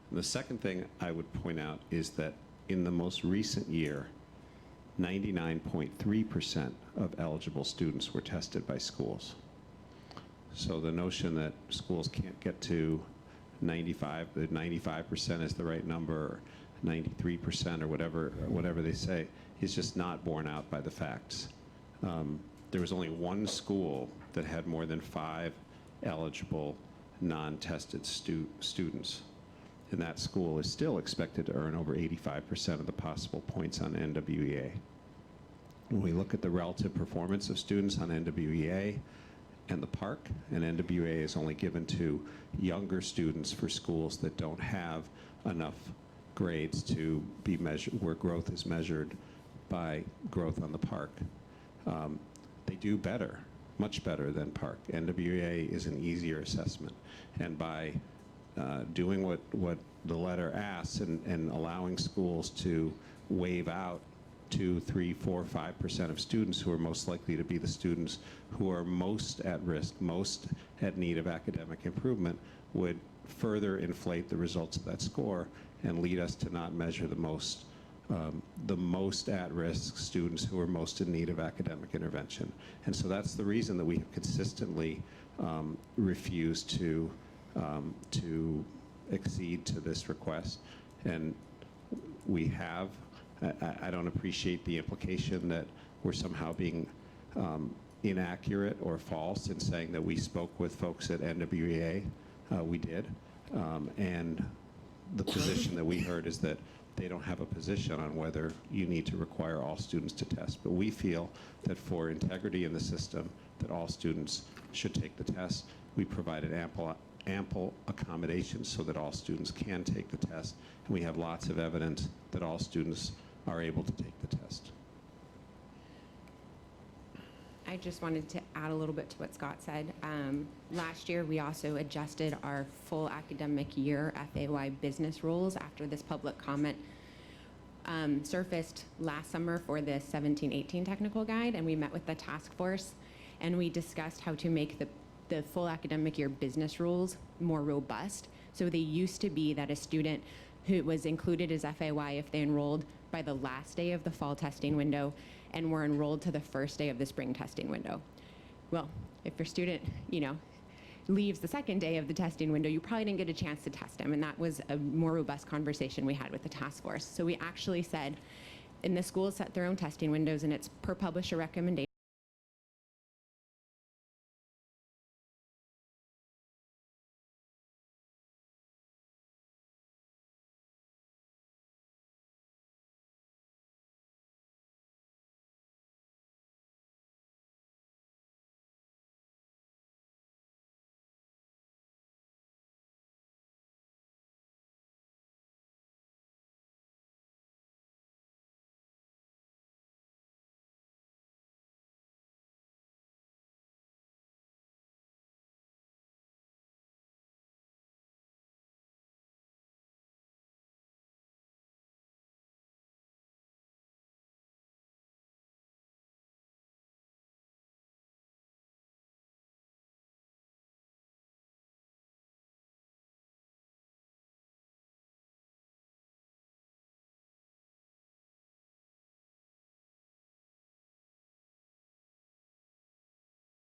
And the second thing I would point out is that in the most recent year, 99.3% of eligible students were tested by schools. So the notion that schools can't get to 95% is the right number, or 93% or whatever they say, is just not borne out by the facts. There was only one school that had more than 5 eligible non-tested students. And that school is still expected to earn over 85% of the possible points on NWEA. When we look at the relative performance of students on NWEA and the PARCC, and NWEA is only given to younger students for schools that don't have enough grades to be measured, where growth is measured by growth on the PARCC. They do better, much better than PARCC. NWEA is an easier assessment. And by doing what the letter asks and allowing schools to waive out 2, 3, 4, 5% of students who are most likely to be the students who are most at risk, most at need of academic improvement, would further inflate the results of that score and lead us to not measure the most at-risk students who are most in need of academic intervention. And so that's the reason that we have consistently refused to accede to this request. And we have, I don't appreciate the implication that we're somehow being inaccurate or false in saying that we spoke with folks at NWEA. We did. And the position that we heard is that they don't have a position on whether you need to require all students to test. But we feel that for integrity in the system, that all students should take the test. We provided ample accommodations so that all students can take the test. And we have lots of evidence that all students are able to take the test. I just wanted to add a little bit to what Scott said. Last year, we also adjusted our full academic year FAY business rules after this public comment surfaced last summer for the 17-18 technical guide, and we met with the task force, and we discussed how to make the full academic year business rules more robust. So they used to be that a student who was included as FAY if they enrolled by the last day of the fall testing window and were enrolled to the first day of the spring testing window. Well, if your student, leaves the second day of the testing window, you probably didn't get a chance to test them, and that was a more robust conversation we had with the task force. So we actually said, and the schools set their own testing windows, and it's per publisher recommendation.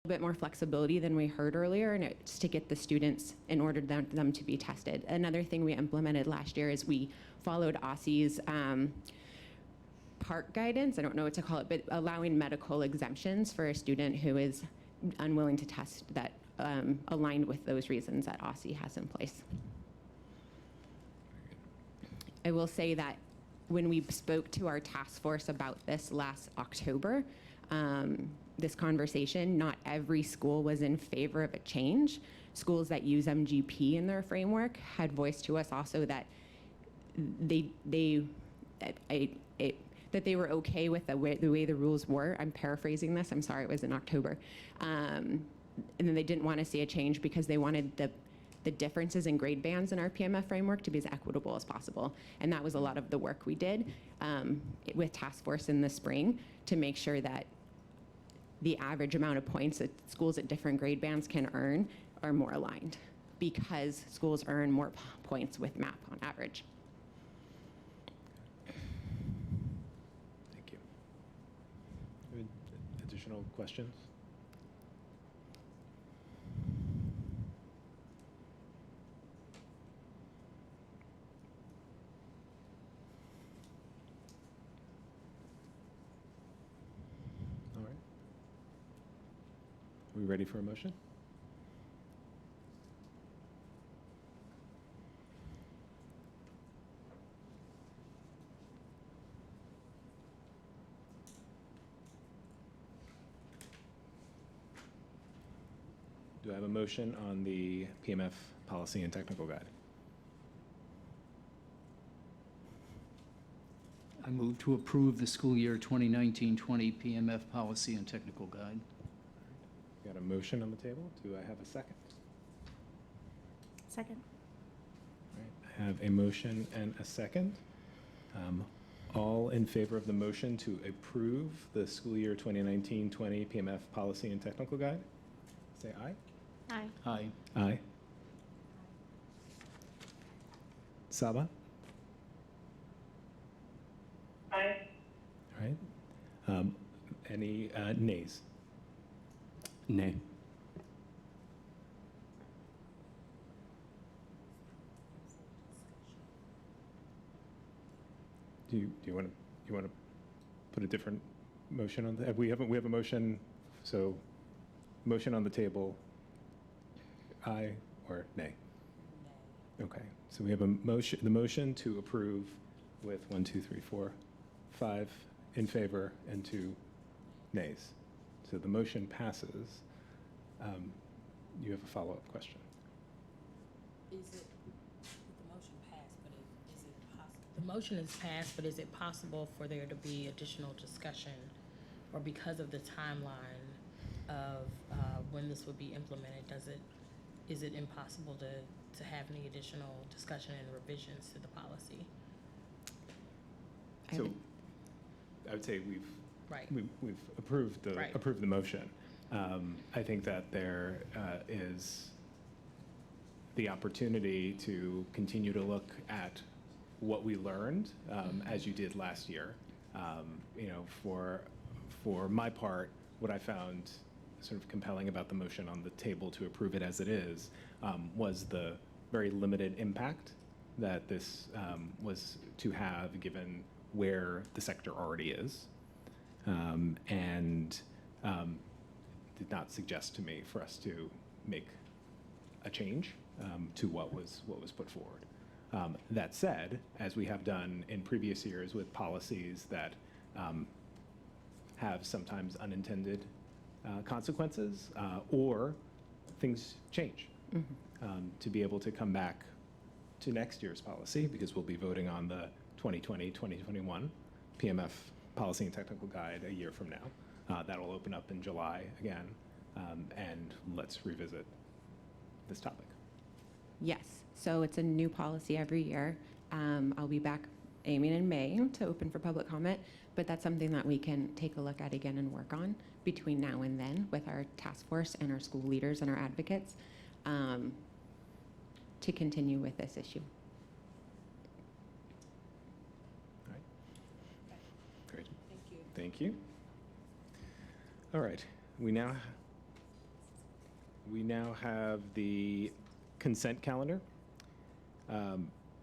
Bit more flexibility than we heard earlier, and it's to get the students in order them to be tested. Another thing we implemented last year is we followed OSSE's PARCC guidance, I don't know what to call it, but allowing medical exemptions for a student who is unwilling to test that aligned with those reasons that OSSE has in place. I will say that when we spoke to our task force about this last October, this conversation, not every school was in favor of a change. Schools that use MGP in their framework had voiced to us also that that they were okay with the way the rules were. I'm paraphrasing this. I'm sorry, it was in October. And then they didn't want to see a change because they wanted the differences in grade bands in our PMF framework to be as equitable as possible. And that was a lot of the work we did with Task Force in the spring to make sure that the average amount of points that schools at different grade bands can earn are more aligned, because schools earn more points with MAP on average. Thank you. Any additional questions? All right. Are we ready for a motion? Do I have a motion on the PMF policy and technical guide? I move to approve the school year 2019-20 PMF policy and technical guide. Got a motion on the table. Do I have a second? Second. All right. I have a motion and a second. All in favor of the motion to approve the school year 2019-20 PMF policy and technical guide? Say aye. Aye. Aye. Aye. Saba? Aye. All right. Any nays? Nay. Do you want to put a different motion on the, we have a motion, so motion on the table, aye or nay? Okay, so we have a motion, the motion to approve with 1, 2, 3, 4, 5 in favor and 2 nays. So the motion passes. You have a follow-up question. Is it, the motion passed, but is it possible? The motion is passed, but is it possible for there to be additional discussion, or because of the timeline of when this would be implemented, is it impossible to have any additional discussion and revisions to the policy? So I would say we've Right. we've approved the Right. approved the motion. I think that there is the opportunity to continue to look at what we learned as you did last year. You know, for my part, what I found sort of compelling about the motion on the table to approve it as it is was the very limited impact that this was to have, given where the sector already is, and did not suggest to me for us to make a change to what was put forward. That said, as we have done in previous years with policies that have sometimes unintended consequences or things change, to be able to come back to next year's policy, because we'll be voting on the 2020-2021 PMF policy and technical guide a year from now. That'll open up in July again, and let's revisit this topic. Yes, so it's a new policy every year. I'll be back aiming in May to open for public comment, but that's something that we can take a look at again and work on between now and then with our task force and our school leaders and our advocates to continue with this issue. All right. Great. Thank you. Thank you. All right. We now have the consent calendar.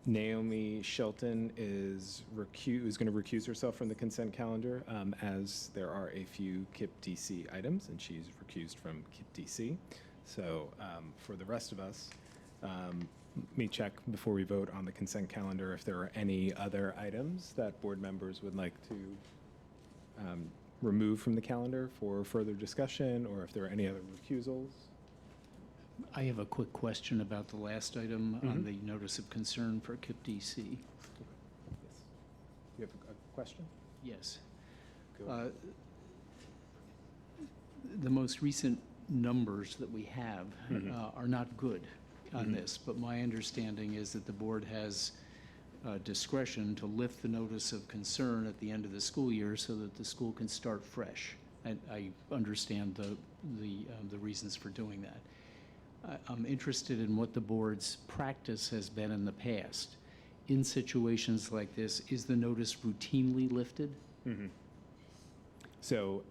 Naomi Shelton is going to recuse herself from the consent calendar as there are a few KIP DC items, and she's recused from KIP DC. So for the rest of us, let me check before we vote on the consent calendar if there are any other items that board members would like to remove from the calendar for further discussion, or if there are any other recusals. I have a quick question about the last item on the notice of concern for KIPP DC. You have a question? Yes. Go ahead. The most recent numbers that we have are not good on this, but my understanding is that the board has discretion to lift the notice of concern at the end of the school year so that the school can start fresh. I understand the reasons for doing that. I'm interested in what the board's practice has been in the past. In situations like this, is the notice routinely lifted? So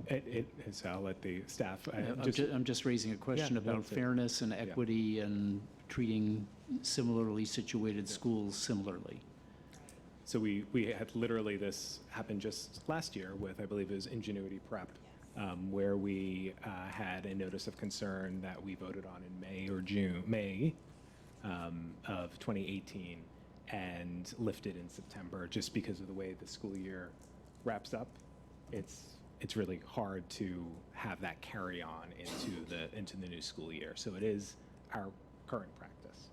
so I'll let the staff. I'm just raising a question about fairness and equity and treating similarly situated schools similarly. So we had literally this happened just last year with, I believe it was Ingenuity Prep, where we had a notice of concern that we voted on in May of 2018 and lifted in September just because of the way the school year wraps up. It's really hard to have that carry on into the new school year. So it is our current practice.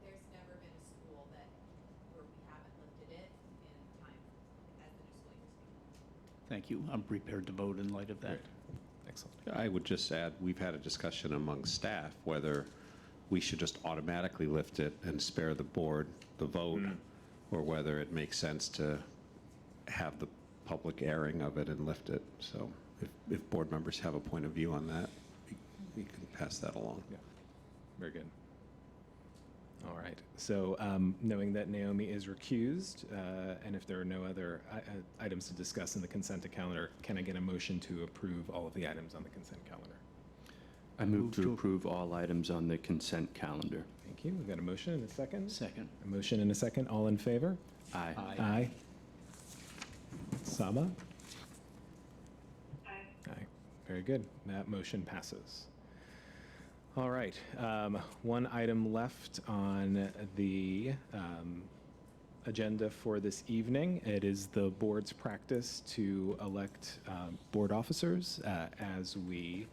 There's never been a school where we haven't lifted it in time as the new school year. Thank you. I'm prepared to vote in light of that. Excellent. I would just add, we've had a discussion among staff whether we should just automatically lift it and spare the board the vote, or whether it makes sense to have the public airing of it and lift it. So if board members have a point of view on that, we can pass that along. Yeah, very good. All right. So knowing that Naomi is recused, and if there are no other items to discuss in the consent calendar, can I get a motion to approve all of the items on the consent calendar? I move to approve all items on the consent calendar. Thank you. We've got a motion and a second. Second. A motion and a second. All in favor? Aye. Aye. Saba? Aye. Aye. Very good. That motion passes. All right. One item left on the agenda for this evening. It is the board's practice to elect board officers as we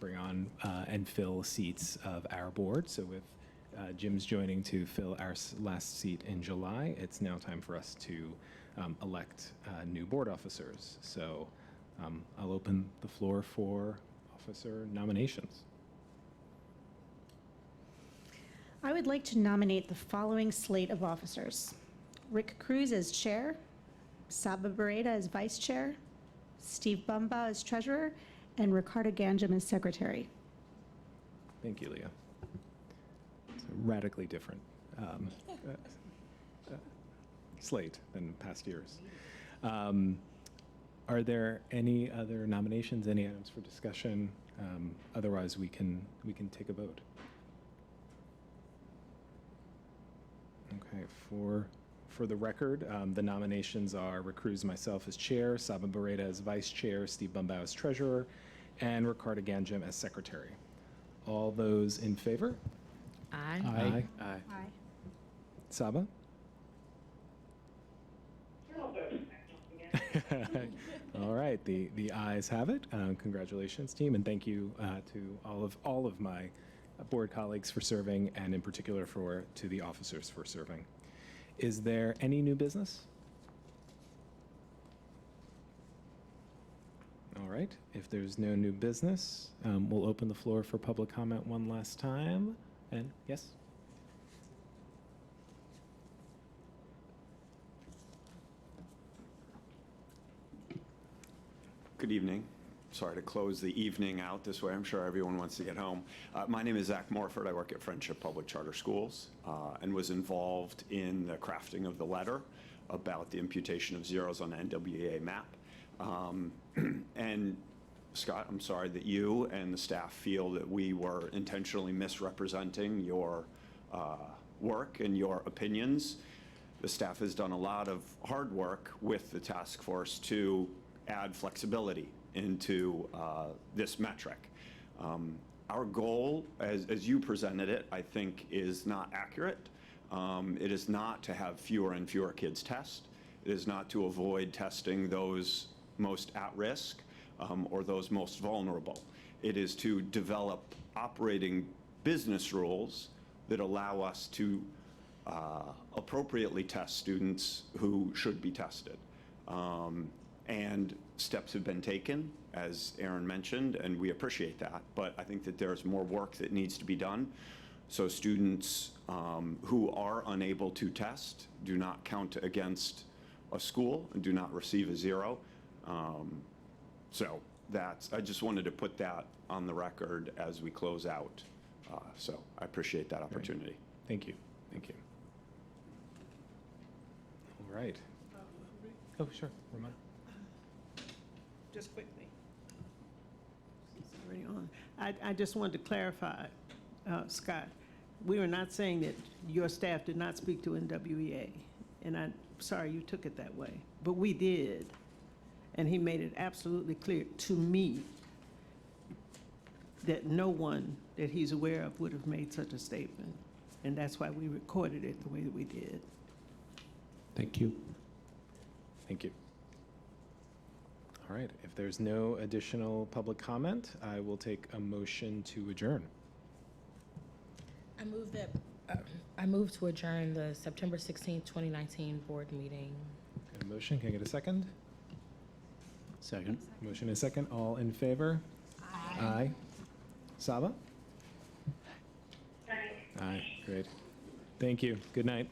bring on and fill seats of our board. So with Jim's joining to fill our last seat in July, it's now time for us to elect new board officers. So I'll open the floor for officer nominations. I would like to nominate the following slate of officers: Rick Cruz as chair, Saba Barreda as vice chair, Steve Bumbaugh as treasurer, and Ricardo Ganjam as secretary. Thank you, Leah. It's a radically different slate than past years. Are there any other nominations, any items for discussion? Otherwise, we can take a vote. Okay, for the record, the nominations are Rick Cruz, myself as chair, Saba Barreda as vice chair, Steve Bumbaugh as treasurer, and Ricardo Ganjam as secretary. All those in favor? Aye. Aye. Aye. Saba? All right, the ayes have it. Congratulations, team, and thank you to all of my board colleagues for serving, and in particular to the officers for serving. Is there any new business? All right, if there's no new business, we'll open the floor for public comment one last time. And yes? Good evening. Sorry to close the evening out this way. I'm sure everyone wants to get home. My name is Zach Morford. I work at Friendship Public Charter Schools and was involved in the crafting of the letter about the imputation of zeros on the NWEA map. And Scott, I'm sorry that you and the staff feel that we were intentionally misrepresenting your work and your opinions. The staff has done a lot of hard work with the task force to add flexibility into this metric. Our goal, as you presented it, I think is not accurate. It is not to have fewer and fewer kids test. It is not to avoid testing those most at risk or those most vulnerable. It is to develop operating business rules that allow us to appropriately test students who should be tested. And steps have been taken, as Aaron mentioned, and we appreciate that. But I think that there's more work that needs to be done. So students who are unable to test do not count against a school and do not receive a 0. So I just wanted to put that on the record as we close out. So I appreciate that opportunity. Thank you. Thank you. All right. Oh, sure, Ramona. Just quickly. It's already on. I just wanted to clarify, Scott, we were not saying that your staff did not speak to NWEA, and I'm sorry you took it that way, but we did. And he made it absolutely clear to me that no one that he's aware of would have made such a statement. And that's why we recorded it the way that we did. Thank you. Thank you. All right, if there's no additional public comment, I will take a motion to adjourn. I move to adjourn the September 16th, 2019 board meeting. Got a motion, can I get a second? Second. Motion is second, all in favor? Aye. Saba? Aye, great. Thank you, good night.